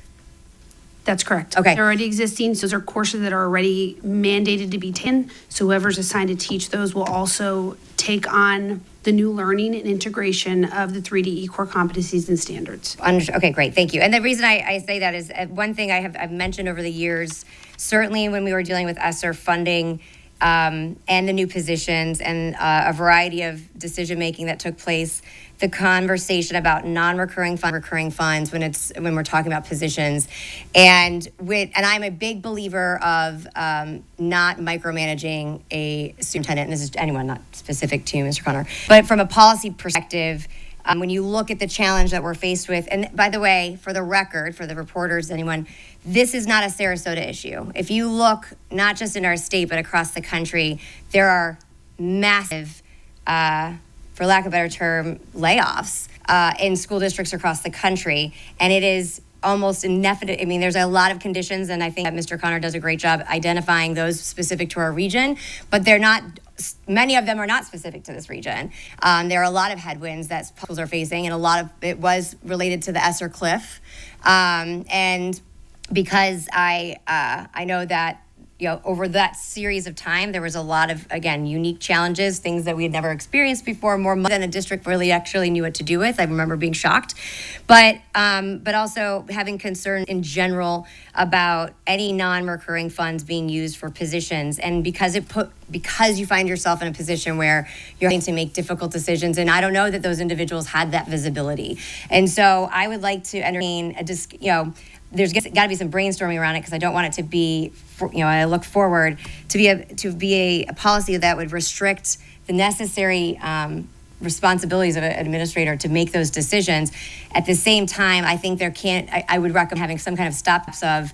That's correct. Okay. They're already existing. So those are courses that are already mandated to be taken. So whoever's assigned to teach those will also take on the new learning and integration of the 3DE core competencies and standards. Okay, great. Thank you. And the reason I say that is one thing I've mentioned over the years, certainly when we were dealing with ESSER funding and the new positions and a variety of decision-making that took place, the conversation about non-recurring recurring funds when we're talking about positions, and I'm a big believer of not micromanaging a superintendent, and this is anyone, not specific to Mr. Connor, but from a policy perspective, when you look at the challenge that we're faced with, and by the way, for the record, for the reporters, anyone, this is not a Sarasota issue. If you look not just in our state but across the country, there are massive for lack of a better term, layoffs in school districts across the country. And it is almost indefinite. I mean, there's a lot of conditions, and I think that Mr. Connor does a great job identifying those specific to our region, but they're not, many of them are not specific to this region. There are a lot of headwinds that schools are facing, and a lot of it was related to the ESSER cliff. And because I know that, over that series of time, there was a lot of, again, unique challenges, things that we had never experienced before, more than a district really actually knew what to do with. I remember being shocked, but also having concern in general about any non-recurring funds being used for positions, and because you find yourself in a position where you're having to make difficult decisions, and I don't know that those individuals had that visibility, and so I would like to entertain there's got to be some brainstorming around it, because I don't want it to be, I look forward to be a policy that would restrict the necessary responsibilities of an administrator to make those decisions. At the same time, I think I would recommend having some kind of stops of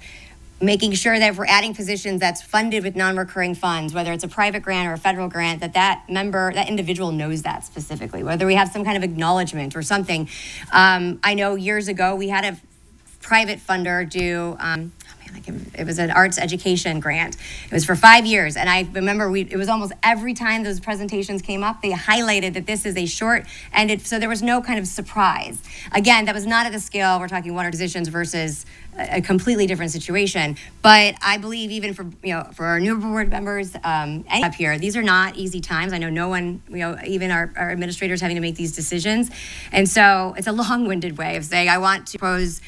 making sure that if we're adding positions that's funded with non-recurring funds, whether it's a private grant or a federal grant, that individual knows that specifically, whether we have some kind of acknowledgement or something. I know years ago we had a private funder do, it was an arts education grant. It was for 5 years. And I remember it was almost every time those presentations came up, they highlighted that this is a short, so there was no kind of surprise. Again, that was not at the scale, we're talking one or two positions versus a completely different situation. But I believe even for our new board members up here, these are not easy times. I know no one, even our administrators having to make these decisions. And so it's a long-winded way of saying I want to propose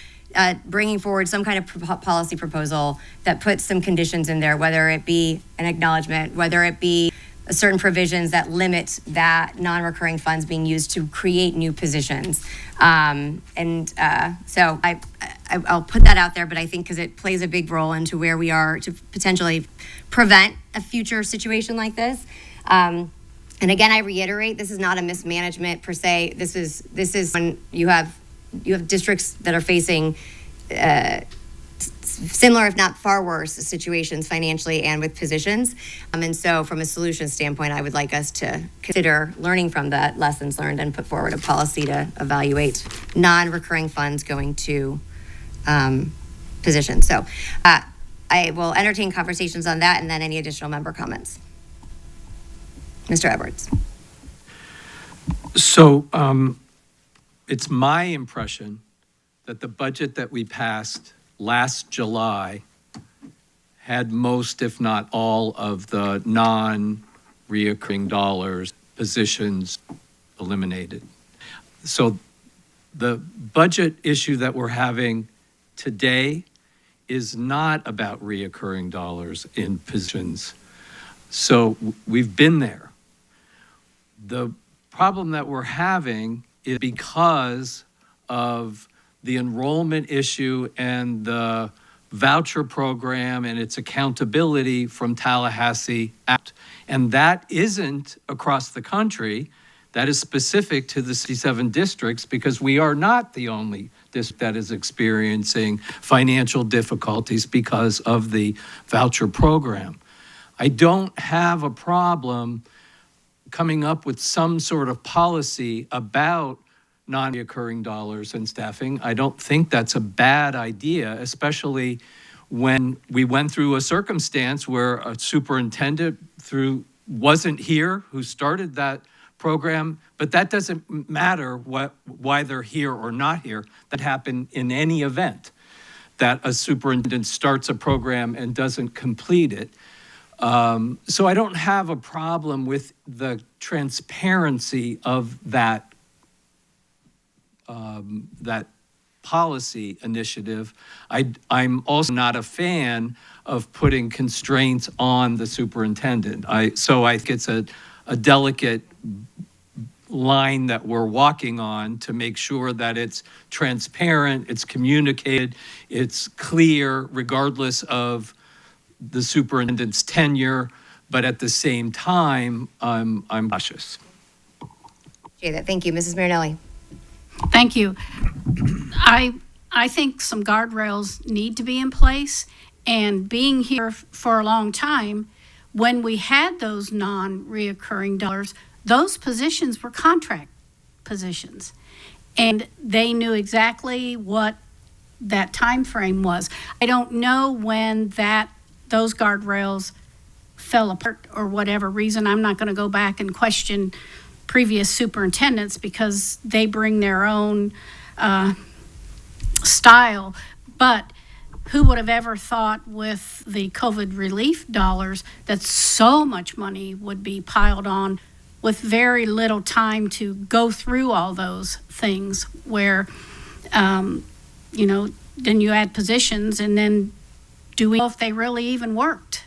bringing forward some kind of policy proposal that puts some conditions in there, whether it be an acknowledgement, whether it be certain provisions that limit that non-recurring funds being used to create new positions. So I'll put that out there, but I think because it plays a big role into where we are to potentially prevent a future situation like this. And again, I reiterate, this is not a mismanagement per se. This is when you have districts that are facing similar, if not far worse, situations financially and with positions. And so from a solution standpoint, I would like us to consider learning from that lessons learned and put forward a policy to evaluate non-recurring funds going to positions. So I will entertain conversations on that and then any additional member comments. Mr. Edwards. So it's my impression that the budget that we passed last July had most, if not all, of the non-reoccurring dollars positions eliminated. So the budget issue that we're having today is not about reoccurring dollars in positions. So we've been there. The problem that we're having is because of the enrollment issue and the voucher program and its accountability from Tallahassee Act. And that isn't across the country. That is specific to the 67 districts, because we are not the only district that is experiencing financial difficulties because of the voucher program. I don't have a problem coming up with some sort of policy about non-recurring dollars and staffing. I don't think that's a bad idea, especially when we went through a circumstance where a superintendent, through wasn't here, who started that program, but that doesn't matter why they're here or not here. That happened in any event, that a superintendent starts a program and doesn't complete it. So I don't have a problem with the transparency of that policy initiative. I'm also not a fan of putting constraints on the superintendent. So I think it's a delicate line that we're walking on to make sure that it's transparent, it's communicated, it's clear, regardless of the superintendent's tenure, but at the same time, I'm cautious. Thank you. Mrs. Marinelli. Thank you. I think some guardrails need to be in place, and being here for a long time, when we had those non-reoccurring dollars, those positions were contract positions, and they knew exactly what that time frame was. I don't know when those guardrails fell apart or whatever reason. I'm not going to go back and question previous superintendents because they bring their own style. But who would have ever thought with the COVID relief dollars that so much money would be piled on with very little time to go through all those things where, then you add positions, and then do we know if they really even worked?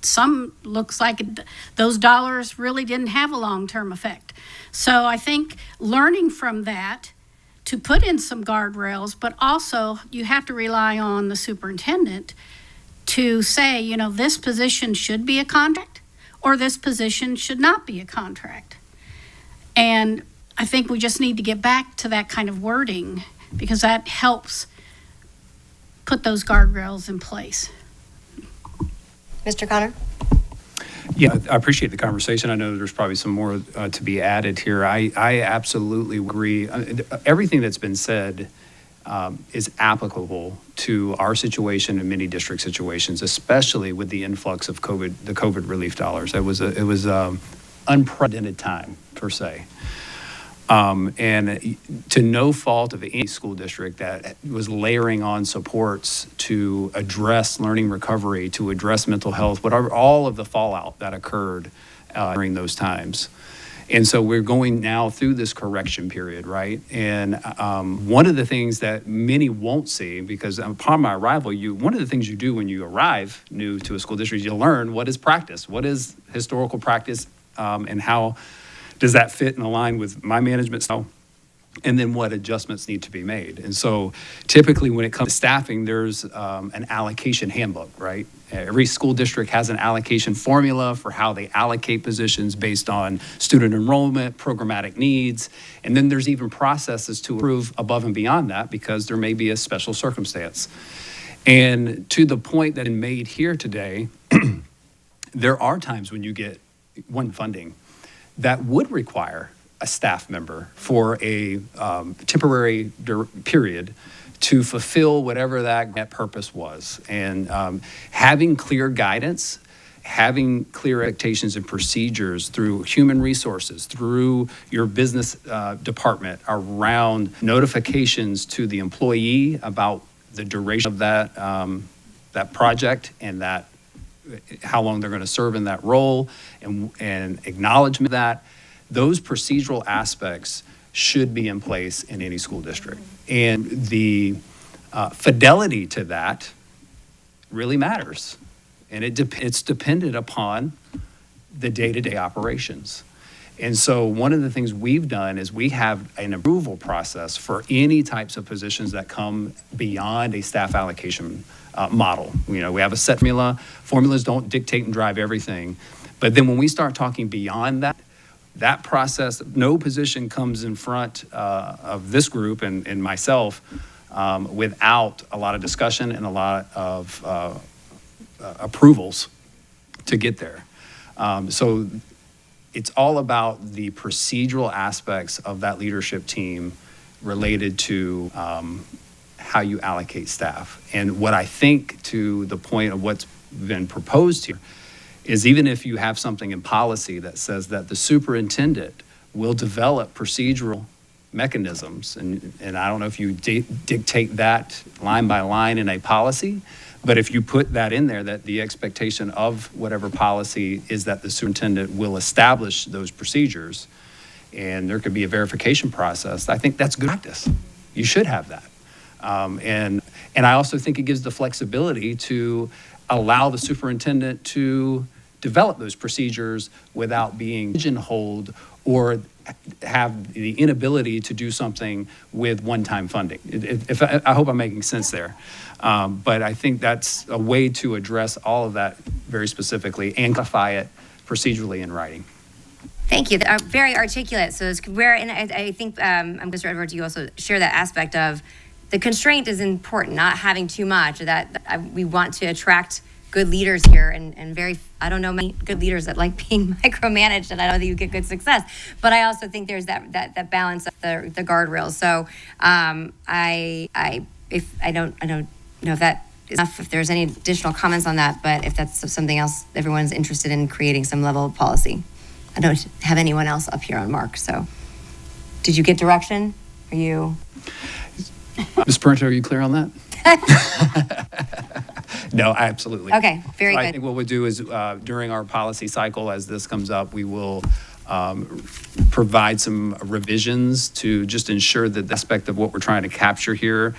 Some looks like those dollars really didn't have a long-term effect. So I think learning from that to put in some guardrails, but also you have to rely on the superintendent to say, this position should be a contract or this position should not be a contract. And I think we just need to get back to that kind of wording because that helps put those guardrails in place. Mr. Connor? Yeah, I appreciate the conversation. I know there's probably some more to be added here. I absolutely agree. Everything that's been said is applicable to our situation and many district situations, especially with the influx of the COVID relief dollars. It was unprecedented time, per se. And to no fault of any school district that was layering on supports to address learning recovery, to address mental health, whatever, all of the fallout that occurred during those times. And so we're going now through this correction period, right? And one of the things that many won't see, because upon my arrival, one of the things you do when you arrive new to a school district, you learn what is practice, what is historical practice, and how does that fit and align with my management style? And then what adjustments need to be made. And so typically when it comes to staffing, there's an allocation handbook, right? Every school district has an allocation formula for how they allocate positions based on student enrollment, programmatic needs. And then there's even processes to approve above and beyond that because there may be a special circumstance. And to the point that is made here today, there are times when you get funding that would require a staff member for a temporary period to fulfill whatever that purpose was. And having clear guidance, having clear expectations and procedures through human resources, through your business department around notifications to the employee about the duration of that project and that how long they're going to serve in that role and acknowledgement of that, those procedural aspects should be in place in any school district. And the fidelity to that really matters. And it's dependent upon the day-to-day operations. And so one of the things we've done is we have an approval process for any types of positions that come beyond a staff allocation model. We have a set formula. Formulas don't dictate and drive everything. But then when we start talking beyond that process, no position comes in front of this group and myself without a lot of discussion and a lot of approvals to get there. So it's all about the procedural aspects of that leadership team related to how you allocate staff. And what I think, to the point of what's been proposed here, is even if you have something in policy that says that the superintendent will develop procedural mechanisms, and I don't know if you dictate that line by line in a policy, but if you put that in there, that the expectation of whatever policy is that the superintendent will establish those procedures, and there could be a verification process, I think that's good practice. You should have that. And I also think it gives the flexibility to allow the superintendent to develop those procedures without being pigeonholed or have the inability to do something with one-time funding. I hope I'm making sense there. But I think that's a way to address all of that very specifically and clarify it procedurally in writing. Thank you. Very articulate. So it's where, and I think, Mr. Edwards, you also share that aspect of the constraint is important, not having too much. That we want to attract good leaders here, and I don't know many good leaders that like being micromanaged, and I know that you get good success. But I also think there's that balance of the guardrails. So I don't know if that is enough. If there's any additional comments on that, but if that's something else, everyone's interested in creating some level of policy. I don't have anyone else up here on Mark. So, did you get direction? Are you? Ms. Parento, are you clear on that? No, absolutely. Okay, very good. I think what we'll do is during our policy cycle, as this comes up, we will provide some revisions to just ensure that the aspect of what we're trying to capture here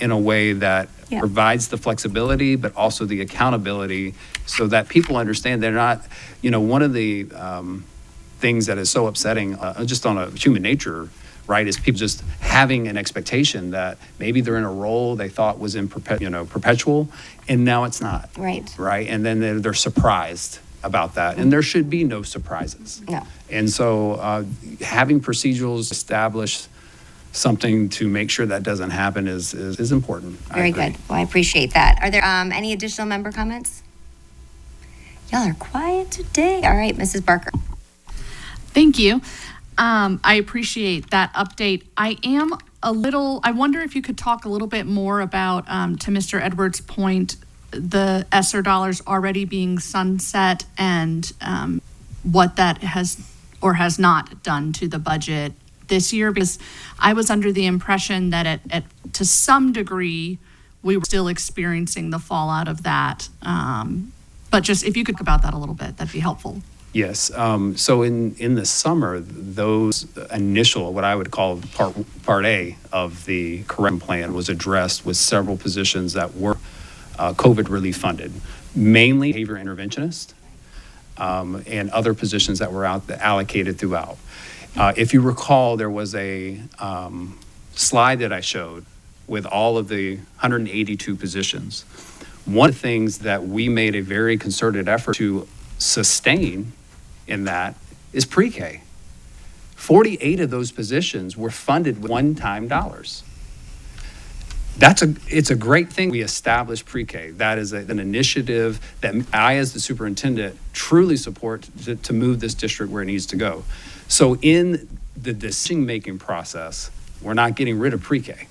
in a way that provides the flexibility, but also the accountability so that people understand they're not, one of the things that is so upsetting just on a human nature, right, is people just having an expectation that maybe they're in a role they thought was in perpetual, and now it's not. Right. Right, and then they're surprised about that, and there should be no surprises. No. And so having procedures establish something to make sure that doesn't happen is important. Very good. Well, I appreciate that. Are there any additional member comments? Y'all are quiet today. All right, Mrs. Barker. Thank you. I appreciate that update. I wonder if you could talk a little bit more about, to Mr. Edwards' point, the ESSER dollars already being sunset and what that has or has not done to the budget this year, because I was under the impression that to some degree we were still experiencing the fallout of that. But just if you could talk about that a little bit, that'd be helpful. Yes. So in the summer, those initial, what I would call part A of the correction plan was addressed with several positions that were COVID relief funded, mainly behavior interventionist and other positions that were allocated throughout. If you recall, there was a slide that I showed with all of the 182 positions. One of the things that we made a very concerted effort to sustain in that is pre-K. 48 of those positions were funded with one-time dollars. It's a great thing we established pre-K. That is an initiative that I, as the superintendent, truly support to move this district where it needs to go. So in the decision-making process, we're not getting rid of pre-K.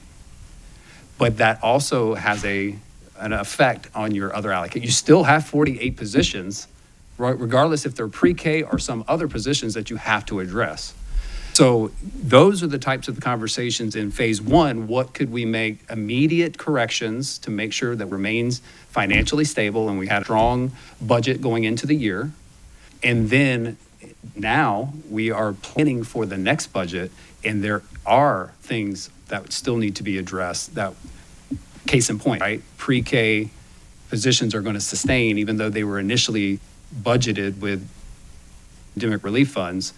But that also has an effect on your other allocate. You still have 48 positions, right, regardless if they're pre-K or some other positions that you have to address. So those are the types of conversations in phase one. What could we make immediate corrections to make sure that remains financially stable and we had a strong budget going into the year? And then now we are planning for the next budget, and there are things that still need to be addressed. That, case in point, right? Pre-K positions are going to sustain, even though they were initially budgeted with pandemic relief funds.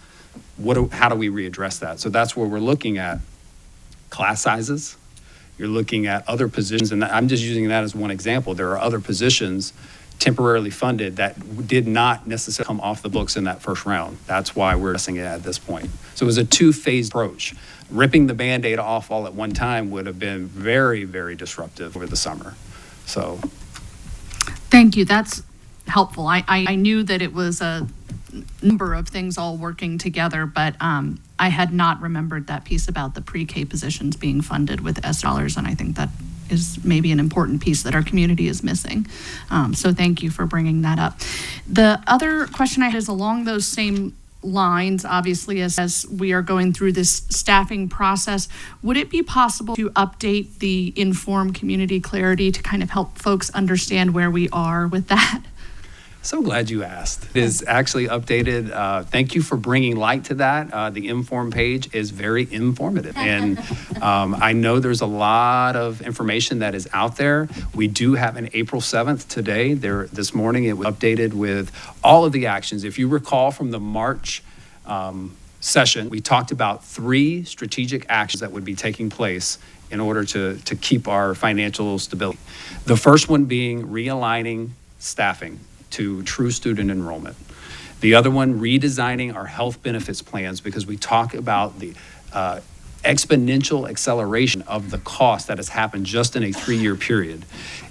How do we readdress that? So that's where we're looking at class sizes. You're looking at other positions, and I'm just using that as one example. There are other positions temporarily funded that did not necessarily come off the books in that first round. That's why we're addressing it at this point. So it was a two-phase approach. Ripping the Band-Aid off all at one time would have been very, very disruptive over the summer. So. Thank you. That's helpful. I knew that it was a number of things all working together, but I had not remembered that piece about the pre-K positions being funded with S dollars, and I think that is maybe an important piece that our community is missing. So thank you for bringing that up. The other question I had is along those same lines, obviously, as we are going through this staffing process, would it be possible to update the Inform Community Clarity to kind of help folks understand where we are with that? So glad you asked. It is actually updated. Thank you for bringing light to that. The Inform page is very informative. And I know there's a lot of information that is out there. We do have an April 7th today. This morning it was updated with all of the actions. If you recall from the March session, we talked about 3 strategic actions that would be taking place in order to keep our financial stability. The first one being realigning staffing to true student enrollment. The other one, redesigning our health benefits plans, because we talk about the exponential acceleration of the cost that has happened just in a 3-year period.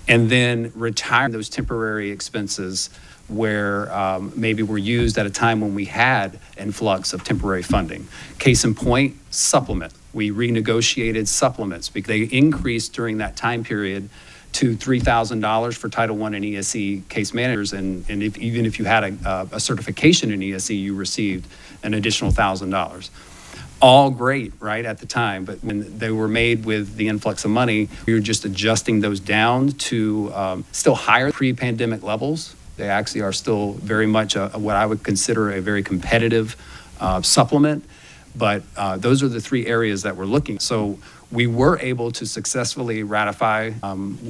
And then retiring those temporary expenses where maybe were used at a time when we had influx of temporary funding. Case in point, supplement. We renegotiated supplements because they increased during that time period to $3,000 for Title I and ESE case managers, and even if you had a certification in ESE, you received an additional $1,000. All great, right, at the time, but when they were made with the influx of money, we were just adjusting those down to still higher pre-pandemic levels. They actually are still very much what I would consider a very competitive supplement, but those are the 3 areas that we're looking. So we were able to successfully ratify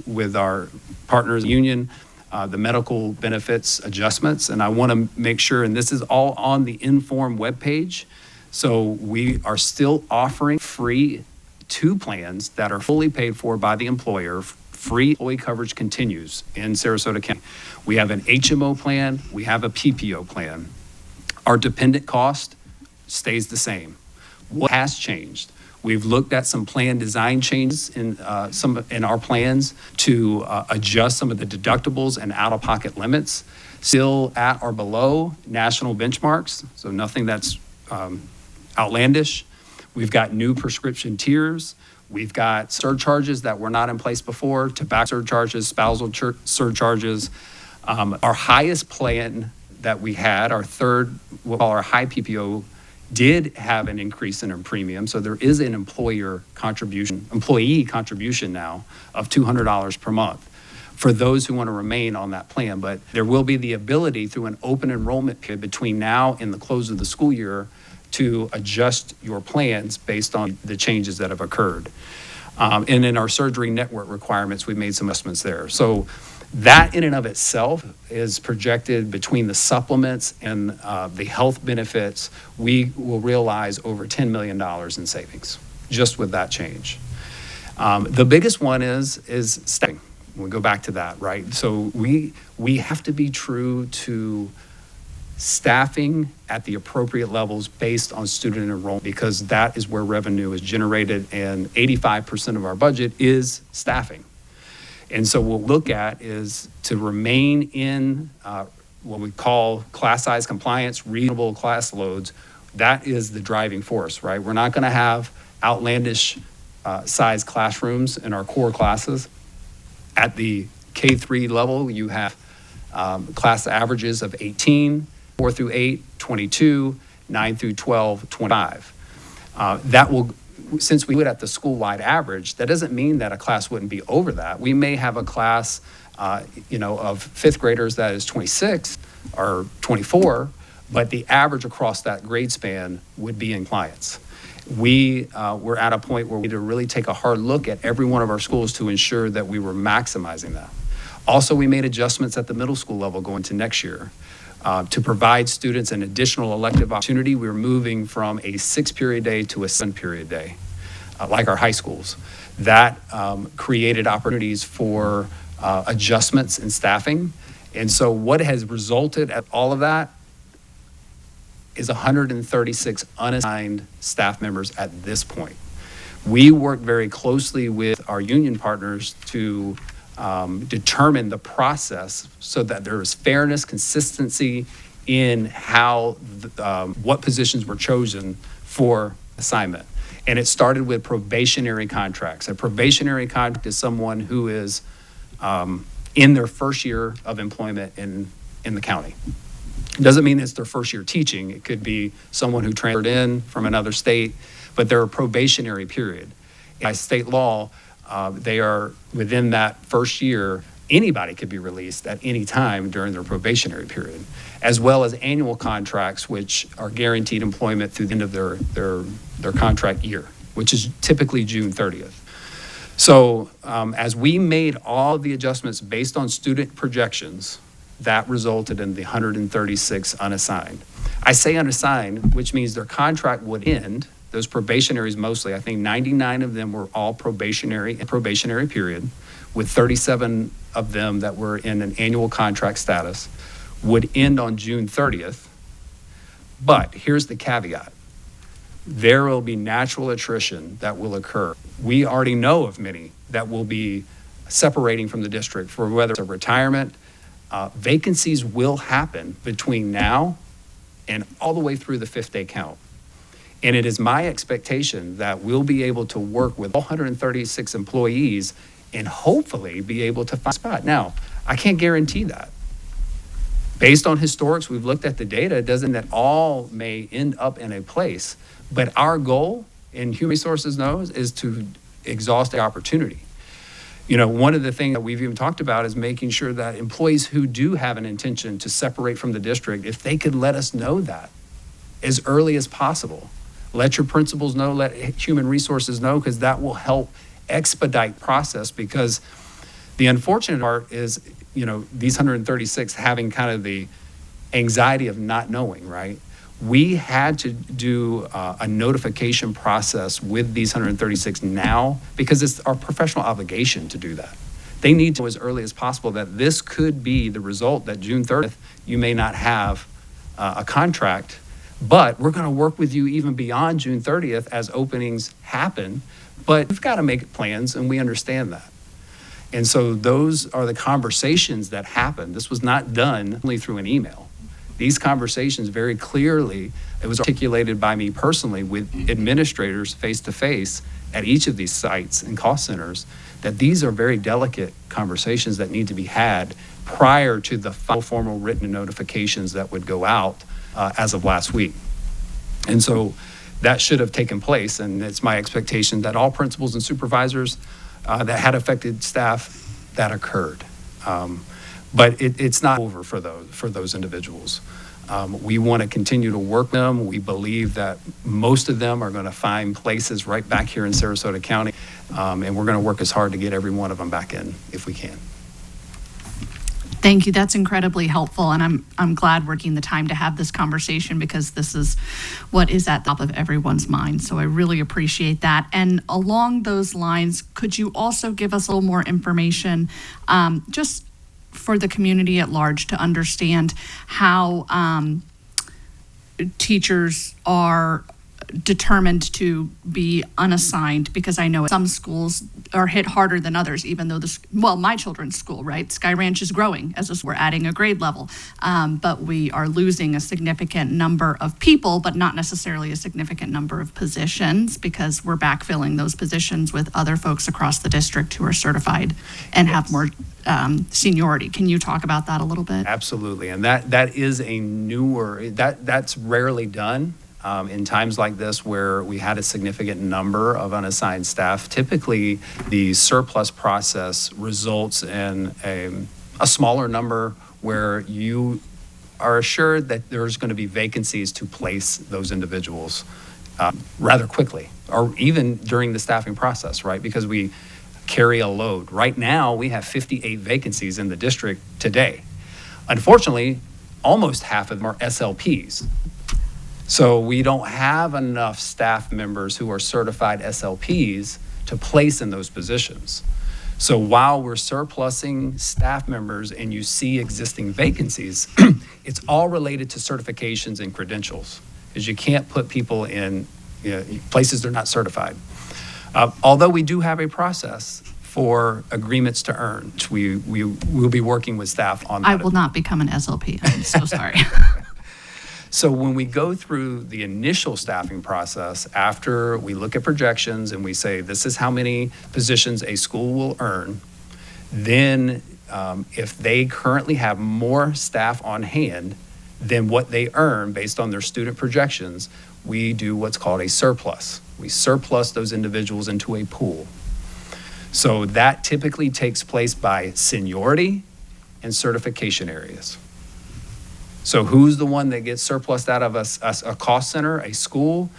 with our partners union the medical benefits adjustments, and I want to make sure, and this is all on the Inform webpage, so we are still offering free 2 plans that are fully paid for by the employer. Free employee coverage continues in Sarasota County. We have an HMO plan, we have a PPO plan. Our dependent cost stays the same. What has changed? We've looked at some plan design changes in our plans to adjust some of the deductibles and out-of-pocket limits, still at or below national benchmarks, so nothing that's outlandish. We've got new prescription tiers. We've got surcharges that were not in place before, tobacco surcharges, spousal surcharges. Our highest plan that we had, our third, we'll call our high PPO, did have an increase in our premium. So there is an employee contribution now of $200 per month for those who want to remain on that plan. But there will be the ability through an open enrollment period between now and the close of the school year to adjust your plans based on the changes that have occurred. And in our surgery network requirements, we've made some adjustments there. So that in and of itself is projected between the supplements and the health benefits. We will realize over $10 million in savings just with that change. The biggest one is staffing. We'll go back to that, right? So we have to be true to staffing at the appropriate levels based on student enrollment, because that is where revenue is generated, and 85% of our budget is staffing. And so what we'll look at is to remain in what we call class size compliance, reasonable class loads. That is the driving force, right? We're not going to have outlandish size classrooms in our core classes. At the K-3 level, you have class averages of 18, 4 through 8, 22, 9 through 12, 25. That will, since we do it at the school-wide average, that doesn't mean that a class wouldn't be over that. We may have a class, of fifth graders that is 26 or 24, but the average across that grade span would be in compliance. We're at a point where we need to really take a hard look at every one of our schools to ensure that we were maximizing that. Also, we made adjustments at the middle school level going to next year. To provide students an additional elective opportunity, we're moving from a 6-period day to a 7-period day, like our high schools. That created opportunities for adjustments in staffing. And so what has resulted at all of that is 136 unassigned staff members at this point. We work very closely with our union partners to determine the process so that there is fairness, consistency in how what positions were chosen for assignment. And it started with probationary contracts. A probationary contract is someone who is in their first year of employment in the county. It doesn't mean it's their first year teaching. It could be someone who transferred in from another state, but they're a probationary period. By state law, they are within that first year. Anybody could be released at any time during their probationary period, as well as annual contracts, which are guaranteed employment through the end of their contract year, which is typically June 30th. So as we made all of the adjustments based on student projections, that resulted in the 136 unassigned. I say unassigned, which means their contract would end. Those probationaries mostly, I think 99 of them were all probationary period, with 37 of them that were in an annual contract status, would end on June 30th. But here's the caveat. There will be natural attrition that will occur. We already know of many that will be separating from the district for whether it's a retirement. Vacancies will happen between now and all the way through the 5th day count. And it is my expectation that we'll be able to work with all 136 employees and hopefully be able to find a spot. Now, I can't guarantee that. Based on historics, we've looked at the data, it doesn't that all may end up in a place, but our goal, and Human Resources knows, is to exhaust the opportunity. You know, one of the things that we've even talked about is making sure that employees who do have an intention to separate from the district, if they could let us know that as early as possible. Let your principals know, let Human Resources know, because that will help expedite process. Because the unfortunate part is, you know, these 136 having kind of the anxiety of not knowing, right? We had to do a notification process with these 136 now because it's our professional obligation to do that. They need to know as early as possible that this could be the result that June 30th, you may not have a contract, but we're going to work with you even beyond June 30th as openings happen. But we've got to make plans, and we understand that. And so those are the conversations that happen. This was not done only through an email. These conversations very clearly, it was articulated by me personally with administrators face-to-face at each of these sites and cost centers, that these are very delicate conversations that need to be had prior to the final formal written notifications that would go out as of last week. And so that should have taken place, and it's my expectation that all principals and supervisors that had affected staff, that occurred. But it's not over for those individuals. We want to continue to work them. We believe that most of them are going to find places right back here in Sarasota County, and we're going to work as hard to get every one of them back in if we can. Thank you. That's incredibly helpful, and I'm glad we're taking the time to have this conversation because this is what is at the top of everyone's mind. So I really appreciate that. And along those lines, could you also give us a little more information, just for the community at large to understand how teachers are determined to be unassigned? Because I know some schools are hit harder than others, even though my children's school, right? Sky Ranch is growing as we're adding a grade level, but we are losing a significant number of people, but not necessarily a significant number of positions, because we're backfilling those positions with other folks across the district who are certified and have more seniority. Can you talk about that a little bit? Absolutely, and that is a newer, that's rarely done. In times like this where we had a significant number of unassigned staff, typically the surplus process results in a smaller number where you are assured that there's going to be vacancies to place those individuals rather quickly, or even during the staffing process, right? Because we carry a load. Right now, we have 58 vacancies in the district today. Unfortunately, almost half of them are SLPs. So we don't have enough staff members who are certified SLPs to place in those positions. So while we're surplusing staff members and you see existing vacancies, it's all related to certifications and credentials, because you can't put people in places they're not certified. Although we do have a process for agreements to earn, which we will be working with staff on that. I will not become an SLP. I'm so sorry. So when we go through the initial staffing process, after we look at projections and we say, this is how many positions a school will earn, then if they currently have more staff on hand than what they earn based on their student projections, we do what's called a surplus. We surplus those individuals into a pool. So that typically takes place by seniority and certification areas. So who's the one that gets surplused out of a cost center, a school?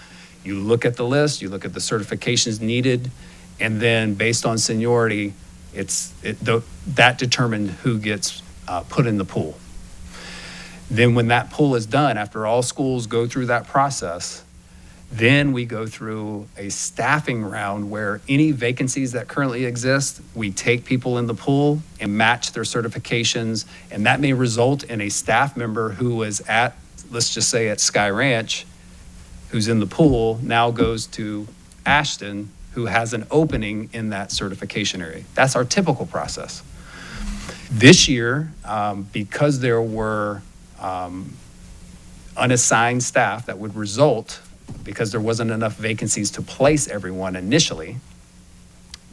You look at the list, you look at the certifications needed, and then based on seniority, that determined who gets put in the pool. Then when that pool is done, after all schools go through that process, then we go through a staffing round where any vacancies that currently exist, we take people in the pool and match their certifications. And that may result in a staff member who was at, let's just say at Sky Ranch, who's in the pool, now goes to Ashton, who has an opening in that certification area. That's our typical process. This year, because there were unassigned staff that would result because there wasn't enough vacancies to place everyone initially,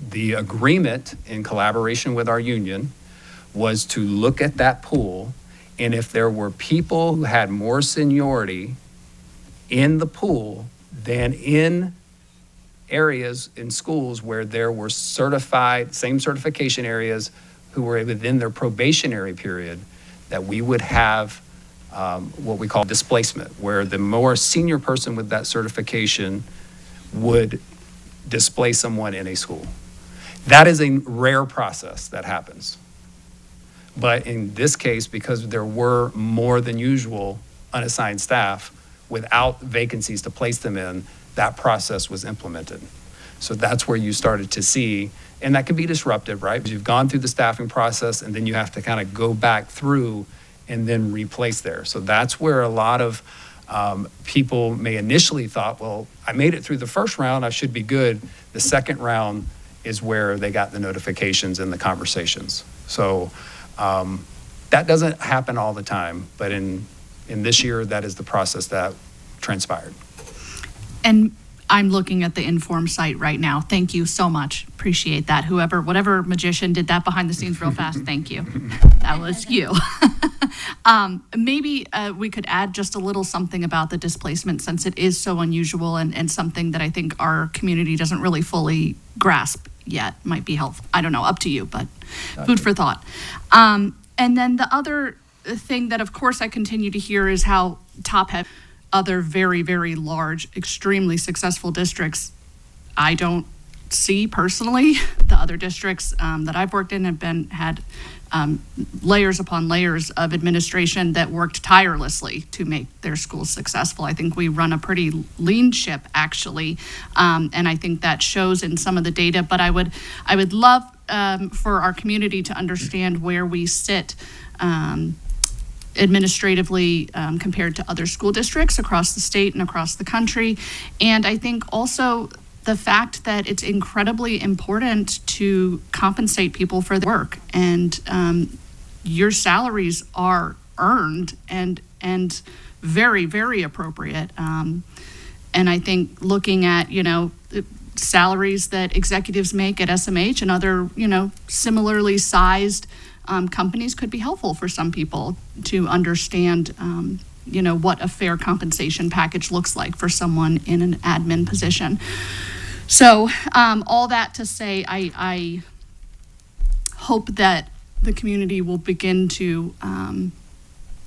the agreement in collaboration with our union was to look at that pool, and if there were people who had more seniority in the pool than in areas in schools where there were certified, same certification areas who were within their probationary period, that we would have what we call displacement, where the more senior person with that certification would displace someone in a school. That is a rare process that happens. But in this case, because there were more than usual unassigned staff without vacancies to place them in, that process was implemented. So that's where you started to see, and that can be disruptive, right? You've gone through the staffing process and then you have to kind of go back through and then replace there. So that's where a lot of people may initially thought, well, I made it through the first round, I should be good. The second round is where they got the notifications and the conversations. So that doesn't happen all the time, but in this year, that is the process that transpired. And I'm looking at the Inform site right now. Thank you so much. Appreciate that. Whatever magician did that behind the scenes real fast, thank you. That was you. Maybe we could add just a little something about the displacement, since it is so unusual and something that I think our community doesn't really fully grasp yet. Might be helpful. I don't know, up to you, but food for thought. And then the other thing that, of course, I continue to hear is how top-heavy other very, very large, extremely successful districts, I don't see personally. The other districts that I've worked in have had layers upon layers of administration that worked tirelessly to make their schools successful. I think we run a pretty lean ship, actually, and I think that shows in some of the data. But I would love for our community to understand where we sit administratively compared to other school districts across the state and across the country. And I think also the fact that it's incredibly important to compensate people for their work, and your salaries are earned and very, very appropriate. And I think looking at, salaries that executives make at SMH and other, similarly sized companies could be helpful for some people to understand, what a fair compensation package looks like for someone in an admin position. So all that to say, I hope that the community will begin to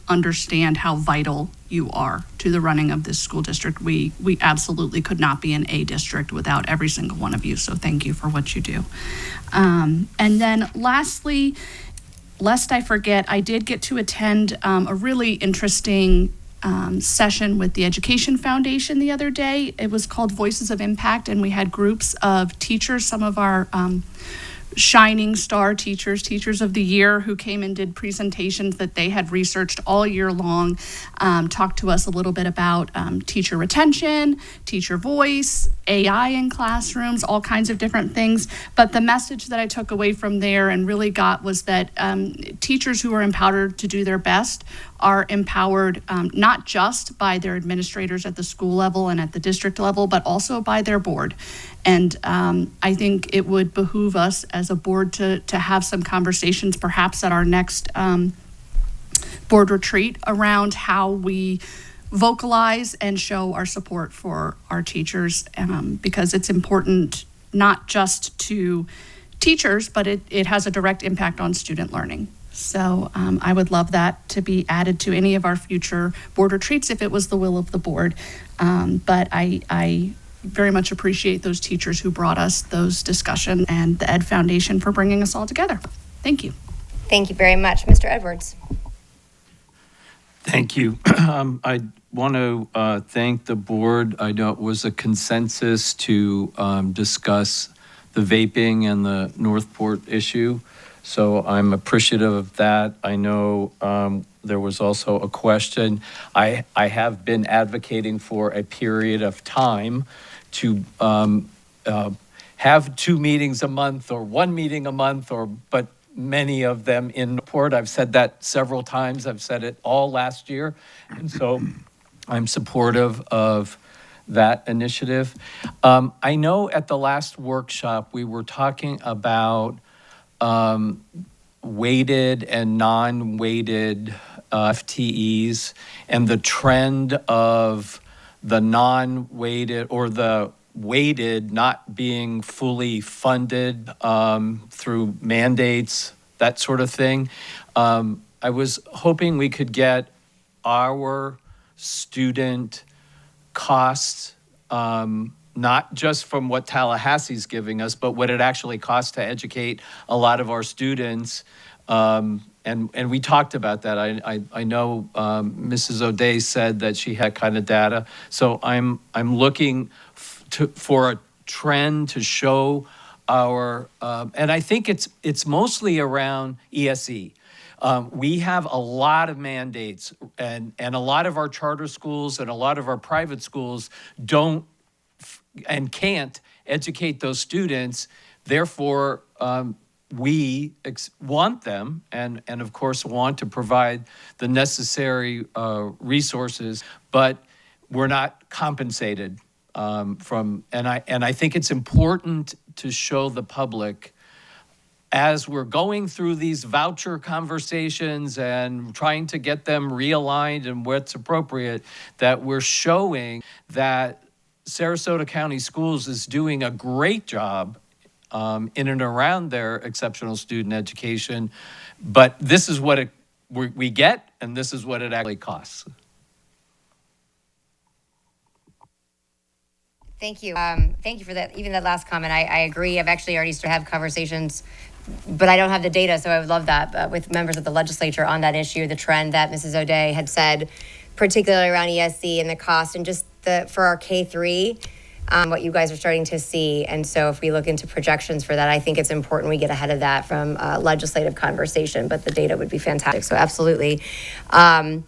understand how vital you are to the running of this school district. We absolutely could not be an A district without every single one of you. So thank you for what you do. And then lastly, lest I forget, I did get to attend a really interesting session with the Education Foundation the other day. It was called Voices of Impact, and we had groups of teachers, some of our shining star teachers, teachers of the year, who came and did presentations that they had researched all year long, talked to us a little bit about teacher retention, teacher voice, AI in classrooms, all kinds of different things. But the message that I took away from there and really got was that teachers who are empowered to do their best are empowered not just by their administrators at the school level and at the district level, but also by their board. And I think it would behoove us as a board to have some conversations, perhaps at our next board retreat, around how we vocalize and show our support for our teachers, because it's important not just to teachers, but it has a direct impact on student learning. So I would love that to be added to any of our future board retreats if it was the will of the board. But I very much appreciate those teachers who brought us those discussions, and the Ed Foundation for bringing us all together. Thank you. Thank you very much. Mr. Edwards. Thank you. I want to thank the board. I know it was a consensus to discuss the vaping and the Northport issue, so I'm appreciative of that. I know there was also a question. I have been advocating for a period of time to have 2 meetings a month or 1 meeting a month, but many of them in Newport. I've said that several times. I've said it all last year. And so I'm supportive of that initiative. I know at the last workshop, we were talking about weighted and non-weighted FTEs and the trend of the non-weighted or the weighted not being fully funded through mandates, that sort of thing. I was hoping we could get our student costs, not just from what Tallahassee's giving us, but what it actually costs to educate a lot of our students. And we talked about that. I know Mrs. O'Day said that she had kind of data. So I'm looking for a trend to show our, and I think it's mostly around ESE. We have a lot of mandates, and a lot of our charter schools and a lot of our private schools don't and can't educate those students. Therefore, we want them and of course want to provide the necessary resources, but we're not compensated from, and I think it's important to show the public, as we're going through these voucher conversations and trying to get them realigned and what's appropriate, that we're showing that Sarasota County Schools is doing a great job in and around their exceptional student education, but this is what we get, and this is what it actually costs. Thank you. Thank you for that. Even that last comment, I agree. I've actually already started to have conversations, but I don't have the data, so I would love that with members of the legislature on that issue, the trend that Mrs. O'Day had said, particularly around ESC and the cost, and just for our K-3, what you guys are starting to see. And so if we look into projections for that, I think it's important we get ahead of that from legislative conversation, but the data would be fantastic. So absolutely. I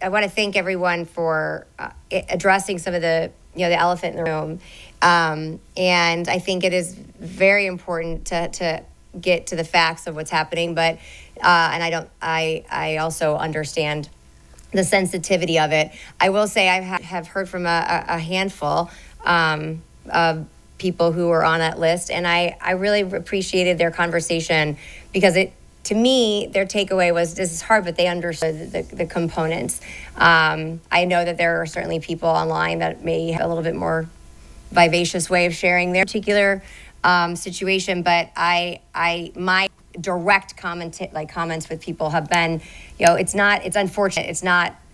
want to thank everyone for addressing some of the elephant in the room. And I think it is very important to get to the facts of what's happening, but and I also understand the sensitivity of it. I will say I have heard from a handful of people who were on that list, and I really appreciated their conversation, because to me, their takeaway was, this is hard, but they understood the components. I know that there are certainly people online that may have a little bit more vivacious way of sharing their particular situation, but my direct comments with people have been, it's unfortunate,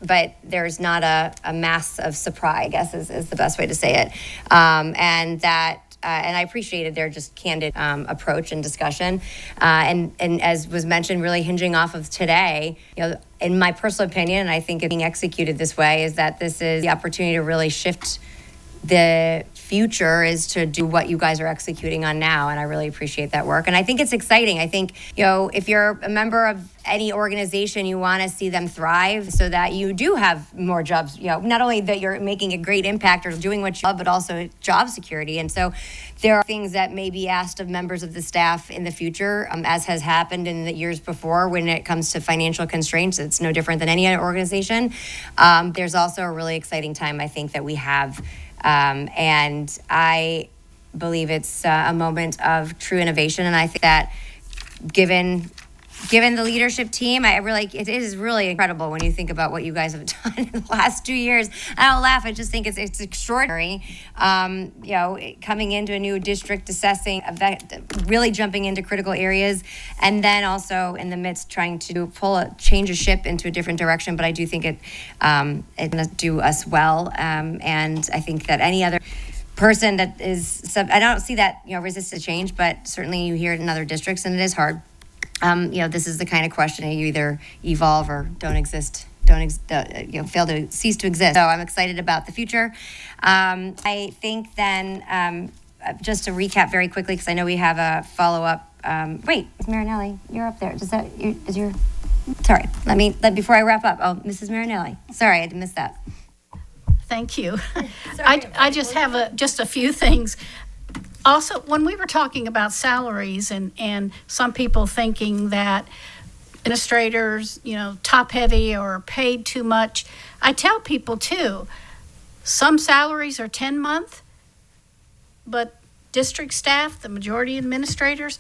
but there's not a mass of surprise, I guess is the best way to say it. And I appreciated their just candid approach and discussion. And as was mentioned, really hinging off of today, in my personal opinion, and I think it being executed this way, is that this is the opportunity to really shift the future is to do what you guys are executing on now, and I really appreciate that work. And I think it's exciting. I think, if you're a member of any organization, you want to see them thrive so that you do have more jobs, not only that you're making a great impact or doing what you love, but also job security. And so there are things that may be asked of members of the staff in the future, as has happened in the years before when it comes to financial constraints. It's no different than any other organization. There's also a really exciting time, I think, that we have. And I believe it's a moment of true innovation. And I think that given the leadership team, it is really incredible when you think about what you guys have done in the last 2 years. I don't laugh. I just think it's extraordinary. Coming into a new district, assessing, really jumping into critical areas, and then also in the midst trying to change a ship into a different direction. But I do think it's going to do us well. And I think that any other person that is, I don't see that, resist to change, but certainly you hear it in other districts, and it is hard. This is the kind of question you either evolve or fail to cease to exist. So I'm excited about the future. I think then, just to recap very quickly, because I know we have a follow-up. Wait, Marinelli, you're up there. Sorry, before I wrap up. Oh, Mrs. Marinelli. Sorry, I missed that. Thank you. I just have just a few things. Also, when we were talking about salaries and some people thinking that administrators, top heavy or paid too much, I tell people too, some salaries are 10-month, but district staff, the majority administrators,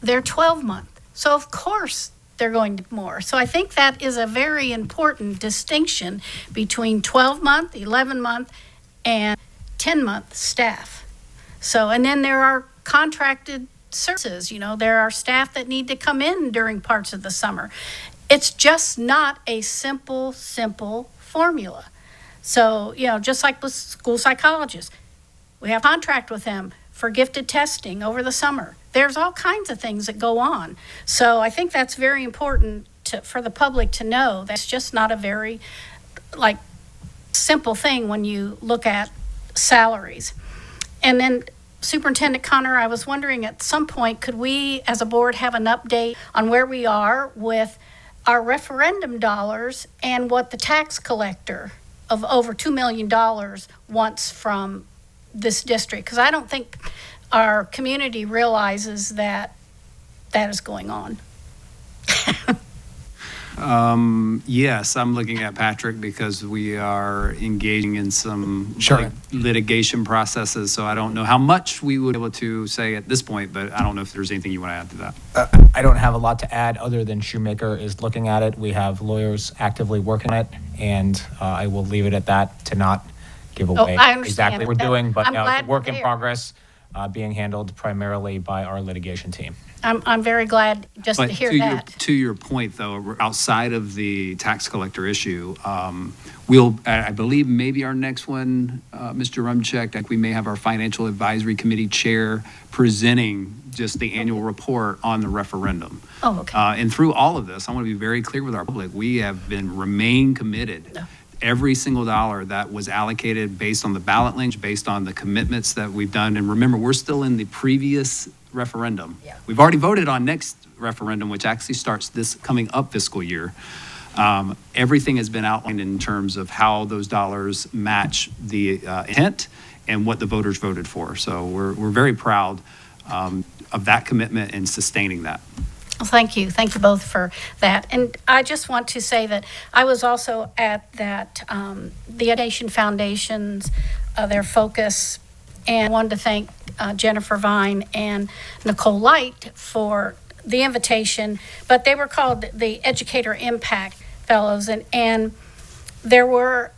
they're 12-month. So of course they're going to more. So I think that is a very important distinction between 12-month, 11-month, and 10-month staff. So, and then there are contracted services, there are staff that need to come in during parts of the summer. It's just not a simple formula. So, just like with school psychologists, we have a contract with them for gifted testing over the summer. There's all kinds of things that go on. So I think that's very important for the public to know. That's just not a very, simple thing when you look at salaries. And then Superintendent Connor, I was wondering at some point, could we as a board have an update on where we are with our referendum dollars and what the tax collector of over $2 million wants from this district? Because I don't think our community realizes that is going on. Yes, I'm looking at Patrick because we are engaging in some litigation processes. So I don't know how much we would be able to say at this point, but I don't know if there's anything you want to add to that. I don't have a lot to add other than Shoemaker is looking at it. We have lawyers actively working on it, and I will leave it at that to not give away exactly what we're doing. But it's a work in progress, being handled primarily by our litigation team. I'm very glad just to hear that. To your point, though, outside of the tax collector issue, we'll, I believe, maybe our next one, Mr. Rumchek, we may have our financial advisory committee chair presenting just the annual report on the referendum. Oh, okay. And through all of this, I want to be very clear with our public. We have remain committed. No. Every single dollar that was allocated based on the ballot link, based on the commitments that we've done. And remember, we're still in the previous referendum. Yeah. We've already voted on next referendum, which actually starts this coming up fiscal year. Everything has been outlined in terms of how those dollars match the intent and what the voters voted for. So we're very proud of that commitment and sustaining that. Well, thank you. Thank you both for that. And I just want to say that I was also at that, the Education Foundation's, their focus, and wanted to thank Jennifer Vine and Nicole Light for the invitation, but they were called the Educator Impact Fellows, and it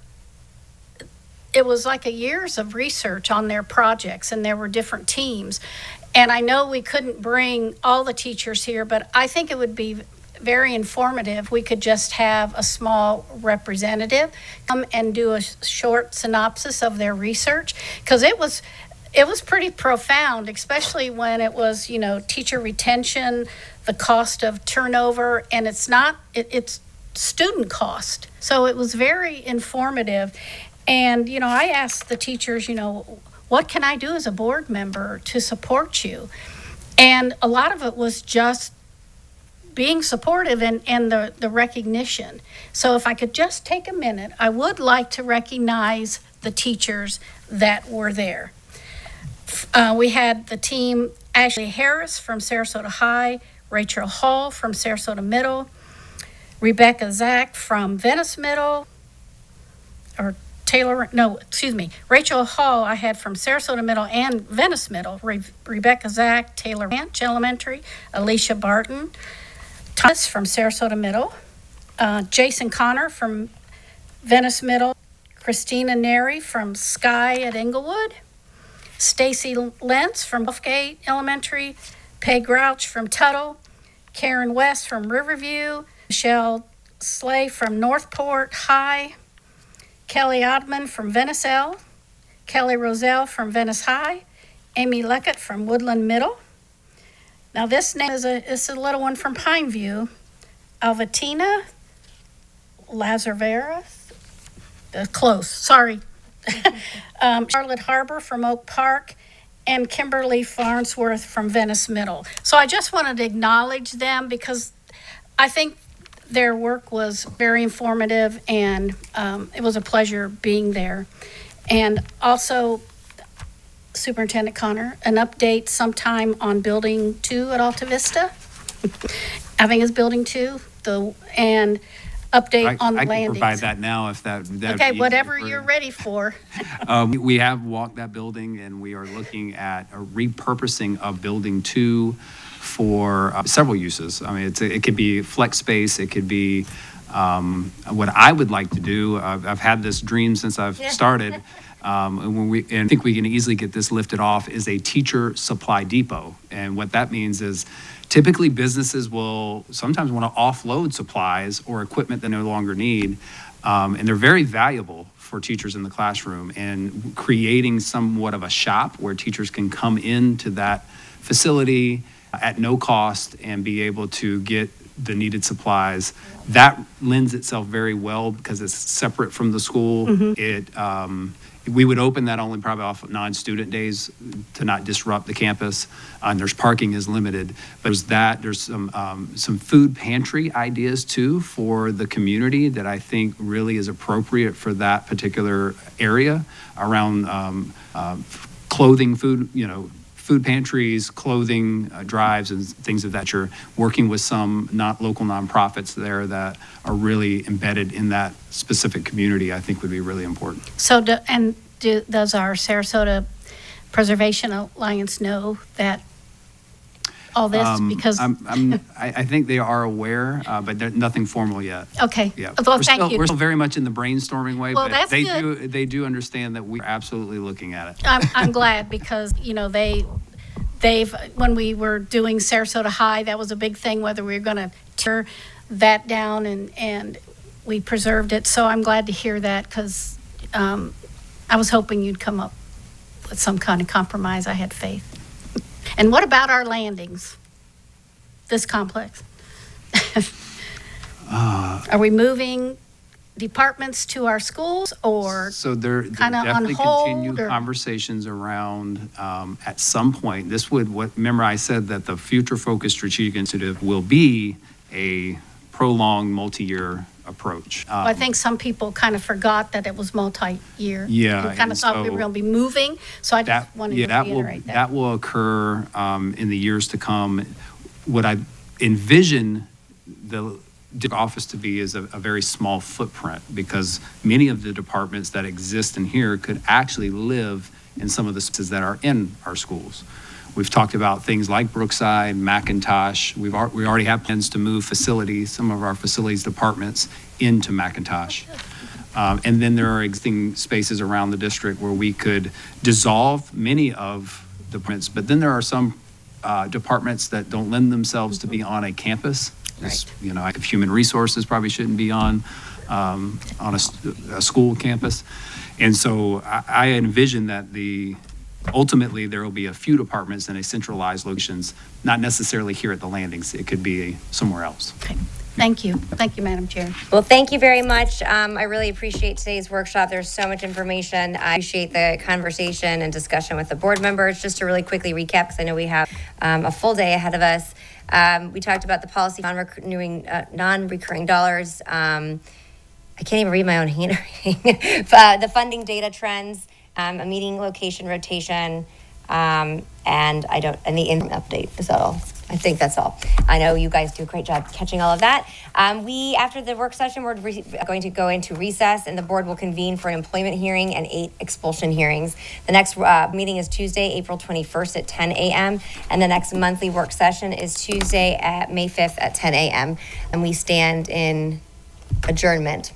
was like a years of research on their projects, and there were different teams. And I know we couldn't bring all the teachers here, but I think it would be very informative. We could just have a small representative come and do a short synopsis of their research, because it was pretty profound, especially when it was, teacher retention, the cost of turnover, and it's student cost. So it was very informative. And, I asked the teachers, what can I do as a board member to support you? And a lot of it was just being supportive and the recognition. So if I could just take a minute, I would like to recognize the teachers that were there. We had the team, Ashley Harris from Sarasota High, Rachel Hall from Sarasota Middle, Rebecca Zach from Venice Middle, Rachel Hall I had from Sarasota Middle and Venice Middle, Rebecca Zach, Taylor Ranch Elementary, Alicia Barton, Thomas from Sarasota Middle, Jason Connor from Venice Middle, Christina Neri from Sky at Englewood, Stacy Lentz from Gulfgate Elementary, Peg Grouch from Tuttle, Karen West from Riverview, Michelle Slay from Northport High, Kelly Oddman from Venice L, Kelly Roselle from Venice High, Amy Leckett from Woodland Middle. Now this name is a little one from Pineview, Alvatina Lazarvera, close, sorry. Charlotte Harbor from Oak Park, and Kimberly Farnsworth from Venice Middle. So I just wanted to acknowledge them because I think their work was very informative, and it was a pleasure being there. And also, Superintendent Connor, an update sometime on Building 2 at Alta Vista. I think it's Building 2, and update on the landings. I can provide that now if that okay, whatever you're ready for. We have walked that building, and we are looking at a repurposing of Building 2 for several uses. I mean, it could be flex space. It could be what I would like to do. I've had this dream since I've started. And I think we can easily get this lifted off, is a teacher supply depot. And what that means is typically businesses will sometimes want to offload supplies or equipment they no longer need. And they're very valuable for teachers in the classroom, and creating somewhat of a shop where teachers can come into that facility at no cost and be able to get the needed supplies. That lends itself very well because it's separate from the school. Mm-hmm. We would open that only probably off non-student days to not disrupt the campus, and there's parking is limited. But there's some food pantry ideas too for the community that I think really is appropriate for that particular area around clothing, food, food pantries, clothing drives, and things of that nature, working with some local nonprofits there that are really embedded in that specific community, I think would be really important. So, does our Sarasota Preservation Alliance know that all this? Because I think they are aware, but nothing formal yet. Okay. Yeah. Well, thank you. We're still very much in the brainstorming way, well, but that's they do understand that we're absolutely looking at it. I'm glad because they've when we were doing Sarasota High, that was a big thing, whether we were going to tear that down, and we preserved it. So I'm glad to hear that because I was hoping you'd come up with some kind of compromise. I had faith. And what about our landings? This complex? Are we moving departments to our schools, or so there definitely continue conversations around at some point. Remember I said that the future focused strategic initiative will be a prolonged multi-year approach. I think some people kind of forgot that it was multi-year. Yeah. We kind of thought we were going to be moving, so I just wanted to reiterate that. That will occur in the years to come. What I envision the office to be is a very small footprint, because many of the departments that exist in here could actually live in some of the spaces that are in our schools. We've talked about things like Brookside, McIntosh. We already have plans to move some of our facilities departments into McIntosh. And then there are existing spaces around the district where we could dissolve many of the departments, but then there are some departments that don't lend themselves to be on a campus. Right. Like human resources probably shouldn't be on a school campus. And so I envision that ultimately there will be a few departments in a centralized locations, not necessarily here at the landings. It could be somewhere else. Okay. Thank you. Thank you, Madam Chair. Well, thank you very much. I really appreciate today's workshop. There's so much information. I appreciate the conversation and discussion with the board members. Just to really quickly recap, because I know we have a full day ahead of us. We talked about the policy non-recurring dollars. I can't even read my own handwriting. The funding data trends, a meeting location rotation, and the interim update. Is that all? I think that's all. I know you guys do a great job catching all of that. After the work session, we're going to go into recess, and the board will convene for an employment hearing and 8 expulsion hearings. The next meeting is Tuesday, April 21st at 10 a.m., and the next monthly work session is Tuesday at May 5th at 10 a.m., and we stand in adjournment.